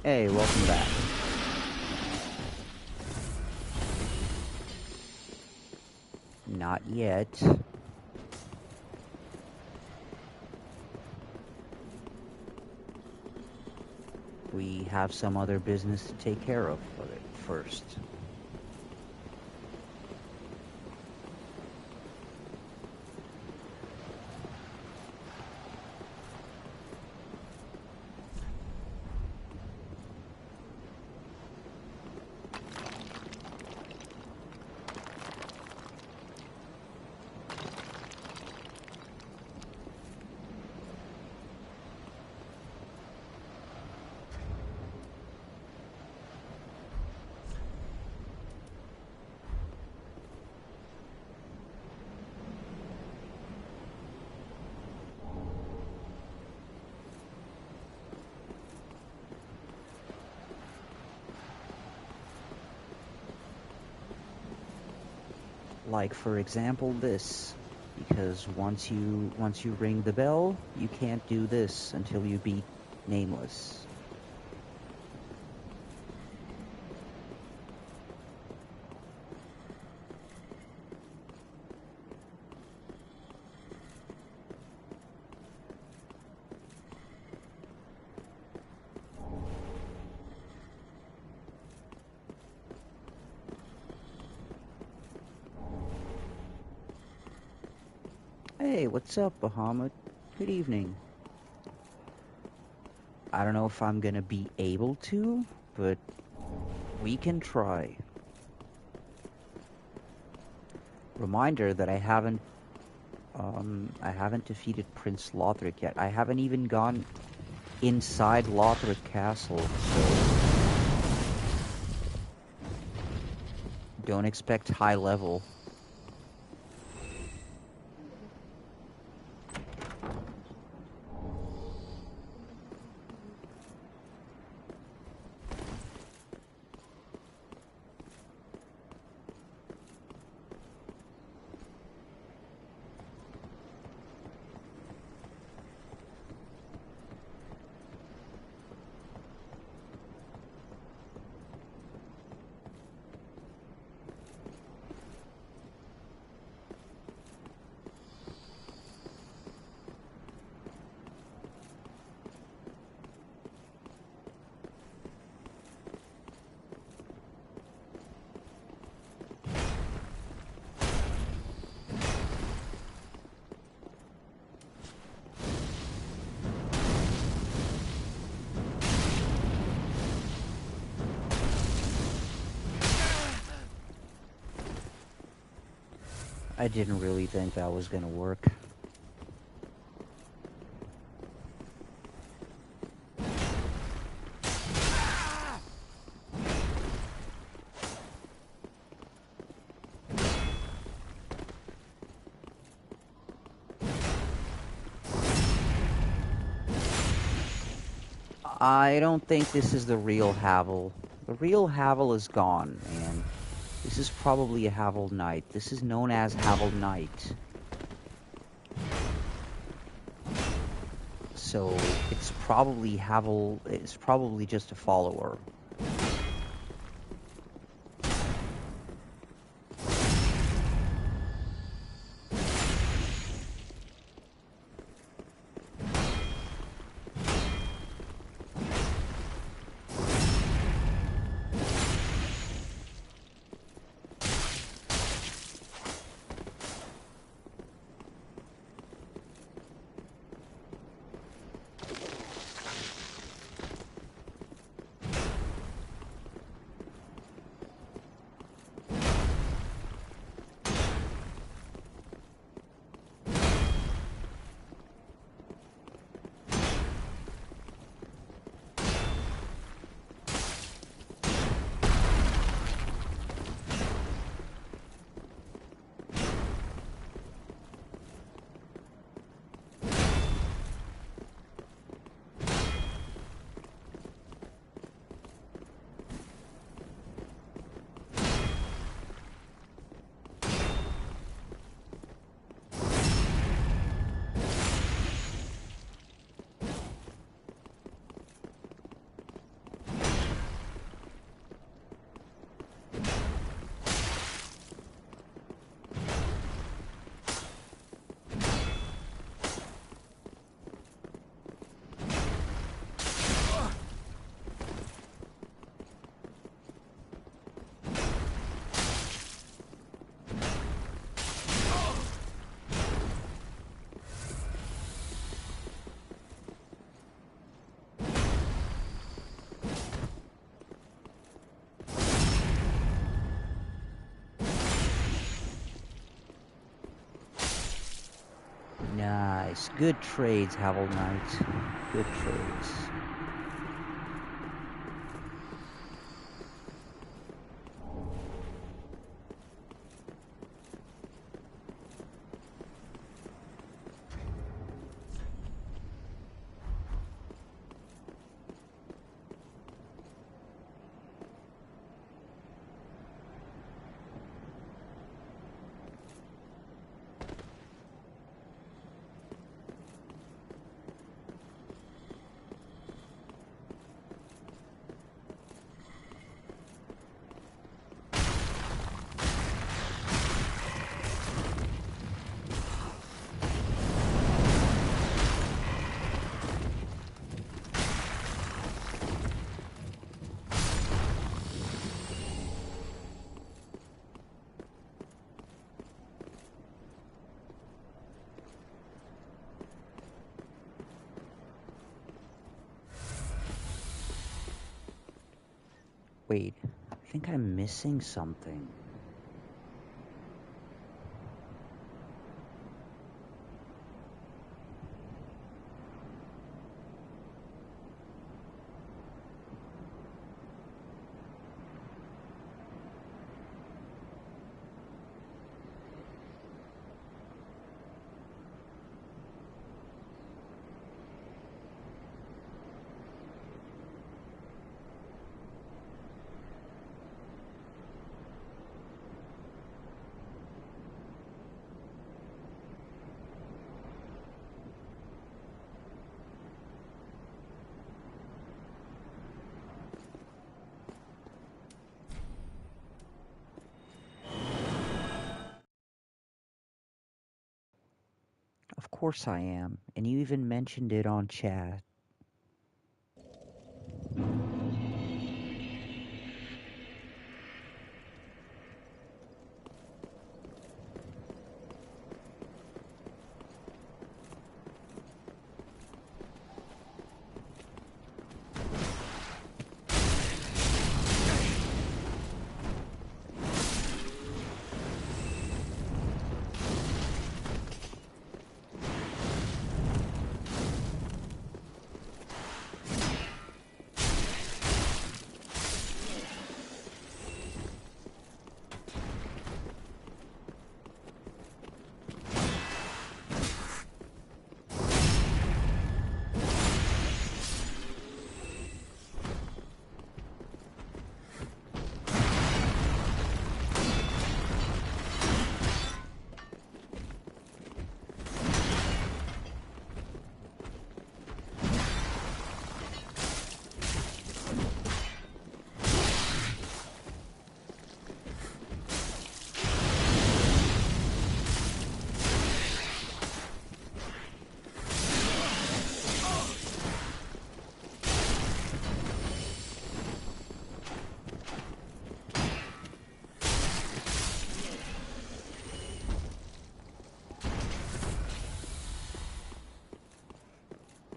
Hey, welcome back. Not yet. We have some other business to take care of it first. Like, for example, this. Because once you ring the bell, you can't do this until you beat Nameless. Hey, what's up, Bahamut? Good evening. I don't know if I'm gonna be able to, but we can try. Reminder that I haven't defeated Prince Lothric yet. I haven't even gone inside Lothric Castle, so don't expect high level. I didn't really think that was gonna work. I don't think this is the real Havel. The real Havel is gone, and this is probably a Havel Knight. This is known as Havel Knight. So it's probably Havel. It's probably just a follower. Nice. Good trades, Havel Knight. Good trades. Wait, I think I'm missing something. Of course I am, and you even mentioned it on chat.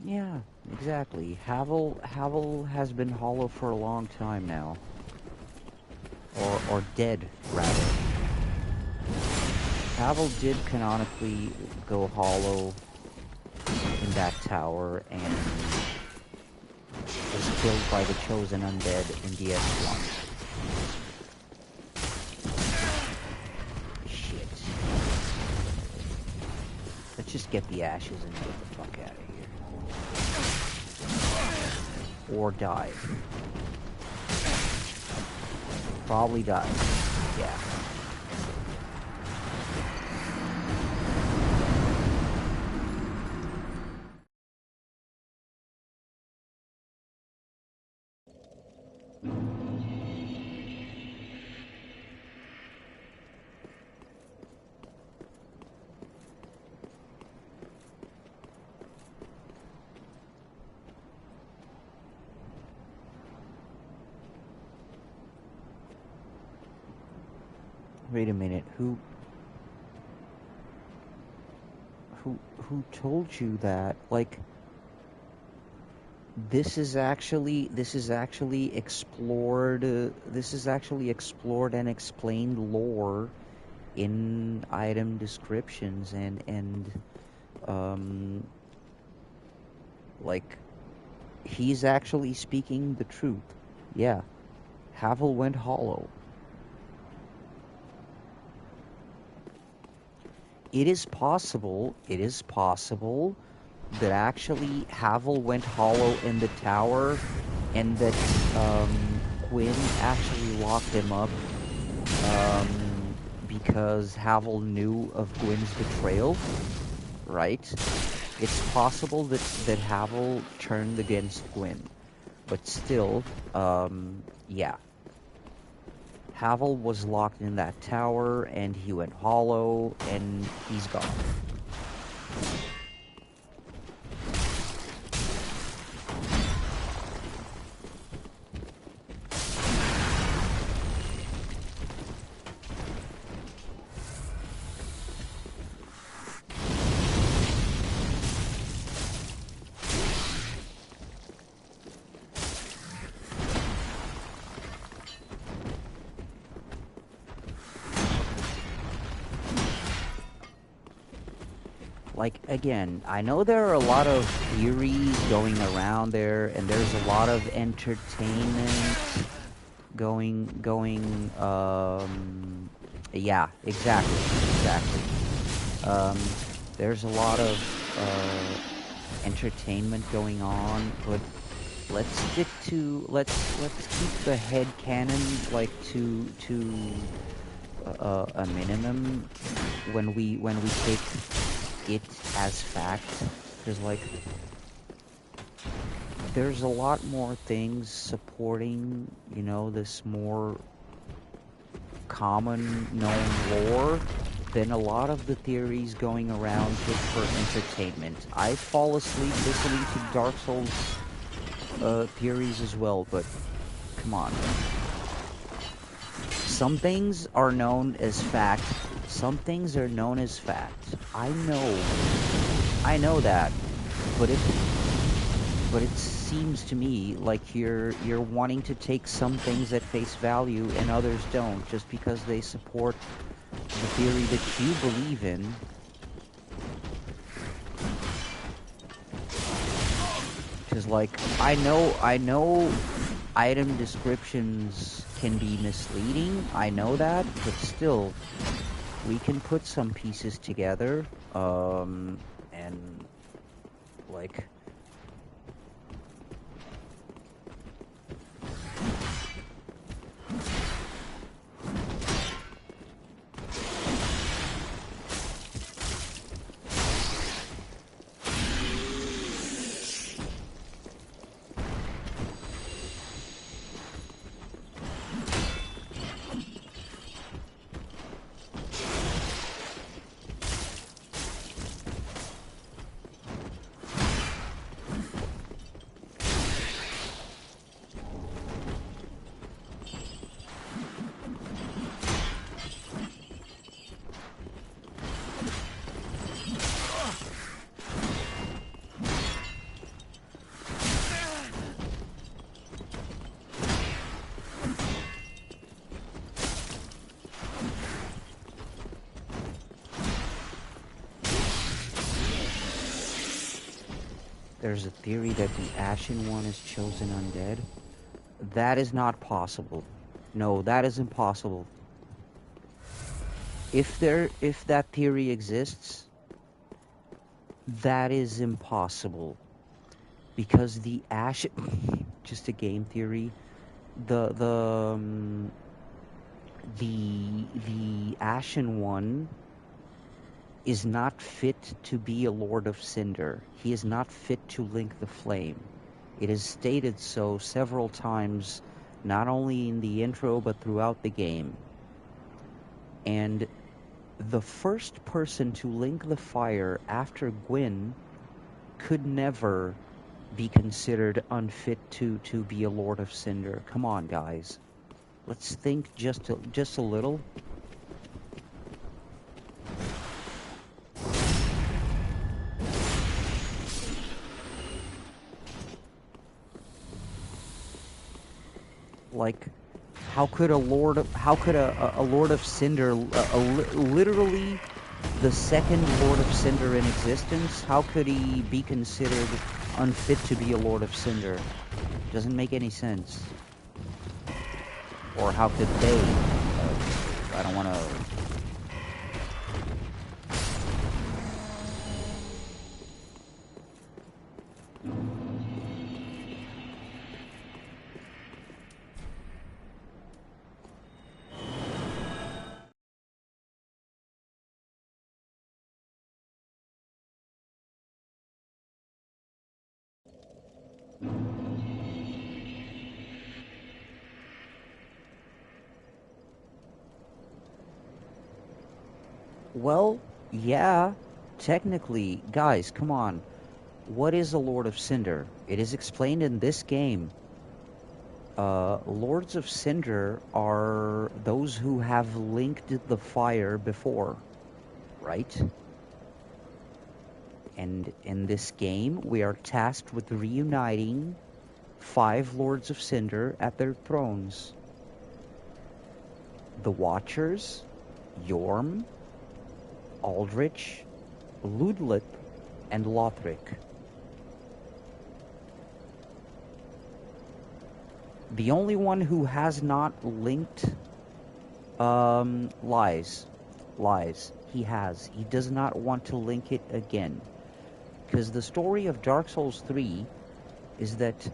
Yeah, exactly. Havel has been hollow for a long time now. Or dead, rather. Havel did canonically go hollow in that tower and was killed by the chosen undead in the S1. Shit. Let's just get the ashes and get the fuck out of here. Or die. Probably die. Yeah. Wait a minute, who told you that? Like, this is actually explored and explained lore in item descriptions and like, he's actually speaking the truth. Yeah, Havel went hollow. It is possible that actually Havel went hollow in the tower and that Gwyn actually locked him up because Havel knew of Gwyn's betrayal, right? It's possible that Havel turned against Gwyn, but still, yeah. Havel was locked in that tower, and he went hollow, and he's gone. Like, again, I know there are a lot of theories going around there, and there's a lot of entertainment yeah, exactly. There's a lot of entertainment going on, but let's stick to, let's keep the head canon, like, to a minimum when we take it as fact, because, like, there's a lot more things supporting, you know, this more common known lore than a lot of the theories going around just for entertainment. I fall asleep listening to Dark Souls theories as well, but come on. Some things are known as fact. Some things are known as fact. I know that, but it seems to me like you're wanting to take some things at face value and others don't, just because they support the theory that you believe in. Because, like, I know item descriptions can be misleading. I know that, but still, we can put some pieces together, and, like, there's a theory that the Ashen One is chosen undead. That is not possible. No, that is impossible. If that theory exists, that is impossible. Because the Ashen just a game theory, the Ashen One is not fit to be a Lord of Cinder. He is not fit to link the flame. It is stated so several times, not only in the intro, but throughout the game. And the first person to link the fire after Gwyn could never be considered unfit to be a Lord of Cinder. Come on, guys. Let's think just a little. Like, how could a Lord of Cinder literally the second Lord of Cinder in existence. How could he be considered unfit to be a Lord of Cinder? Doesn't make any sense. Or how could they? I don't want to... Well, yeah, technically, guys, come on. What is a Lord of Cinder? It is explained in this game. Lords of Cinder are those who have linked the fire before, right? And in this game, we are tasked with reuniting 5 Lords of Cinder at their thrones. The Watchers, Yorm, Aldrich, Ludlip, and Lothric. The only one who has not linked Lies. He has. He does not want to link it again. Because the story of Dark Souls 3 is that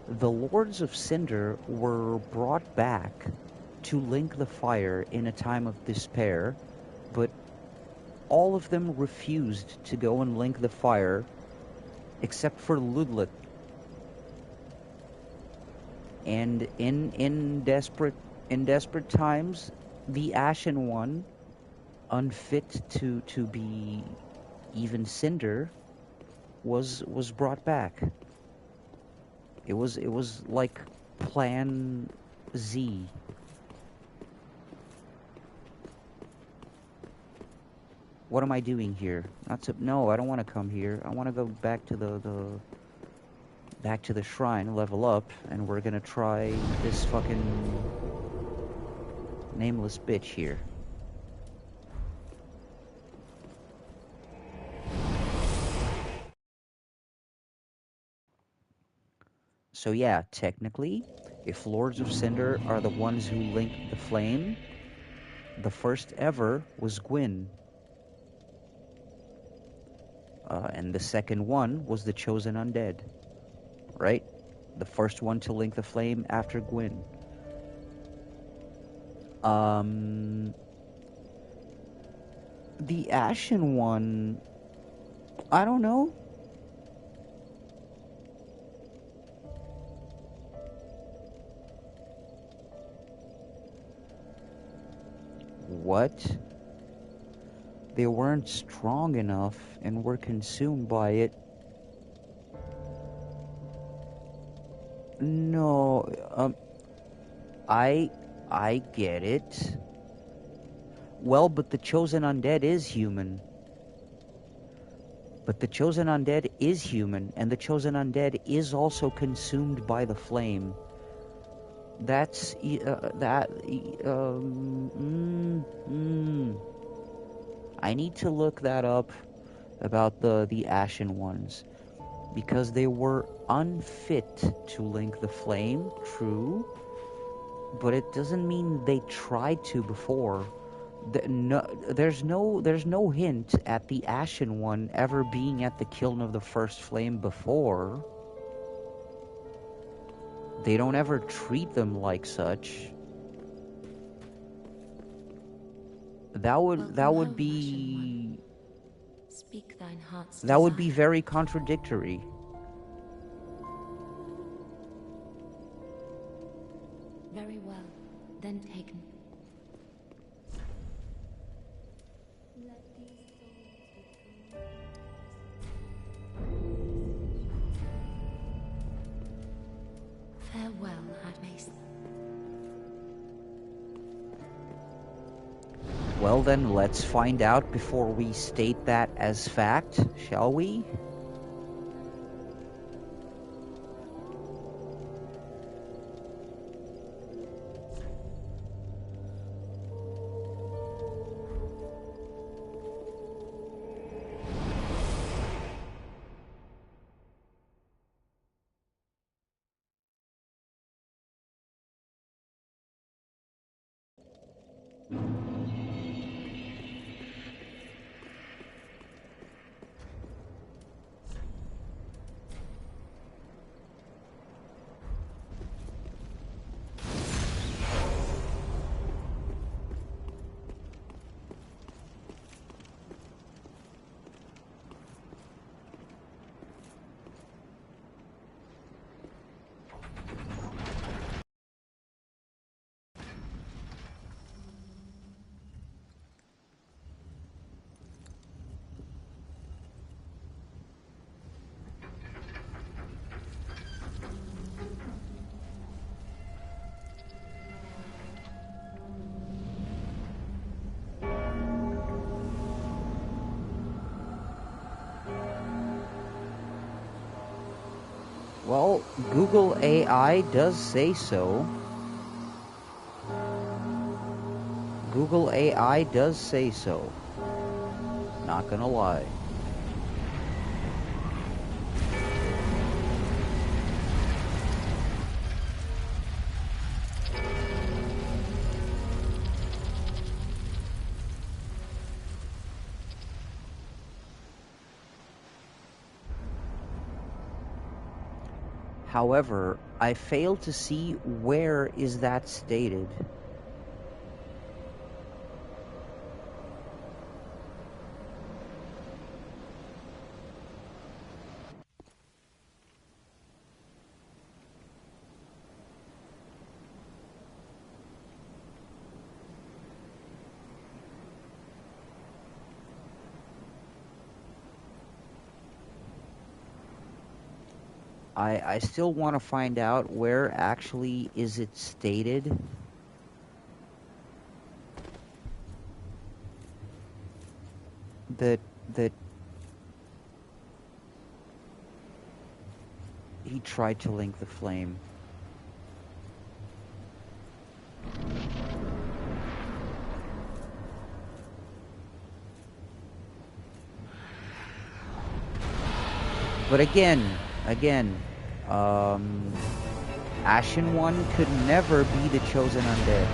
the Lords of Cinder were brought back to link the fire in a time of despair, but all of them refused to go and link the fire except for Ludlip. And in desperate times, the Ashen One, unfit to be even Cinder, was brought back. It was like Plan Z. What am I doing here? No, I don't want to come here. I want to go back to the shrine, level up, and we're gonna try this fucking nameless bitch here. So yeah, technically, if Lords of Cinder are the ones who linked the flame, the first ever was Gwyn. And the second one was the Chosen Undead. Right? The first one to link the flame after Gwyn. The Ashen One, I don't know. What? They weren't strong enough and were consumed by it. No, I get it. Well, but the Chosen Undead is human. And the Chosen Undead is also consumed by the flame. That's I need to look that up about the Ashen Ones, because they were unfit to link the flame, true, but it doesn't mean they tried to before. There's no hint at the Ashen One ever being at the kiln of the first flame before. They don't ever treat them like such. That would be Speak thine heart's that would be desire. very contradictory. Very well, then taken. Farewell, Handmaiden. Well then, let's find out before we state that as fact, shall we? Well, Google AI does say so. Google AI does say so. Not gonna lie. However, I fail to see where is that stated. I still want to find out where actually is it stated. That he tried to link the flame. But again, Ashen One could never be the chosen undead.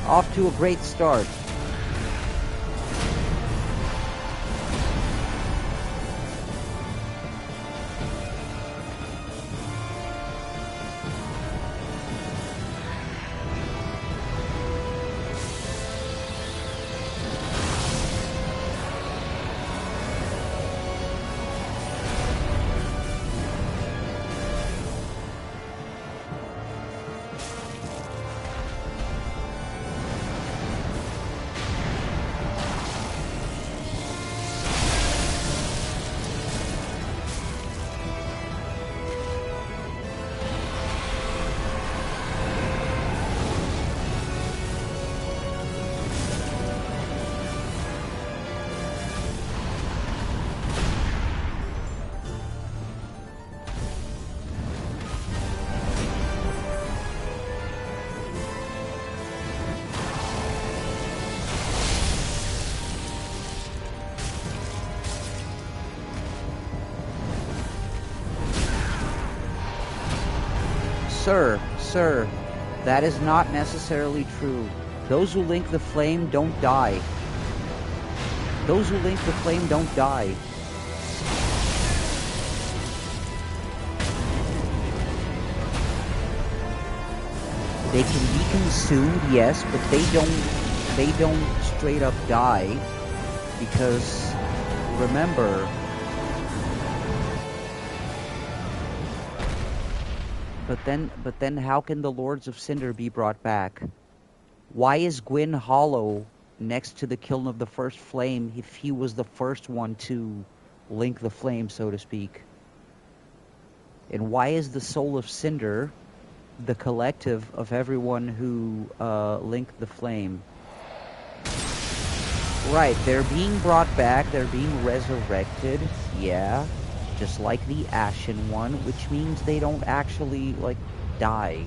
Off to a great start. Sir, that is not necessarily true. Those who link the flame don't die. Those who link the flame don't die. They can be consumed, yes, but they don't straight up die, because remember, But then how can the Lords of Cinder be brought back? Why is Gwyn Hollow next to the Kiln of the First Flame if he was the first one to link the flame, so to speak? And why is the Soul of Cinder the collective of everyone who linked the flame? Right, they're being brought back, they're being resurrected, yeah. Just like the Ashen One, which means they don't actually, like, die.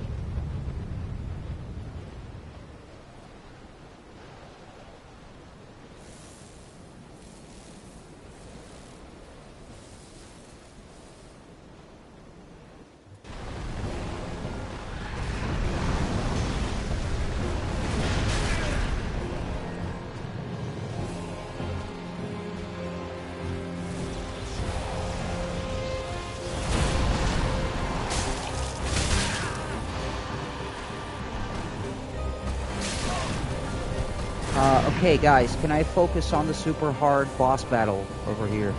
Okay, guys, can I focus on the super hard boss battle over here?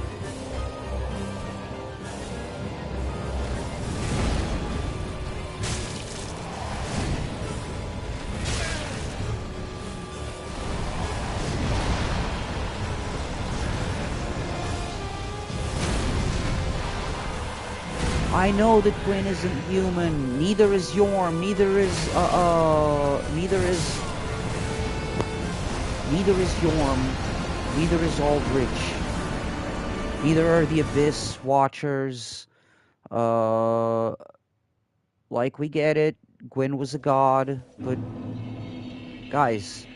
I know that Gwyn isn't human. Neither is Yorm. Neither is Neither is Yorm. Neither is Aldrich. Neither are the Abyss Watchers. Like, we get it. Gwyn was a god, but guys,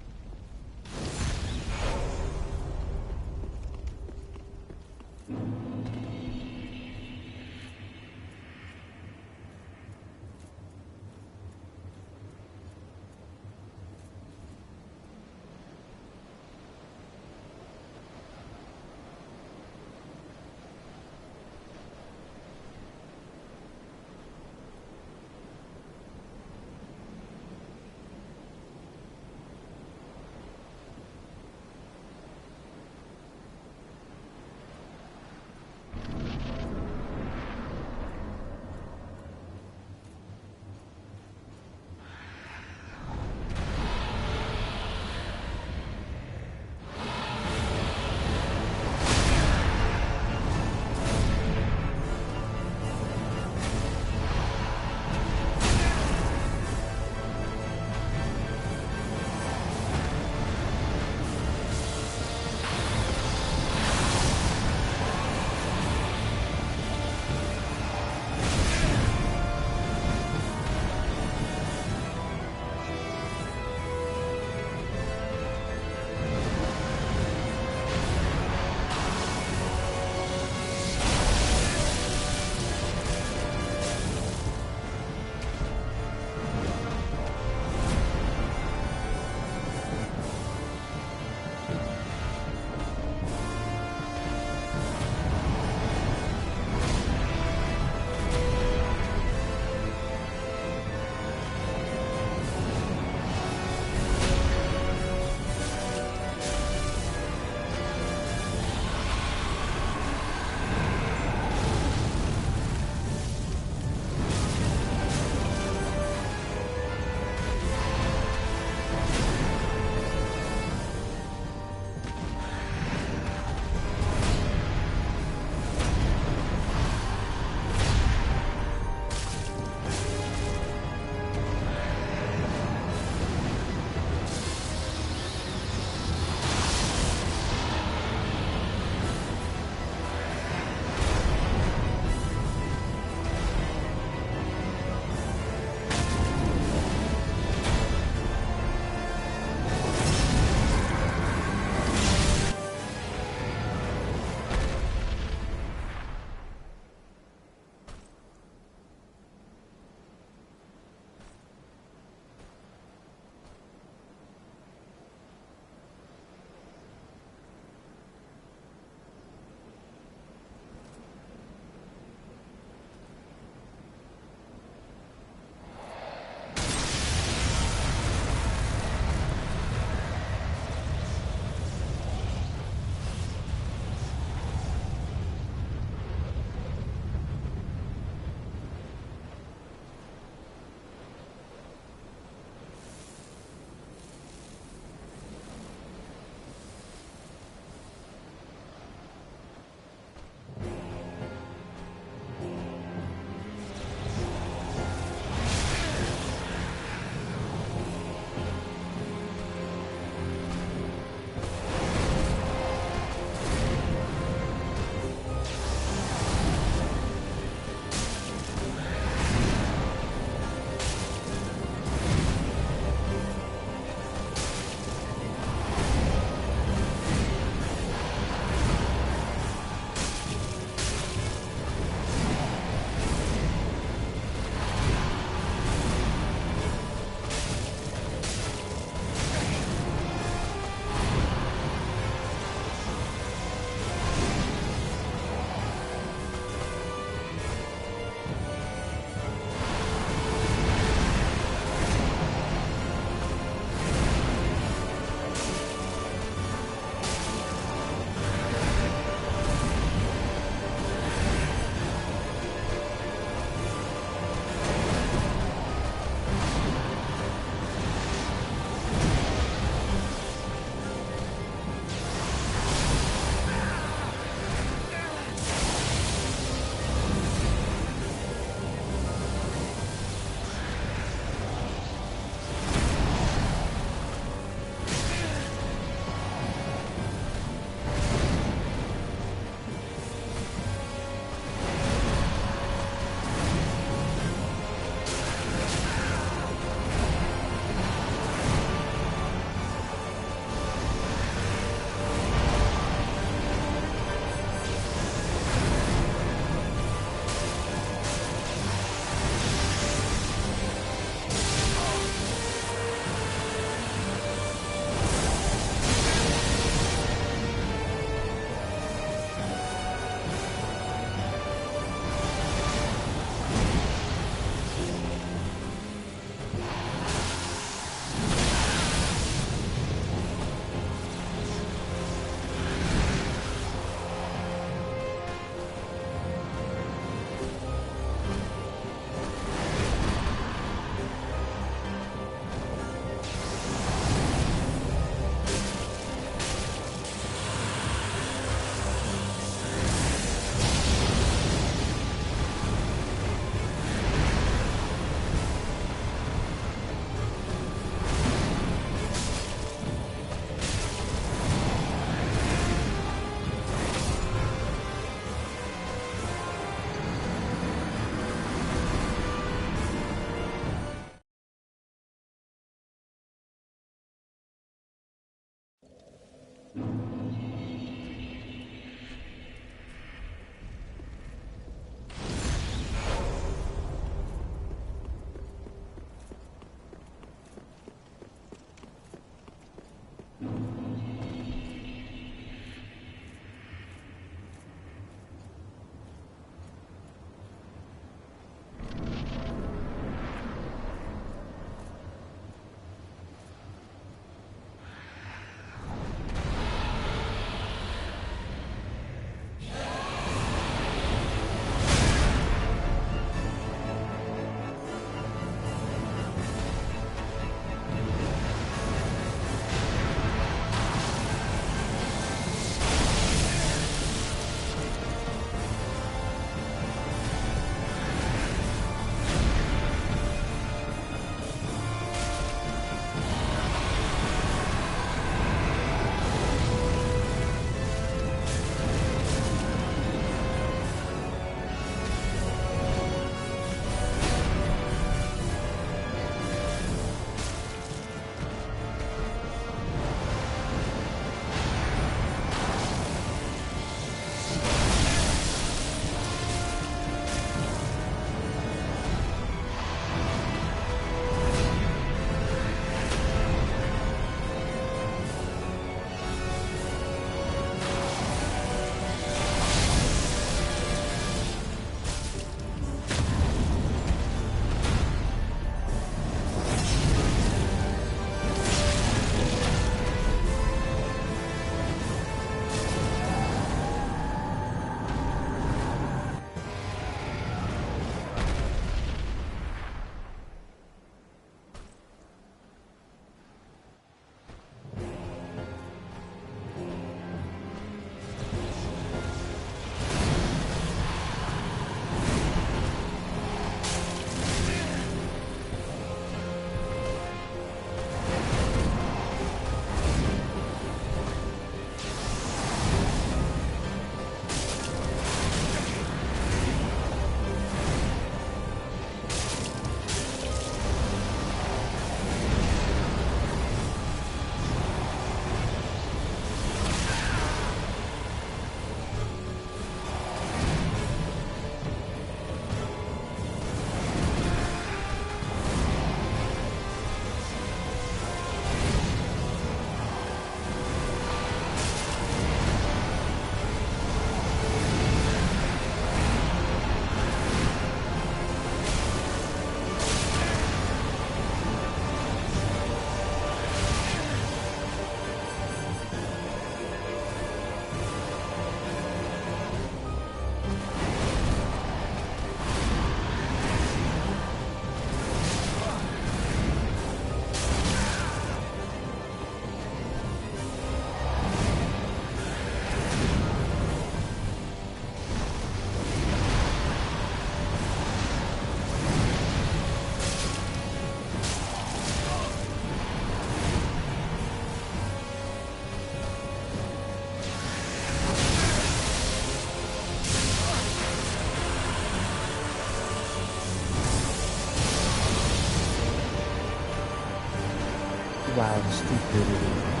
cloud stupidity.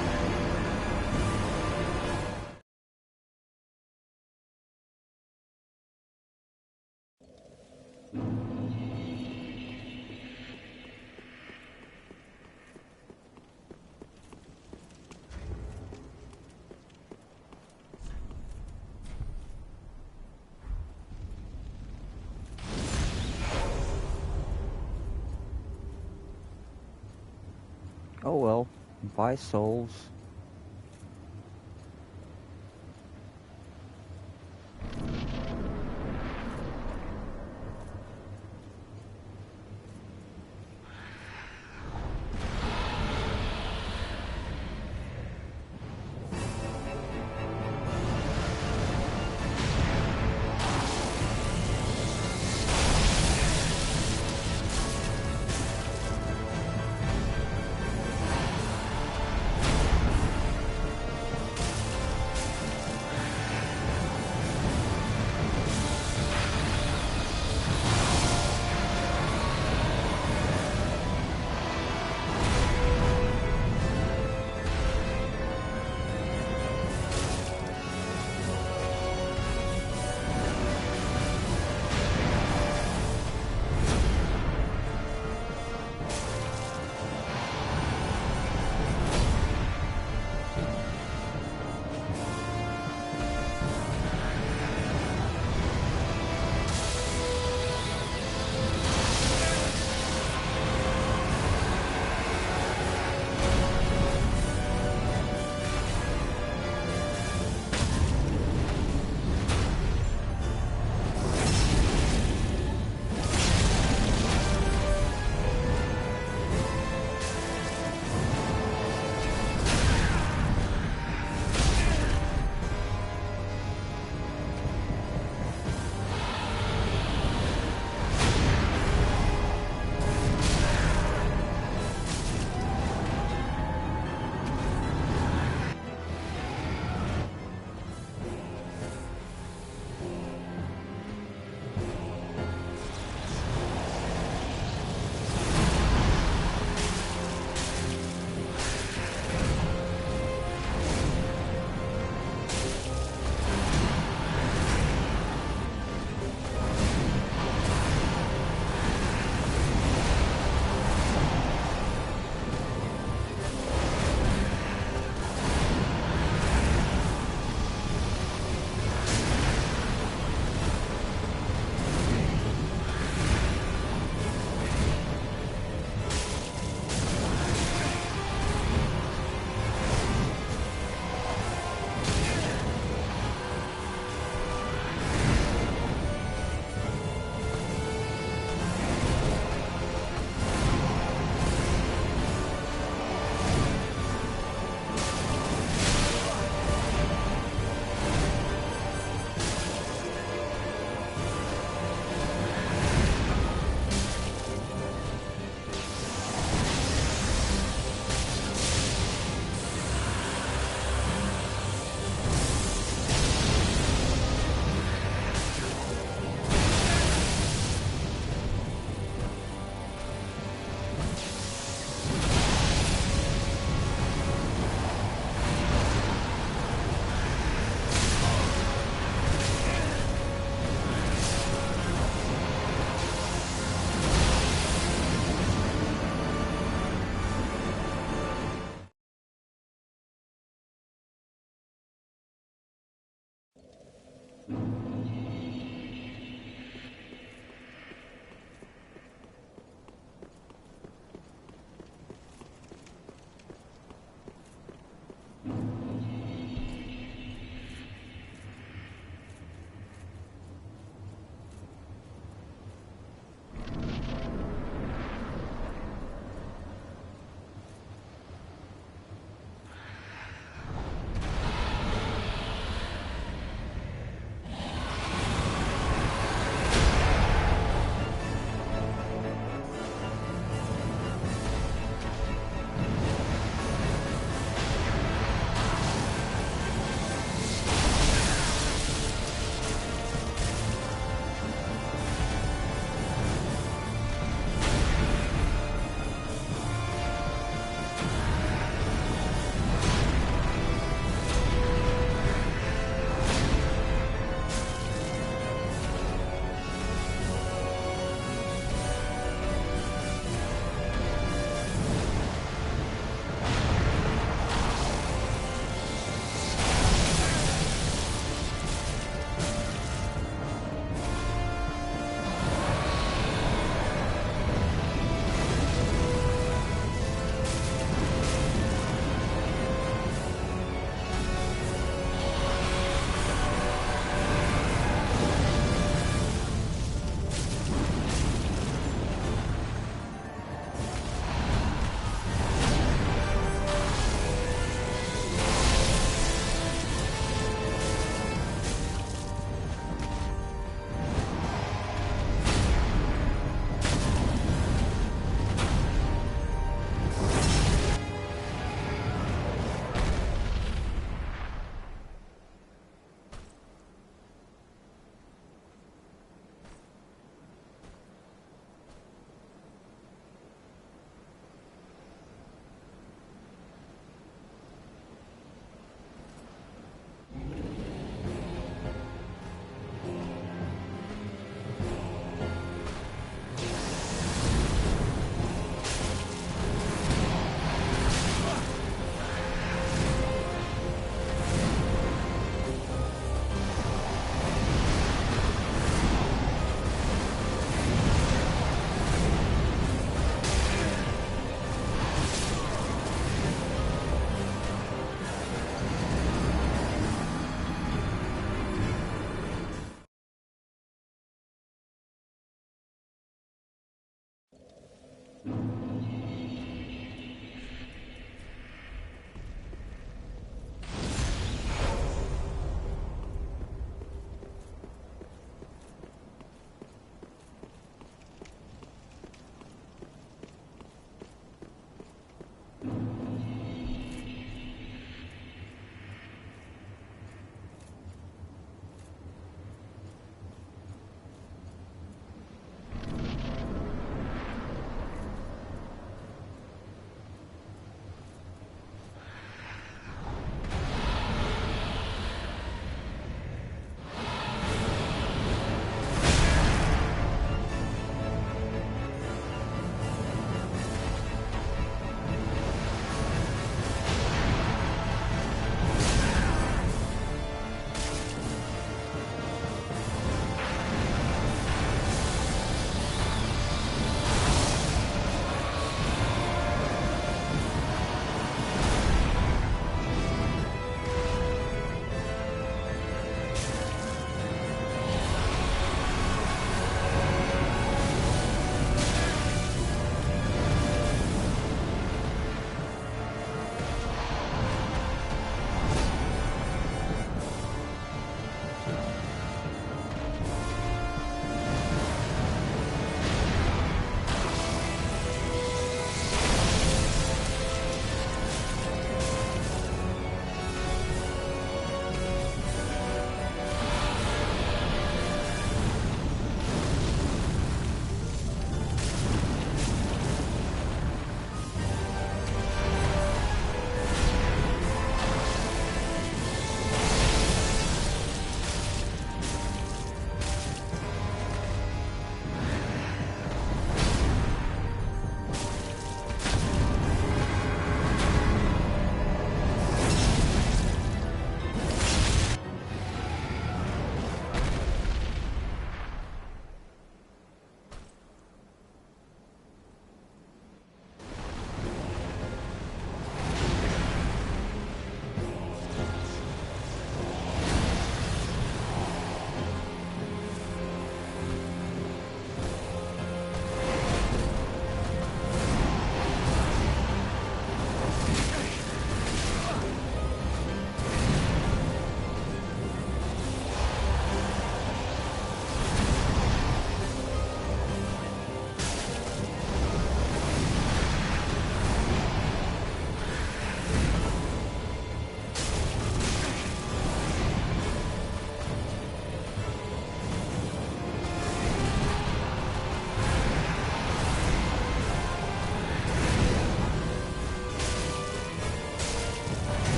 Oh well, buy souls.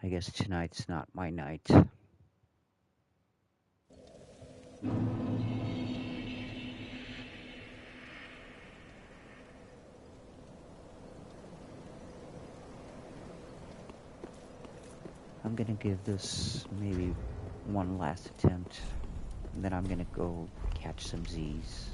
I guess tonight's not my night. I'm gonna give this maybe one last attempt, and then I'm gonna go catch some Z's.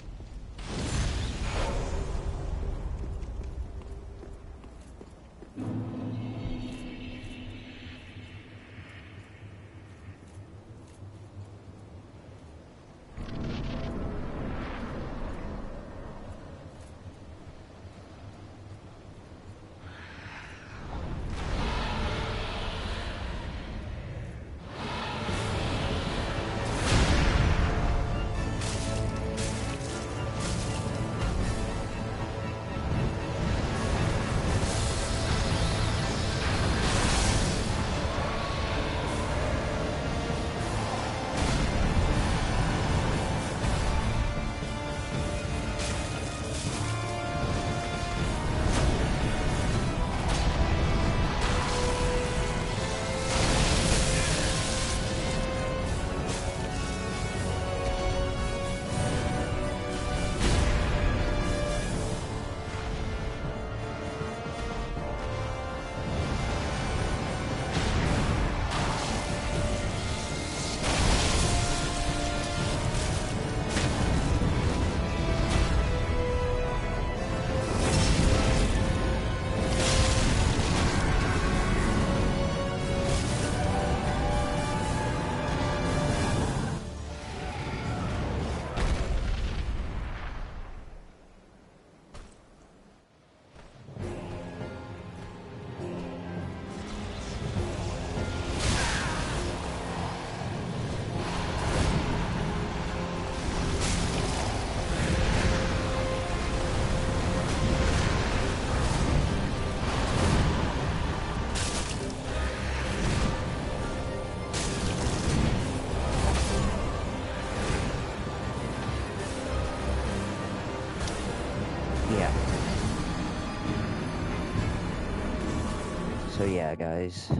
So yeah, guys.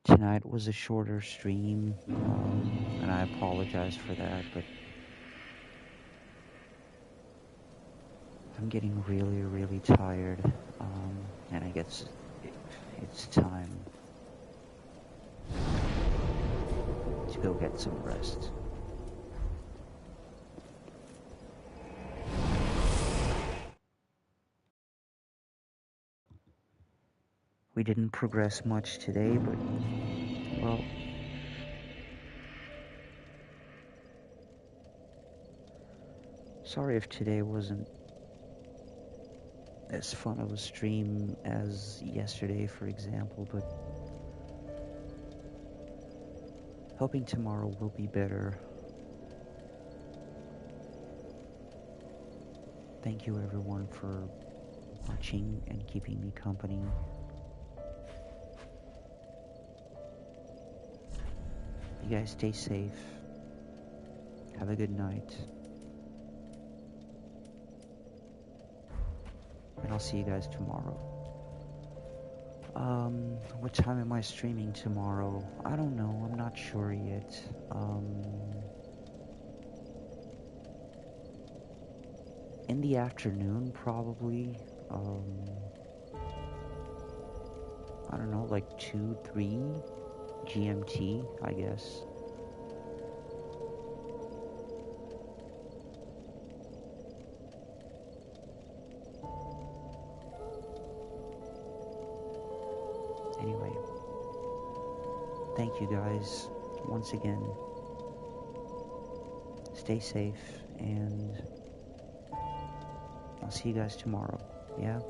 Tonight was a shorter stream, and I apologize for that, but I'm getting really, really tired, and I guess it's time to go get some rest. We didn't progress much today, but, well, sorry if today wasn't as fun of a stream as yesterday, for example, but hoping tomorrow will be better. Thank you everyone for watching and keeping me company. You guys stay safe. Have a good night. And I'll see you guys tomorrow. What time am I streaming tomorrow? I don't know. I'm not sure yet. In the afternoon, probably. I don't know, like 2, 3 GMT, I guess. Anyway, thank you guys once again. Stay safe, and I'll see you guys tomorrow. Yeah?